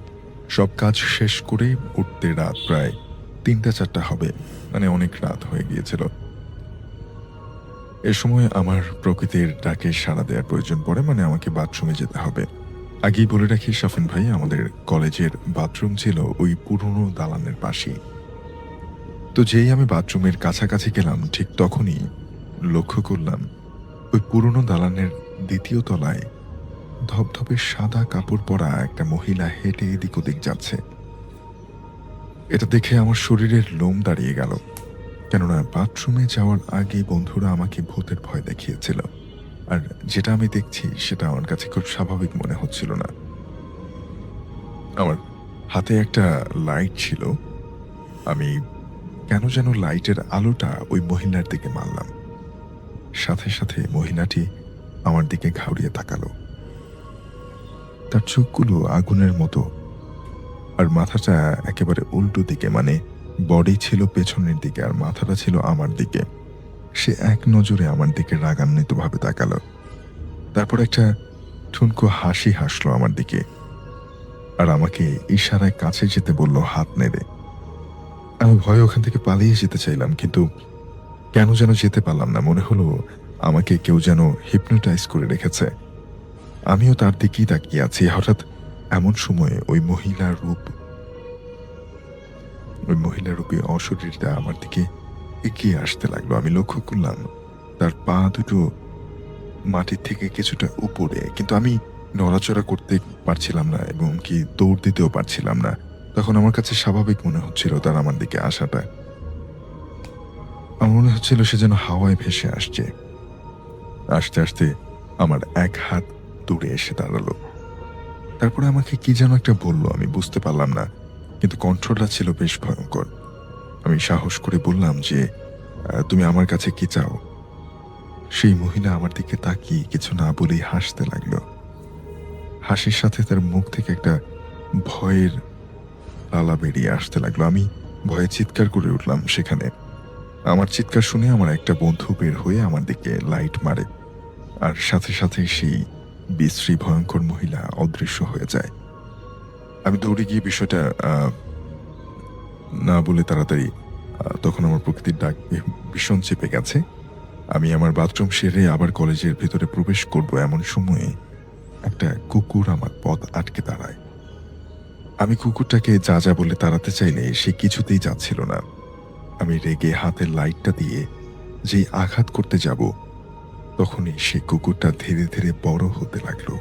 Speaker 1: সব কাজ শেষ করে উঠতে রাত প্রায় 3টা-4টা হবে, মানে অনেক রাত হয়ে গিয়েছিল। এ সময় আমার প্রকৃতির ডাকে সাড়া দেওয়ার প্রয়োজন পড়ে, মানে আমাকে বাথরুমে যেতে হবে। আগেই বলে রাখি শাফিন ভাই, আমাদের কলেজের বাথরুম ছিল ওই পুরনো দালানের পাশেই। তো যেই আমি বাথরুমের কাছাকাছি গেলাম, ঠিক তখনই লক্ষ্য করলাম ওই পুরনো দালানের 2য় তলায় ধবধবে সাদা কাপড় পরা একটা মহিলা হেঁটে এদিক ওদিক যাচ্ছে। এটা দেখে আমার শরীরের লোম দাঁড়িয়ে গেল, কেননা বাথরুমে যাওয়ার আগে বন্ধুরা আমাকে ভূতের ভয় দেখিয়েছিল, আর যেটা আমি দেখছি সেটা আমার কাছে খুব স্বাভাবিক মনে হচ্ছিল না। আমার হাতে একটা লাইট ছিল, আমি কেন যেন লাইটের আলোটা ওই মহিলার দিকে মারলাম। সাথে সাথে মহিলাটি আমার দিকে ঘাউড়িয়ে তাকালো। তার চোখগুলো আগুনের মতো, আর মাথাটা একেবারে উল্টো দিকে, মানে বডি ছিল পেছনের দিকে আর মাথাটা ছিল আমার দিকে। সে এক নজরে আমার দিকে রাগান্বিতভাবে তাকালো, তারপর একটা ঠুনকো হাসি হাসলো আমার দিকে, আর আমাকে ইশারায় কাছে যেতে বলল হাত নেড়ে। আমি ভয়ে ওখান থেকে পালিয়ে যেতে চাইলাম, কিন্তু কেন যেন যেতে পারলাম না। মনে হলো আমাকে কেউ যেন হিপনোটাইজ করে রেখেছে। আমিও তার দিকেই তাকিয়ে আছি। হঠাৎ এমন সময়ে ওই মহিলার রূপে অশরীরটা আমার দিকে এগিয়ে আসতে লাগলো। আমি লক্ষ্য করলাম তার পা দুটো মাটির থেকে কিছুটা উপরে, কিন্তু আমি নড়াচড়া করতে পারছিলাম না এবং কি দৌড় দিতেও পারছিলাম না। তখন আমার কাছে স্বাভাবিক মনে হচ্ছিল তার আমার দিকে আসাটা। আমার মনে হচ্ছিল সে যেন হাওয়ায় ভেসে আসছে। আস্তে আস্তে আমার এক হাত দূরে এসে দাঁড়ালো। তারপরে আমাকে কি যেন একটা বললো, আমি বুঝতে পারলাম না, কিন্তু কণ্ঠটা ছিল বেশ ভয়ঙ্কর। আমি সাহস করে বললাম যে তুমি আমার কাছে কি চাও? সেই মহিলা আমার দিকে তাকিয়ে কিছু না বলেই হাসতে লাগলো। হাসির সাথে তার মুখ থেকে একটা ভয়ের লালা বেরিয়ে আসতে লাগলো। আমি ভয়ে চিৎকার করে উঠলাম সেখানে। আমার চিৎকার শুনে আমার একটা বন্ধু বের হয়ে আমার দিকে লাইট মারে, আর সাথে সাথে সেই বিশ্রী ভয়ঙ্কর মহিলা অদৃশ্য হয়ে যায়। আমি দৌড়ে গিয়ে বিষয়টা না বলে তাড়াতাড়ি, তখন আমার প্রকৃতির ডাক ভীষণ চেপে গেছে। আমি আমার বাথরুম সেরে আবার কলেজের ভেতরে প্রবেশ করব, এমন সময়ে একটা কুকুর আমার পথ আটকে দাঁড়ায়। আমি কুকুরটাকে যা যা বলে তাড়াতে চাইলে সে কিছুতেই যাচ্ছিল না। আমি রেগে হাতের লাইটটা দিয়ে যেই আঘাত করতে যাব, তখনই সে কুকুরটা ধীরে ধীরে বড় হতে লাগলো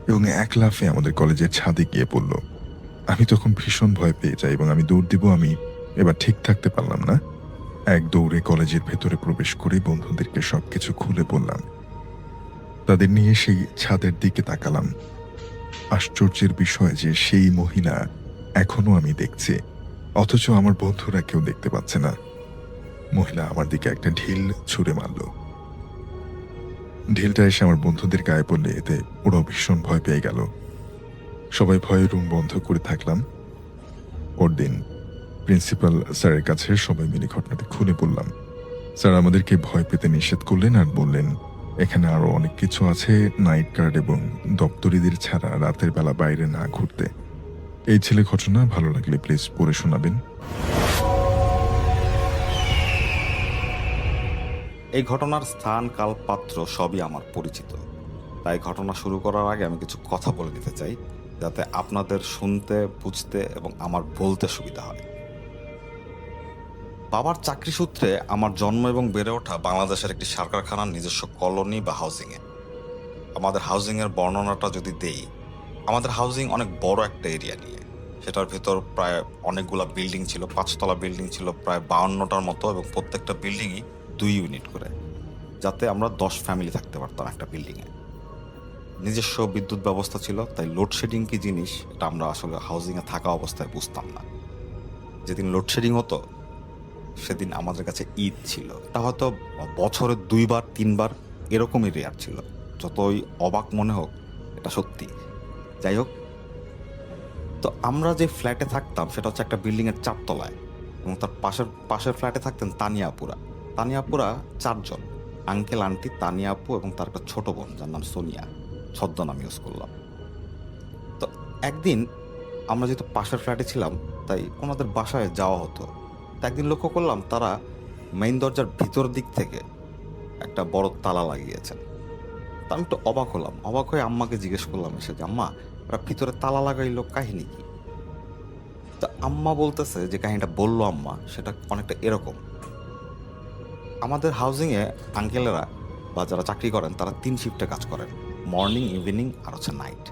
Speaker 1: এবং এক লাফে আমাদের কলেজের ছাদে গিয়ে পড়ল। আমি তখন ভীষণ ভয় পেয়ে যাই এবং আমি দৌড় দিব। আমি এবার ঠিক থাকতে পারলাম না। এক দৌড়ে কলেজের ভেতরে প্রবেশ করে বন্ধুদেরকে সবকিছু খুলে বললাম। তাদের নিয়ে সেই ছাদের দিকে তাকালাম। আশ্চর্যের বিষয় যে সেই মহিলা এখনো আমি দেখছি, অথচ আমার বন্ধুরা কেউ দেখতে পাচ্ছে না। মহিলা আমার দিকে একটা ঢিল ছুঁড়ে মারল। ঢিলটা এসে আমার বন্ধুদের গায়ে পড়লে এতে ওরাও ভীষণ ভয় পেয়ে গেল। সবাই ভয়ে রুম বন্ধ করে থাকলাম। পরদিন প্রিন্সিপাল স্যারের কাছে সবাই মিলে ঘটনাটা খুলে বললাম। স্যার আমাদেরকে ভয় পেতে নিষেধ করলেন আর বললেন এখানে আরো অনেক কিছু আছে, নাইট গার্ড এবং দপ্তরিদের ছাড়া রাতের বেলা বাইরে না ঘুরতে। এই ছেলে ঘটনা, ভালো লাগলে প্লিজ পড়ে শোনাবেন।
Speaker 6: এই ঘটনার স্থান, কাল, পাত্র সবই আমার পরিচিত, তাই ঘটনা শুরু করার আগে আমি কিছু কথা বলে নিতে চাই, যাতে আপনাদের শুনতে, বুঝতে এবং আমার বলতে সুবিধা হয়। বাবার চাকরি সূত্রে আমার জন্ম এবং বেড়ে ওঠা বাংলাদেশের একটি সার কারখানার নিজস্ব কলোনি বা হাউজিংয়ে। আমাদের হাউজিংয়ের বর্ণনাটা যদি দেই, আমাদের হাউজিং অনেক বড় একটা এরিয়া নিয়ে, সেটার ভেতর প্রায় অনেকগুলা বিল্ডিং ছিল, 5 তলা বিল্ডিং ছিল প্রায় 52টার মতো, এবং প্রত্যেকটা বিল্ডিংই 2 ইউনিট করে, যাতে আমরা 10 ফ্যামিলি থাকতে পারতাম একটা বিল্ডিংয়ে। নিজস্ব বিদ্যুৎ ব্যবস্থা ছিল, তাই লোডশেডিং কি জিনিস এটা আমরা আসলে হাউজিংয়ে থাকা অবস্থায় বুঝতাম না। যেদিন লোডশেডিং হতো সেদিন আমাদের কাছে ঈদ ছিল। এটা হয়তো বছরে 2বার 3বার এরকমই রেয়ার ছিল। যতই অবাক মনে হোক, এটা সত্যি। যাই হোক, তো আমরা যে ফ্ল্যাটে থাকতাম সেটা হচ্ছে একটা বিল্ডিংয়ের 4 তলায়, এবং তার পাশের ফ্ল্যাটে থাকতেন তানিয়াপুরা। তানিয়াপুরা 4 জন, আঙ্কেল, আন্টি, তানিয়া আপু এবং তার একটা ছোট বোন যার নাম সোনিয়া, ছদ্মনাম ইউজ করলাম। তো একদিন আমরা যেহেতু পাশের ফ্ল্যাটে ছিলাম, তাই ওনাদের বাসায় যাওয়া হতো। তো একদিন লক্ষ্য করলাম তারা মেইন দরজার ভিতর দিক থেকে একটা বড় তালা লাগিয়েছেন। তো আমি একটু অবাক হলাম, অবাক হয়ে আম্মাকে জিজ্ঞেস করলাম এসে যে, আম্মা, ওরা ভিতরে তালা লাগাইলো, কাহিনী কি? তা আম্মা বলতেছে যে কাহিনীটা বললো আম্মা, সেটা অনেকটা এরকম। আমাদের হাউজিংয়ে আঙ্কেলেরা বা যারা চাকরি করেন তারা 3 শিফটে কাজ করেন, মর্নিং, ইভিনিং আর হচ্ছে নাইট।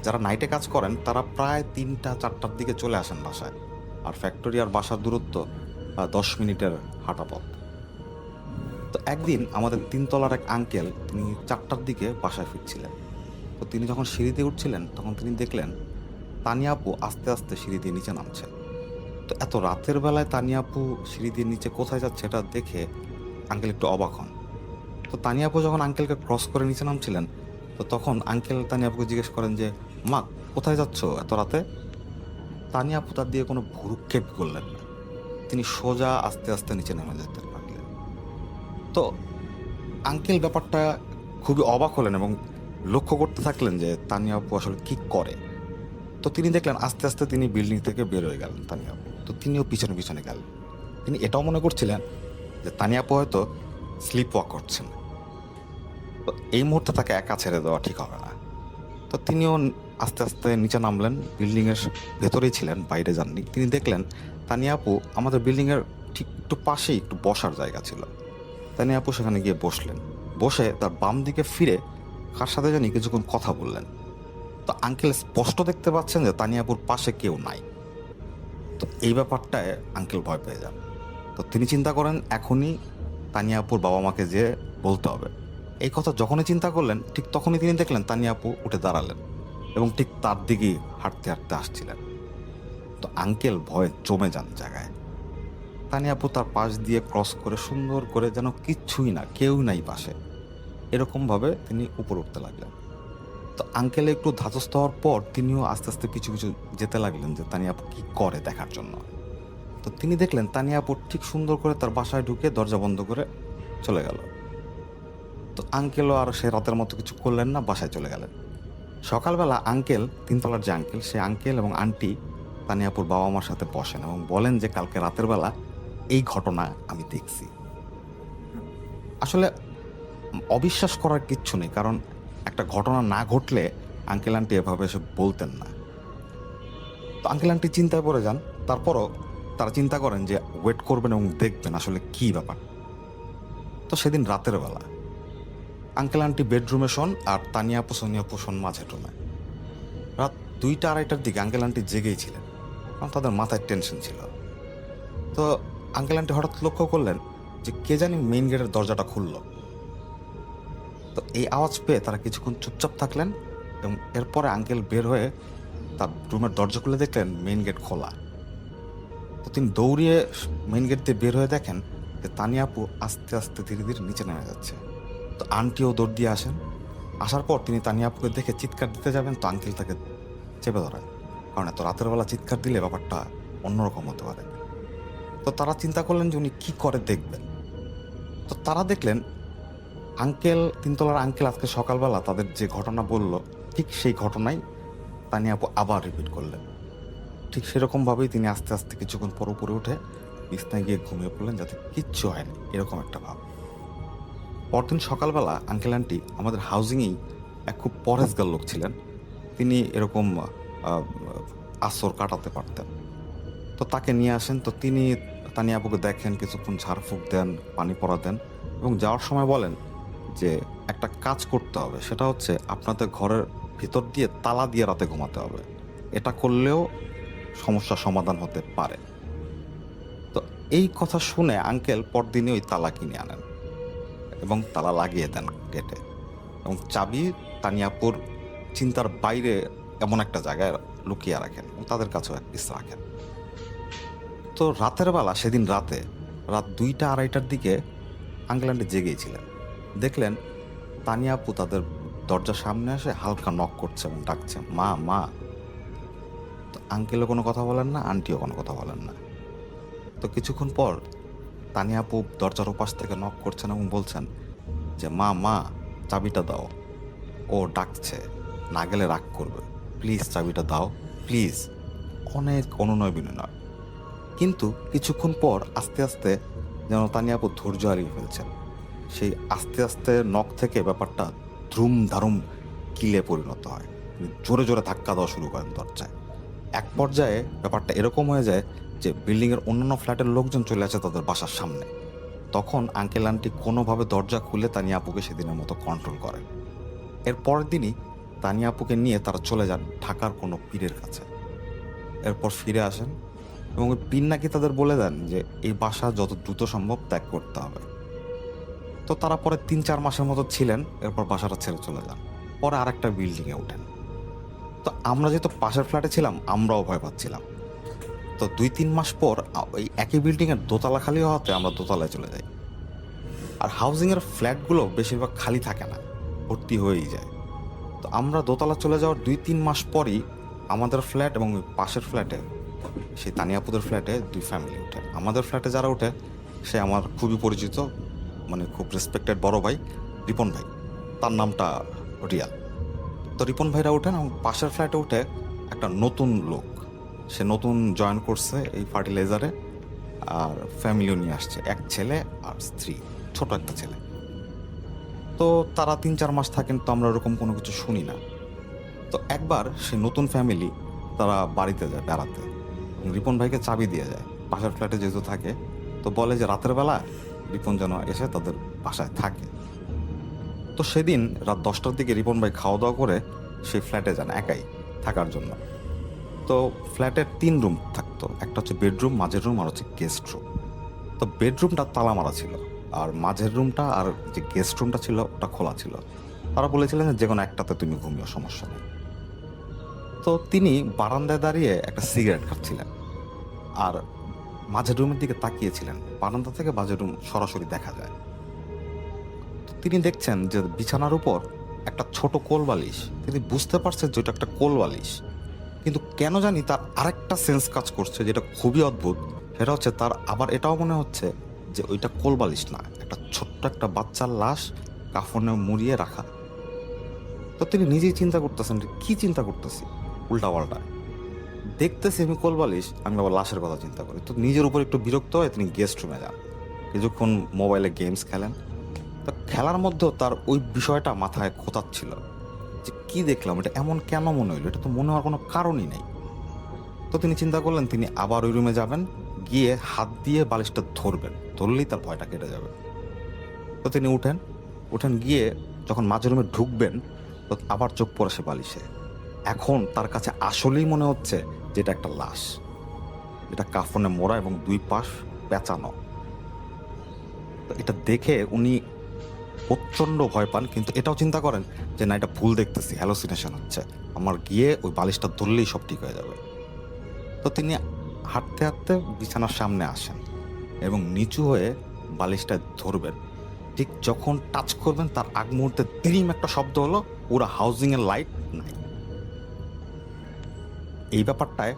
Speaker 6: যারা নাইটে কাজ করেন তারা প্রায় 3টা-4টার দিকে চলে আসেন বাসায়, আর ফ্যাক্টরি আর বাসার দূরত্ব 10 মিনিটের হাঁটা পথ। তো একদিন আমাদের 3 তলার এক আঙ্কেল, তিনি 4টার দিকে বাসায় ফিরছিলেন। তো তিনি যখন সিঁড়িতে উঠছিলেন তখন তিনি দেখলেন তানিয়া আপু আস্তে আস্তে সিঁড়ি দিয়ে নিচে নামছে। তো এত রাতের বেলায় তানিয়া আপু সিঁড়ি দিয়ে নিচে কোথায় যাচ্ছে এটা দেখে আঙ্কেল একটু অবাক হন। তো তানিয়া আপু যখন আঙ্কেলকে ক্রস করে নিচে নামছিলেন, তো তখন আঙ্কেল তানিয়া আপুকে জিজ্ঞেস করেন যে, মা, কোথায় যাচ্ছ এত রাতে? তানিয়া আপু তার দিয়ে কোনো ভ্রুক্ষেপ করলেন না, তিনি সোজা আস্তে আস্তে নিচে নেমে যেতে লাগলেন। তো আঙ্কেল ব্যাপারটা খুবই অবাক হলেন এবং লক্ষ্য করতে থাকলেন যে তানিয়া আপু আসলে কি করে। তো তিনি দেখলেন আস্তে আস্তে তিনি বিল্ডিং থেকে বের হয়ে গেলেন তানিয়া আপু। তো তিনিও পিছনে পিছনে গেলেন। তিনি এটাও মনে করছিলেন যে তানিয়া আপু হয়তো স্লিপ ওয়াক করছেন, তো এই মুহূর্তে তাকে একা ছেড়ে দেওয়া ঠিক হবে না। তো তিনিও আস্তে আস্তে নিচে নামলেন, বিল্ডিংয়ের ভেতরেই ছিলেন, বাইরে যাননি। তিনি দেখলেন তানিয়া আপু আমাদের বিল্ডিংয়ের ঠিক একটু পাশেই একটু বসার জায়গা ছিল। তানিয়া আপু সেখানে গিয়ে বসলেন, বসে তার বাম দিকে ফিরে কার সাথে জানি কিছুক্ষণ কথা বললেন। তো আঙ্কেল স্পষ্ট দেখতে পাচ্ছেন যে তানিয়াপুর পাশে কেউ নাই। তো এই ব্যাপারটায় আঙ্কেল ভয় পেয়ে যান। তো তিনি চিন্তা করেন এখনই তানিয়াপুর বাবা মাকে যে বলতে হবে। এই কথা যখনই চিন্তা করলেন, ঠিক তখনই তিনি দেখলেন তানিয়াপু উঠে দাঁড়ালেন এবং ঠিক তার দিকেই হাঁটতে হাঁটতে আসছিলেন। তো আঙ্কেল ভয়ে জমে যান জায়গায়। তানিয়াপু তার পাশ দিয়ে ক্রস করে সুন্দর করে, যেন কিচ্ছুই না, কেউ নাই পাশে, এরকমভাবে তিনি উপরে উঠতে লাগলেন। তো আঙ্কেল একটু ধাতস্থ হওয়ার পর তিনিও আস্তে আস্তে পিছু পিছু যেতে লাগলেন যে তানিয়া আপু কি করে দেখার জন্য। তো তিনি দেখলেন তানিয়া আপু ঠিক সুন্দর করে তার বাসায় ঢুকে দরজা বন্ধ করে চলে গেল। তো আঙ্কেলও আর সে রাতের মতো কিছু করলেন না, বাসায় চলে গেলেন। সকালবেলা আঙ্কেল, 3 তলার যে আঙ্কেল, সে আঙ্কেল এবং আন্টি তানিয়াপুর বাবা মার সাথে বসেন এবং বলেন যে কালকে রাতের বেলা এই ঘটনা আমি দেখছি। আসলে অবিশ্বাস করার কিচ্ছু নেই, কারণ একটা ঘটনা না ঘটলে আঙ্কেল আন্টি এভাবে এসে বলতেন না। তো আঙ্কেল আন্টি চিন্তায় পড়ে যান। তারপরও তারা চিন্তা করেন যে ওয়েট করবেন এবং দেখবেন আসলে কি ব্যাপার। তো সেদিন রাতের বেলা আঙ্কেল আন্টি বেডরুমে শোন আর তানিয়া আপু, সোনিয়া আপু শোন মাঝে রুমে। রাত 2টা-2:30টার দিকে আঙ্কেল আন্টি জেগেই ছিলেন, কারণ তাদের মাথায় টেনশন ছিল। তো আঙ্কেল আন্টি হঠাৎ লক্ষ্য করলেন যে কে জানি মেইন গেটের দরজাটা খুলল। তো এই আওয়াজ পেয়ে তারা কিছুক্ষণ চুপচাপ থাকলেন এবং এরপরে আঙ্কেল বের হয়ে তার রুমের দরজা খুলে দেখলেন মেইন গেট খোলা। তো তিনি দৌড়িয়ে মেইন গেট দিয়ে বের হয়ে দেখেন যে তানিয়া আপু আস্তে আস্তে ধীরে ধীরে নিচে নেমে যাচ্ছে। তো আন্টিও দৌড় দিয়ে আসেন। আসার পর তিনি তানিয়া আপুকে দেখে চিৎকার দিতে যাবেন, তো আঙ্কেল তাকে চেপে ধরেন, কারণ এত রাতের বেলা চিৎকার দিলে ব্যাপারটা অন্যরকম হতে পারে। তো তারা চিন্তা করলেন যে উনি কী করে দেখবেন। তো তারা দেখলেন আঙ্কেল, 3 তলার আঙ্কেল আজকে সকালবেলা তাদের যে ঘটনা বলল, ঠিক সেই ঘটনাই তানিয়া আপু আবার রিপিট করলেন। ঠিক সেরকমভাবেই তিনি আস্তে আস্তে কিছুক্ষণ পর উপরে উঠে বিছনায় গিয়ে ঘুমিয়ে পড়লেন, যাতে কিচ্ছু হয়নি এরকম একটা ভাব। পরদিন সকালবেলা আঙ্কেল আন্টি আমাদের হাউজিংয়েই এক খুব পরহেজগার লোক ছিলেন, তিনি এরকম আসর কাটাতে পারতেন। তো তাকে নিয়ে আসেন। তো তিনি তানিয়া আপুকে দেখেন, কিছুক্ষণ ঝাড়ফুঁক দেন, পানি পরা দেন এবং যাওয়ার সময় বলেন যে একটা কাজ করতে হবে, সেটা হচ্ছে আপনাদের ঘরের ভিতর দিয়ে তালা দিয়ে রাতে ঘুমাতে হবে। এটা করলেও সমস্যার সমাধান হতে পারে। তো এই কথা শুনে আঙ্কেল পরদিনই ওই তালা কিনে আনেন এবং তালা লাগিয়ে দেন গেটে, এবং চাবি তানিয়াপুর চিন্তার বাইরে এমন একটা জায়গায় লুকিয়ে রাখেন এবং তাদের কাছেও এক পিস রাখেন। তো রাতের বেলা সেদিন রাত 2টা-2:30টার দিকে আঙ্কেল আন্টি জেগেছিলেন। দেখলেন তানিয়াপু তাদের দরজার সামনে এসে হালকা নক করছে এবং ডাকছে, মা মা। তো আঙ্কেলও কোনো কথা বলেন না, আন্টিও কোনো কথা বলেন না। তো কিছুক্ষণ পর তানিয়াপু দরজার ওপাশ থেকে নক করছেন এবং বলছেন যে, মা মা চাবিটা দাও, ও ডাকছে, না গেলে রাগ করবে, প্লিজ চাবিটা দাও প্লিজ। অনেক অনুনয় বিনয়। কিন্তু কিছুক্ষণ পর আস্তে আস্তে যেন তানিয়াপু ধৈর্য হারিয়ে ফেলছেন। সেই আস্তে আস্তে নখ থেকে ব্যাপারটা ধ্রুম ধারুম কিলে পরিণত হয়। জোরে জোরে ধাক্কা দেওয়া শুরু করেন দরজায়। এক পর্যায়ে ব্যাপারটা এরকম হয়ে যায় যে বিল্ডিংয়ের অন্যান্য ফ্ল্যাটের লোকজন চলে আসে তাদের বাসার সামনে। তখন আঙ্কেল আন্টি কোনোভাবে দরজা খুলে তানিয়াপুকে সেদিনের মতো কন্ট্রোল করেন। এর পরের দিনই তানিয়াপুকে নিয়ে তারা চলে যান ঢাকার কোনো পীরের কাছে। এরপর ফিরে আসেন এবং ওই পীর নাকি তাদের বলে দেন যে এই বাসা যত দ্রুত সম্ভব ত্যাগ করতে হবে। তো তারা পরে 3-4 মাসের মতো ছিলেন, এরপর বাসাটা ছেড়ে চলে যান। পরে আরেকটা বিল্ডিংয়ে ওঠেন। তো আমরা যেহেতু পাশের ফ্ল্যাটে ছিলাম, আমরাও ভয় পাচ্ছিলাম। তো 2-3 মাস পর ওই একই বিল্ডিংয়ের দোতলা খালি হওয়াতে আমরা দোতলায় চলে যাই। আর হাউজিংয়ের ফ্ল্যাটগুলো বেশিরভাগ খালি থাকে না, ভর্তি হয়েই যায়। তো আমরা দোতলা চলে যাওয়ার 2-3 মাস পরই আমাদের ফ্ল্যাট এবং ওই পাশের ফ্ল্যাটে, সেই তানিয়াপুদের ফ্ল্যাটে 2 ফ্যামিলি ওঠে। আমাদের ফ্ল্যাটে যারা ওঠে সে আমার খুবই পরিচিত, মানে খুব রেসপেক্টেড বড় ভাই রিপন ভাই, তার নামটা রিয়াল। তো রিপন ভাইরা ওঠেন এবং পাশের ফ্ল্যাটে উঠে একটা নতুন লোক, সে নতুন জয়েন করছে এই ফার্টিলাইজারে, আর ফ্যামিলিও নিয়ে আসছে, এক ছেলে আর স্ত্রী, ছোট একটা ছেলে। তো তারা 3-4 মাস থাকেন, তো আমরা ওরকম কোনো কিছু শুনি না। তো একবার সে নতুন ফ্যামিলি তারা বাড়িতে যায় বেড়াতে, রিপন ভাইকে চাবি দিয়ে যায়, পাশের ফ্ল্যাটে যেহেতু থাকে। তো বলে যে রাতের বেলা রিপন যেন এসে তাদের বাসায় থাকে। তো সেদিন রাত 10টার দিকে রিপন ভাই খাওয়া দাওয়া করে সেই ফ্ল্যাটে যান একাই থাকার জন্য। তো ফ্ল্যাটের 3 রুম থাকতো, একটা হচ্ছে বেডরুম, মাঝের রুম আর হচ্ছে গেস্ট রুম। তো বেডরুমটা তালা মারা ছিল, আর মাঝের রুমটা আর যে গেস্ট রুমটা ছিল ওটা খোলা ছিল। তারা বলেছিলেন যে কোনো একটাতে তুমি ঘুমিও, সমস্যা নেই। তো তিনি বারান্দায় দাঁড়িয়ে একটা সিগারেট খাচ্ছিলেন আর মাঝের রুমের দিকে তাকিয়েছিলেন। বারান্দা থেকে মাঝের রুম সরাসরি দেখা যায়। তো তিনি দেখছেন যে বিছানার উপর একটা ছোট কোল বালিশ। তিনি বুঝতে পারছেন যে ওটা একটা কোল বালিশ, কিন্তু কেন জানি তার আরেকটা সেন্স কাজ করছে যেটা খুবই অদ্ভুত। সেটা হচ্ছে তার আবার এটাও মনে হচ্ছে যে ওইটা কোল বালিশ না, একটা ছোট্ট একটা বাচ্চার লাশ কাফনে মুড়িয়ে রাখা। তো তিনি নিজেই চিন্তা করতেছেন কি চিন্তা করতেছি উল্টা পাল্টা, দেখতেছি আমি কোল বালিশ, আমি আবার লাশের কথা চিন্তা করি। তো নিজের উপর একটু বিরক্ত হয়ে তিনি গেস্ট রুমে যান, কিছুক্ষণ মোবাইলে গেমস খেলেন। তো খেলার মধ্যেও তার ওই বিষয়টা মাথায় খোঁচাচ্ছিল যে কি দেখলাম, এটা এমন কেন মনে হইলো, এটা তো মনে হওয়ার কোনো কারণই নেই। তো তিনি চিন্তা করলেন তিনি আবার ওই রুমে যাবেন, গিয়ে হাত দিয়ে বালিশটা ধরবেন, ধরলেই তার ভয়টা কেটে যাবে। তো তিনি উঠেন গিয়ে যখন মাঝের রুমে ঢুকবেন তো আবার চোখ পড়ে সে বালিশে। এখন তার কাছে আসলেই মনে হচ্ছে যে এটা একটা লাশ, এটা কাফনে মোড়া এবং 2 পাশ পেঁচানো। তো এটা দেখে উনি প্রচণ্ড ভয় পান, কিন্তু এটাও চিন্তা করেন যে না, এটা ভুল দেখতেছি, হ্যালোসিনেশন হচ্ছে, আমার গিয়ে ওই বালিশটা ধরলেই সব ঠিক হয়ে যাবে। তো তিনি হাঁটতে হাঁটতে বিছানার সামনে আসেন এবং নিচু হয়ে বালিশটা ধরবেন। ঠিক যখন টাচ করবেন তার আগ মুহূর্তে তিরিম একটা শব্দ হলো, পুরো হাউজিংয়ের লাইট নাই। এই ব্যাপারটায়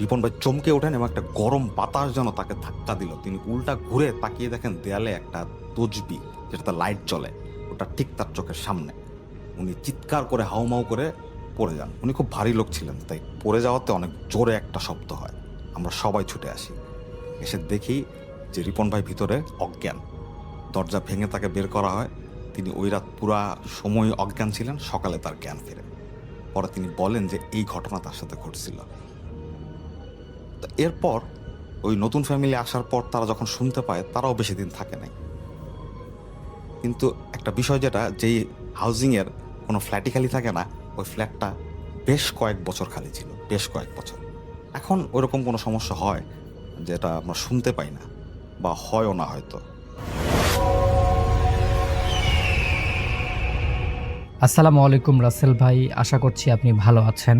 Speaker 6: রিপন ভাই চমকে ওঠেন এবং একটা গরম বাতাস যেন তাকে ধাক্কা দিল। তিনি উল্টা ঘুরে তাকিয়ে দেখেন দেয়ালে একটা তসবি, যেটাতে লাইট জ্বলে, ওটা ঠিক তার চোখের সামনে। উনি চিৎকার করে হাউমাউ করে পড়ে যান। উনি খুব ভারী লোক ছিলেন, তাই পড়ে যাওয়াতে অনেক জোরে একটা শব্দ হয়। আমরা সবাই ছুটে আসি, এসে দেখি যে রিপন ভাই ভিতরে অজ্ঞান। দরজা ভেঙে তাকে বের করা হয়। তিনি ওই রাত পুরা সময় অজ্ঞান ছিলেন, সকালে তার জ্ঞান ফেরে। পরে তিনি বলেন যে এই ঘটনা তার সাথে ঘটছিল। তো এরপর ওই নতুন ফ্যামিলি আসার পর তারা যখন শুনতে পায়, তারাও বেশি দিন থাকে নাই। কিন্তু একটা বিষয় যেটা, যেই হাউজিংয়ের কোনো ফ্ল্যাটই খালি থাকে না, ওই ফ্ল্যাটটা বেশ কয়েক বছর খালি ছিল, বেশ কয়েক বছর। এখন ওইরকম কোনো সমস্যা হয় যেটা আমরা শুনতে পাই না, বা হয়ও না হয়তো।
Speaker 3: আসসালামু আলাইকুম রাসেল ভাই, আশা করছি আপনি ভালো আছেন।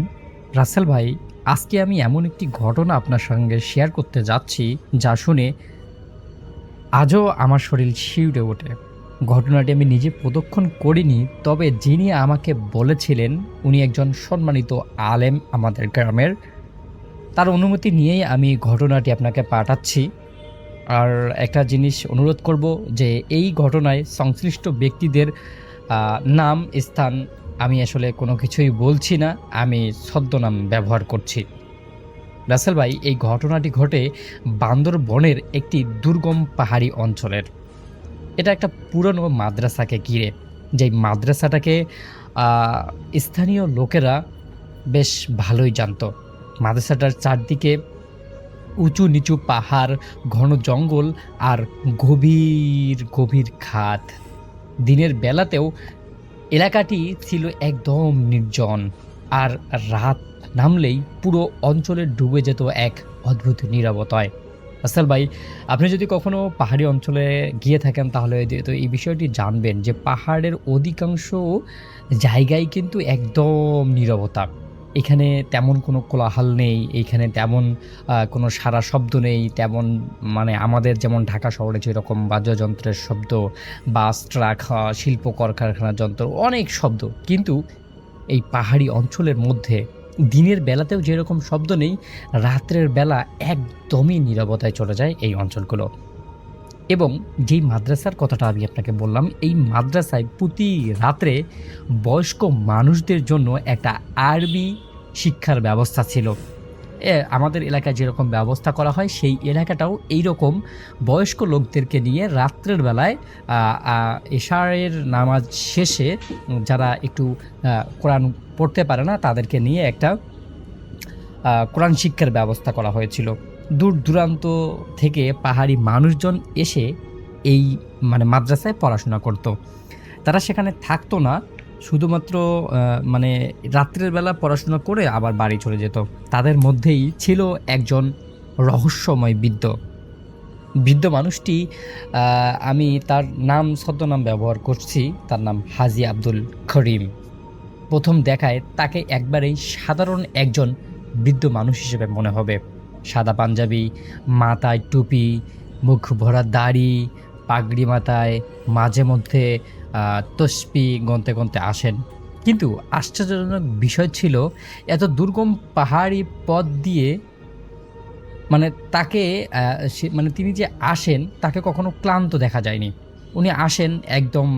Speaker 3: রাসেল ভাই, আজকে আমি এমন একটি ঘটনা আপনার সঙ্গে শেয়ার করতে যাচ্ছি যা শুনে আজও আমার শরীর শিউরে ওঠে। ঘটনাটি আমি নিজে প্রদক্ষণ করিনি, তবে যিনি আমাকে বলেছিলেন উনি একজন সম্মানিত আলেম আমাদের গ্রামের। তার অনুমতি নিয়েই আমি ঘটনাটি আপনাকে পাঠাচ্ছি। আর একটা জিনিস অনুরোধ করব যে এই ঘটনায় সংশ্লিষ্ট ব্যক্তিদের নাম, স্থান আমি আসলে কোনো কিছুই বলছি না, আমি ছদ্মনাম ব্যবহার করছি। রাসেল ভাই, এই ঘটনাটি ঘটে বান্দরবনের একটি দুর্গম পাহাড়ি অঞ্চলের। এটা একটা পুরনো মাদ্রাসাকে ঘিরে, যেই মাদ্রাসাটাকে স্থানীয় লোকেরা বেশ ভালোই জানতো। মাদ্রাসাটার চারদিকে উঁচু নিচু পাহাড়, ঘন জঙ্গল আর গভীর গভীর খাদ। দিনের বেলাতেও এলাকাটি ছিল একদম নির্জন, আর রাত নামলেই পুরো অঞ্চলে ডুবে যেত এক অদ্ভুত নীরবতায়। আসল ভাই, আপনি যদি কখনো পাহাড়ি অঞ্চলে গিয়ে থাকেন তাহলে তো এই বিষয়টি জানবেন যে পাহাড়ের অধিকাংশ জায়গায় কিন্তু একদম নীরবতা। এখানে তেমন কোনো কোলাহল নেই, এইখানে তেমন কোনো সারা শব্দ নেই, তেমন মানে আমাদের যেমন ঢাকা শহরে যেরকম বাদ্যযন্ত্রের শব্দ, বাস, ট্রাক, শিল্প কলকারখানার যন্ত্র, অনেক শব্দ, কিন্তু এই পাহাড়ি অঞ্চলের মধ্যে দিনের বেলাতেও যেরকম শব্দ নেই, রাত্রের বেলা একদমই নীরবতায় চলে যায় এই অঞ্চলগুলো। এবং যেই মাদ্রাসার কথাটা আমি আপনাকে বললাম, এই মাদ্রাসায় প্রতি রাত্রে বয়স্ক মানুষদের জন্য একটা আরবি শিক্ষার ব্যবস্থা ছিল। আমাদের এলাকায় যেরকম ব্যবস্থা করা হয় সেই এলাকাটাও এইরকম বয়স্ক লোকদেরকে নিয়ে রাত্রের বেলায় এশারের নামাজ শেষে যারা একটু কোরআন পড়তে পারে না তাদেরকে নিয়ে একটা কোরআন শিক্ষার ব্যবস্থা করা হয়েছিল। দূর দূরান্ত থেকে পাহাড়ি মানুষজন এসে এই মানে মাদ্রাসায় পড়াশোনা করত। তারা সেখানে থাকতো না, শুধুমাত্র মানে রাত্রের বেলা পড়াশোনা করে আবার বাড়ি চলে যেত। তাদের মধ্যেই ছিল একজন রহস্যময় বৃদ্ধ মানুষটি, আমি তার নাম ছদ্মনাম ব্যবহার করছি, তার নাম হাজী আব্দুল করিম। প্রথম দেখায় তাকে একবারেই সাধারণ একজন বৃদ্ধ মানুষ হিসেবে মনে হবে। সাদা পাঞ্জাবি, মাথায় টুপি, মুখ ভরা দাড়ি, পাগড়ি মাথায়, মাঝে মধ্যে তসবি গন্তে গন্তে আসেন। কিন্তু আশ্চর্যজনক বিষয় ছিল, এত দুর্গম পাহাড়ি পথ দিয়ে মানে তাকে মানে তিনি যে আসেন তাকে কখনো ক্লান্ত দেখা যায়নি। উনি আসেন একদম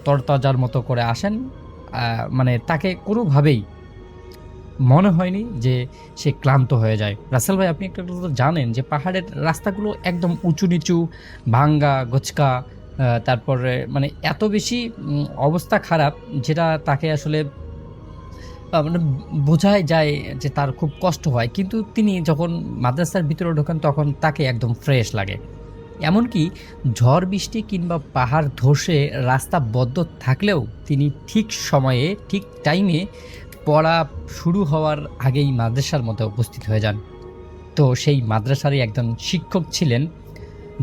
Speaker 3: তরতাজার মতো করে আসেন, মানে তাকে কোনোভাবেই মনে হয়নি যে সে ক্লান্ত হয়ে যায়। রাসেল ভাই, আপনি একটা কথা জানেন যে পাহাড়ের রাস্তাগুলো একদম উঁচু নিচু, ভাঙ্গা গোছকা, তারপরে মানে এত বেশি অবস্থা খারাপ যেটা তাকে আসলে মানে বোঝাই যায় যে তার খুব কষ্ট হয়। কিন্তু তিনি যখন মাদ্রাসার ভিতরে ঢোকেন তখন তাকে একদম ফ্রেশ লাগে। এমনকি ঝড় বৃষ্টি কিংবা পাহাড় ধসে রাস্তা বদ্ধ থাকলেও তিনি ঠিক সময়ে ঠিক টাইমে পড়া শুরু হওয়ার আগেই মাদ্রাসার মধ্যে উপস্থিত হয়ে যান। তো সেই মাদ্রাসারই একজন শিক্ষক ছিলেন,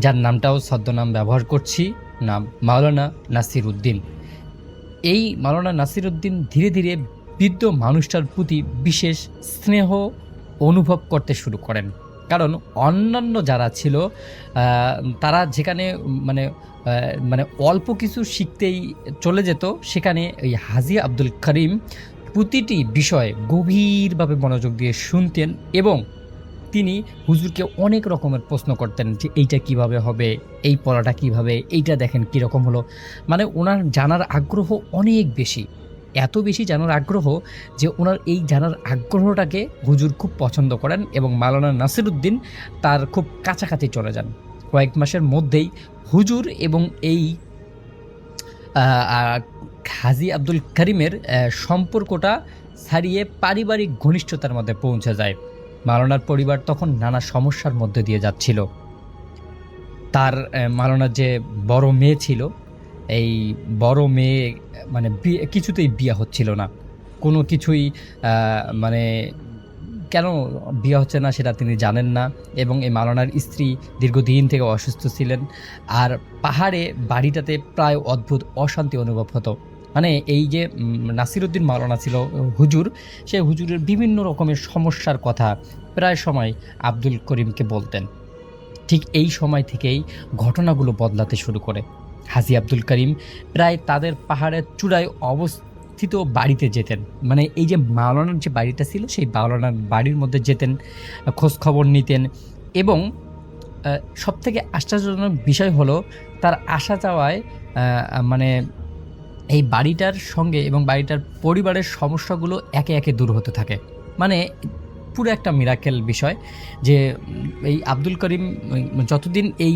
Speaker 3: যার নামটাও ছদ্মনাম ব্যবহার করছি, নাম মাওলানা নাসির উদ্দিন। এই মাওলানা নাসির উদ্দিন ধীরে ধীরে বৃদ্ধ মানুষটার প্রতি বিশেষ স্নেহ অনুভব করতে শুরু করেন। কারণ অন্যান্য যারা ছিল তারা যেখানে মানে মানে অল্প কিছু শিখতেই চলে যেত, সেখানে এই হাজী আব্দুল করিম প্রতিটি বিষয়ে গভীরভাবে মনোযোগ দিয়ে শুনতেন এবং তিনি হুজুরকে অনেক রকমের প্রশ্ন করতেন যে এইটা কিভাবে হবে, এই পড়াটা কিভাবে, এইটা দেখেন কীরকম হলো। মানে ওনার জানার আগ্রহ অনেক বেশি, এত বেশি জানার আগ্রহ যে ওনার এই জানার আগ্রহটাকে হুজুর খুব পছন্দ করেন এবং মাওলানা নাসির উদ্দিন তার খুব কাছাকাছি চলে যান। কয়েক মাসের মধ্যেই হুজুর এবং এই হাজী আব্দুল করিমের সম্পর্কটা ছাড়িয়ে পারিবারিক ঘনিষ্ঠতার মধ্যে পৌঁছে যায়। মাওলানার পরিবার তখন নানা সমস্যার মধ্যে দিয়ে যাচ্ছিল। তার মাওলানার যে বড় মেয়ে ছিল এই বড় মেয়ে মানে কিছুতেই বিয়ে হচ্ছিল না, কোনো কিছুই মানে কেন বিয়ে হচ্ছে না সেটা তিনি জানেন না। এবং এই মাওলানার স্ত্রী দীর্ঘদিন থেকে অসুস্থ ছিলেন, আর পাহাড়ে বাড়িটাতে প্রায় অদ্ভুত অশান্তি অনুভব হতো। মানে এই যে নাসিরউদ্দিন মাওলানা ছিল হুজুর, সেই হুজুরের বিভিন্ন রকমের সমস্যার কথা প্রায় সময় আব্দুল করিমকে বলতেন। ঠিক এই সময় থেকেই ঘটনাগুলো বদলাতে শুরু করে। হাজী আব্দুল করিম প্রায় তাদের পাহাড়ের চূড়ায় অবস্থিত বাড়িতে যেতেন, মানে এই যে মাওলানার যে বাড়িটা ছিল সেই মাওলানার বাড়ির মধ্যে যেতেন, খোঁজ খবর নিতেন। এবং সবথেকে আশ্চর্যজনক বিষয় হলো তার আসা যাওয়ায় মানে এই বাড়িটার সঙ্গে এবং বাড়িটার পরিবারের সমস্যাগুলো একে একে দূর হতে থাকে। মানে পুরো একটা মিরাকেল বিষয় যে এই আব্দুল করিম যতদিন এই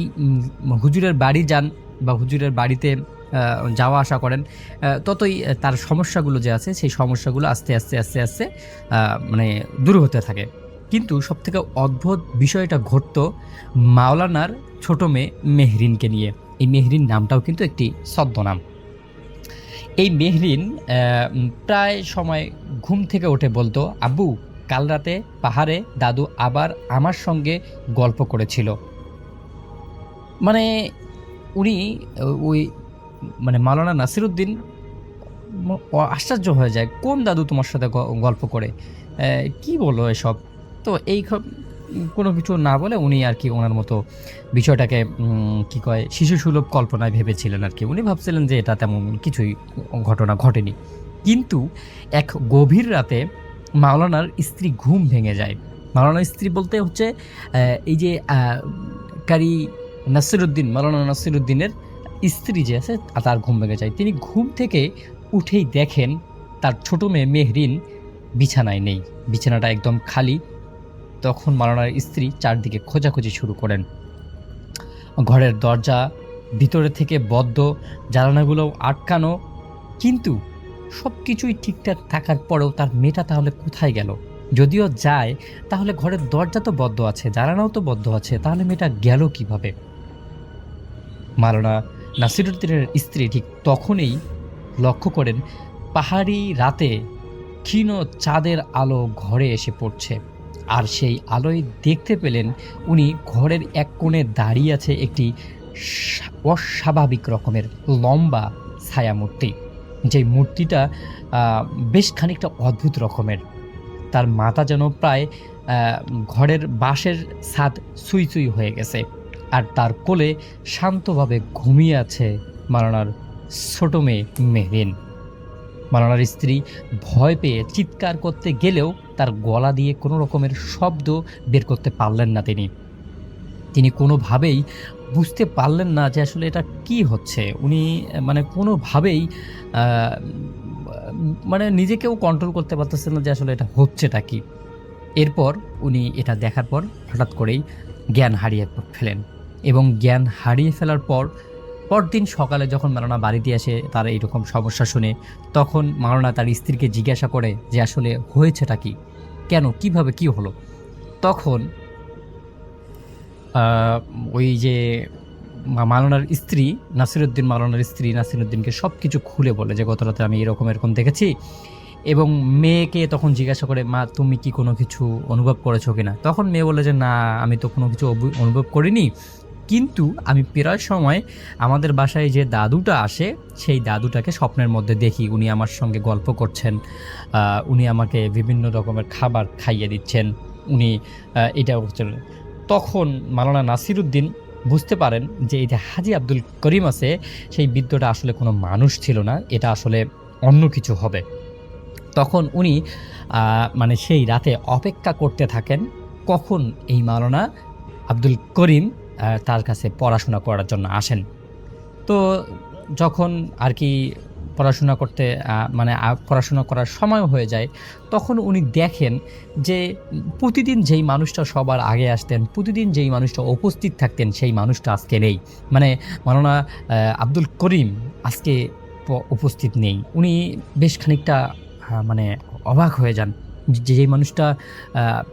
Speaker 3: হুজুরের বাড়ি যান বা হুজুরের বাড়িতে যাওয়া আসা করেন, ততই তার সমস্যাগুলো যে আছে সেই সমস্যাগুলো আস্তে আস্তে আস্তে আস্তে মানে দূর হতে থাকে। কিন্তু সবথেকে অদ্ভুত বিষয়টা ঘটতো মাওলানার ছোট মেয়ে মেহরিনকে নিয়ে। এই মেহরিন নামটাও কিন্তু একটি ছদ্মনাম। এই মেহরিন প্রায় সময় ঘুম থেকে উঠে বলতো, আব্বু কাল রাতে পাহাড়ে দাদু আবার আমার সঙ্গে গল্প করেছিল। মানে উনি ওই মানে মাওলানা নাসিরউদ্দিন আশ্চর্য হয়ে যায়, কোন দাদু তোমার সাথে গল্প করে, কি বলো এসব। তো এই কোনো কিছু না বলে উনি আর কি ওনার মতো বিষয়টাকে কি কয় শিশুসুলভ কল্পনায় ভেবেছিলেন আর কি। উনি ভাবছিলেন যে এটা তেমন কিছুই ঘটনা ঘটেনি। কিন্তু এক গভীর রাতে মাওলানার স্ত্রী ঘুম ভেঙে যায়। মাওলানার স্ত্রী বলতে হচ্ছে এই যে কারি নাসিরউদ্দিন, মাওলানা নাসিরউদ্দিনের স্ত্রী যে আছে তার ঘুম ভেঙে যায়। তিনি ঘুম থেকে উঠেই দেখেন তার ছোট মেয়ে মেহরিন বিছানায় নেই, বিছানাটা একদম খালি। তখন মাওলানার স্ত্রী চারদিকে খোঁজাখুঁজি শুরু করেন। ঘরের দরজা ভিতরে থেকে বদ্ধ, জানালাগুলো আটকানো, কিন্তু সব কিছুই ঠিকঠাক থাকার পরেও তার মেয়েটা তাহলে কোথায় গেল? যদিও যায় তাহলে ঘরের দরজা তো বদ্ধ আছে, জানালাও তো বদ্ধ আছে, তাহলে মেয়েটা গেল কিভাবে? মাওলানা নাসিরউদ্দিনের স্ত্রী ঠিক তখনই লক্ষ্য করেন পাহাড়ি রাতে ক্ষীণ চাঁদের আলো ঘরে এসে পড়ছে। আর সেই আলোয় দেখতে পেলেন উনি ঘরের এক কোণে দাঁড়িয়ে আছে একটি অস্বাভাবিক রকমের লম্বা ছায়ামূর্তি। যে মূর্তিটা বেশ খানিকটা অদ্ভুত রকমের। তার মাথা যেন প্রায় ঘরের বাঁশের ছাদ সুই সুই হয়ে গেছে, আর তার কোলে শান্তভাবে ঘুমিয়ে আছে মাওলানার ছোট মেয়ে মেহরিন। মাওলানার স্ত্রী ভয় পেয়ে চিৎকার করতে গেলেও তার গলা দিয়ে কোনো রকমের শব্দ বের করতে পারলেন না। তিনি কোনোভাবেই বুঝতে পারলেন না যে আসলে এটা কি হচ্ছে। উনি মানে কোনোভাবেই মানে নিজেকেও কন্ট্রোল করতে পারতেছেন না যে আসলে এটা হচ্ছেটা কি। এরপর উনি এটা দেখার পর হঠাৎ করেই জ্ঞান হারিয়ে ফেলেন। এবং জ্ঞান হারিয়ে ফেলার পরদিন সকালে যখন মাওলানা বাড়িতে আসে তার এইরকম সমস্যা শুনে, তখন মাওলানা তার স্ত্রীকে জিজ্ঞাসা করে যে আসলে হয়েছেটা কি, কেন, কিভাবে, কি হলো। তখন ওই যে মাওলানার স্ত্রী নাসিরউদ্দিন, মাওলানার স্ত্রী নাসিরউদ্দিনকে সব কিছু খুলে বলে যে গত রাতে আমি এরকম দেখেছি। এবং মেয়েকে তখন জিজ্ঞাসা করে, মা তুমি কি কোনো কিছু অনুভব করেছো কিনা? তখন মেয়ে বলে যে না, আমি তো কোনো কিছু অনুভব করিনি, কিন্তু আমি প্রায় সময় আমাদের বাসায় যে দাদুটা আসে সেই দাদুটাকে স্বপ্নের মধ্যে দেখি। উনি আমার সঙ্গে গল্প করছেন, উনি আমাকে বিভিন্ন রকমের খাবার খাইয়ে দিচ্ছেন, উনি এটা করছেন। তখন মাওলানা নাসিরউদ্দিন বুঝতে পারেন যে এই যে হাজী আব্দুল করিম আছে সেই বৃদ্ধটা আসলে কোনো মানুষ ছিল না, এটা আসলে অন্য কিছু হবে। তখন উনি মানে সেই রাতে অপেক্ষা করতে থাকেন কখন এই মাওলানা আব্দুল করিম তার কাছে পড়াশোনা করার জন্য আসেন। তো যখন আর কি পড়াশোনা করতে মানে পড়াশোনা করার সময় হয়ে যায়, তখন উনি দেখেন যে প্রতিদিন যেই মানুষটা সবার আগে আসতেন, প্রতিদিন যেই মানুষটা উপস্থিত থাকতেন, সেই মানুষটা আজকে নেই। মানে মাওলানা আব্দুল করিম আজকে উপস্থিত নেই। উনি বেশ খানিকটা মানে অবাক হয়ে যান। যেই মানুষটা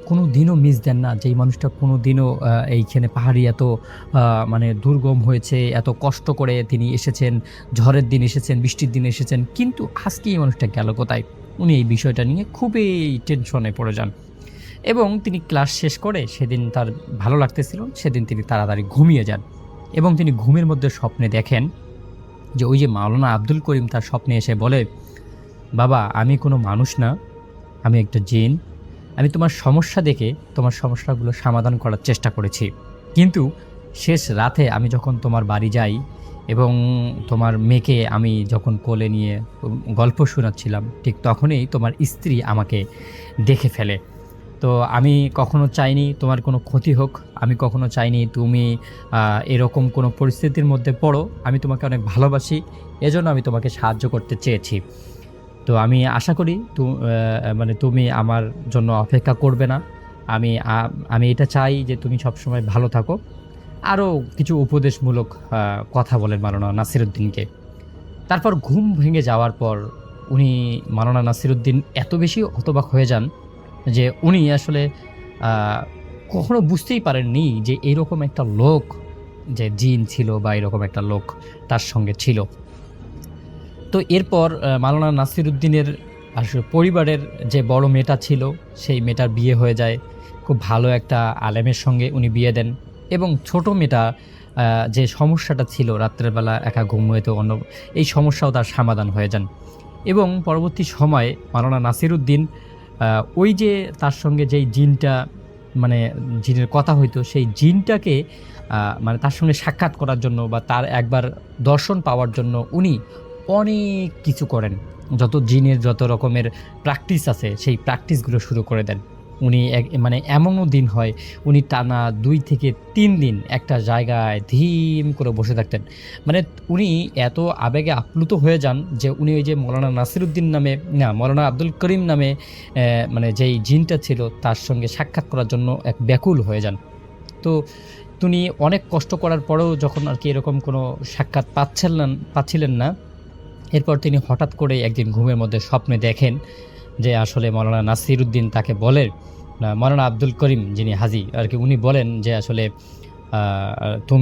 Speaker 3: কোনো দিনও মিস দেন না, যেই মানুষটা কোনো দিনও এইখানে পাহাড়ি এত মানে দুর্গম হয়েছে, এত কষ্ট করে তিনি এসেছেন, ঝড়ের দিন এসেছেন, বৃষ্টির দিন এসেছেন, কিন্তু আজকে এই মানুষটা গেল কোথায়? উনি এই বিষয়টা নিয়ে খুবই টেনশনে পড়ে যান এবং তিনি ক্লাস শেষ করে সেদিন তার ভালো লাগতেছিল, সেদিন তিনি তাড়াতাড়ি ঘুমিয়ে যান এবং তিনি ঘুমের মধ্যে স্বপ্নে দেখেন যে ওই যে মাওলানা আব্দুল করিম তার স্বপ্নে এসে বলে, বাবা আমি কোনো মানুষ না, আমি একটা জিন, আমি তোমার সমস্যা দেখে তোমার সমস্যাগুলো সমাধান করার চেষ্টা করেছি, কিন্তু শেষ রাতে আমি যখন তোমার বাড়ি যাই এবং তোমার মেয়েকে আমি যখন কোলে নিয়ে গল্প শোনাচ্ছিলাম, ঠিক তখনই তোমার স্ত্রী আমাকে দেখে ফেলে। তো আমি কখনো চাইনি তোমার কোনো ক্ষতি হোক, আমি কখনো চাইনি তুমি এরকম কোনো পরিস্থিতির মধ্যে পড়ো, আমি তোমাকে অনেক ভালোবাসি, এজন্য আমি তোমাকে সাহায্য করতে চেয়েছি। তো আমি আশা করি মানে তুমি আমার জন্য অপেক্ষা করবে না, আমি এটা চাই যে তুমি সবসময় ভালো থাকো। আরও কিছু উপদেশমূলক কথা বলেন মাওলানা নাসিরুদ্দিনকে। তারপর ঘুম ভেঙে যাওয়ার পর উনি মাওলানা নাসিরুদ্দিন এত বেশি হতবাক হয়ে যান যে উনি আসলে কখনো বুঝতেই পারেননি যে এরকম একটা লোক, যে জিন ছিল বা এরকম একটা লোক তার সঙ্গে ছিল। তো এরপর মাওলানা নাসিরুদ্দিনের আসলে পরিবারের যে বড় মেয়েটা ছিল সেই মেয়েটার বিয়ে হয়ে যায়, খুব ভালো একটা আলেমের সঙ্গে উনি বিয়ে দেন এবং ছোট মেয়েটা যে সমস্যাটা ছিল রাত্রের বেলা একা ঘুমোতে অন্য, এই সমস্যাও তার সমাধান হয়ে যান এবং পরবর্তী সময়ে মাওলানা নাসিরুদ্দিন ওই যে তার সঙ্গে যেই জিনটা মানে জিনের কথা হইতো সেই জিনটাকে মানে তার সঙ্গে সাক্ষাৎ করার জন্য বা তার একবার দর্শন পাওয়ার জন্য উনি অনেক কিছু করেন, যত জিনের যত রকমের প্র্যাকটিস আছে সেই প্র্যাকটিসগুলো শুরু করে দেন। উনি মানে এমনও দিন হয় উনি টানা 2 থেকে 3 দিন একটা জায়গায় ধীম করে বসে থাকতেন। মানে উনি এত আবেগে আপ্লুত হয়ে যান যে উনি ওই যে মাওলানা নাসিরুদ্দিন নামে না মাওলানা আব্দুল করিম নামে মানে যেই জিনটা ছিল তার সঙ্গে সাক্ষাৎ করার জন্য এক ব্যাকুল হয়ে যান। তো তিনি অনেক কষ্ট করার পরেও যখন আর কি এরকম কোনো সাক্ষাৎ পাচ্ছিলেন না, এরপর তিনি হঠাৎ করে একদিন ঘুমের মধ্যে স্বপ্নে দেখেন যে আসলে মাওলানা নাসিরুদ্দিন তাকে বলেন, মাওলানা আব্দুল করিম যিনি হাজী আর কি, উনি বলেন যে আসলে তুমি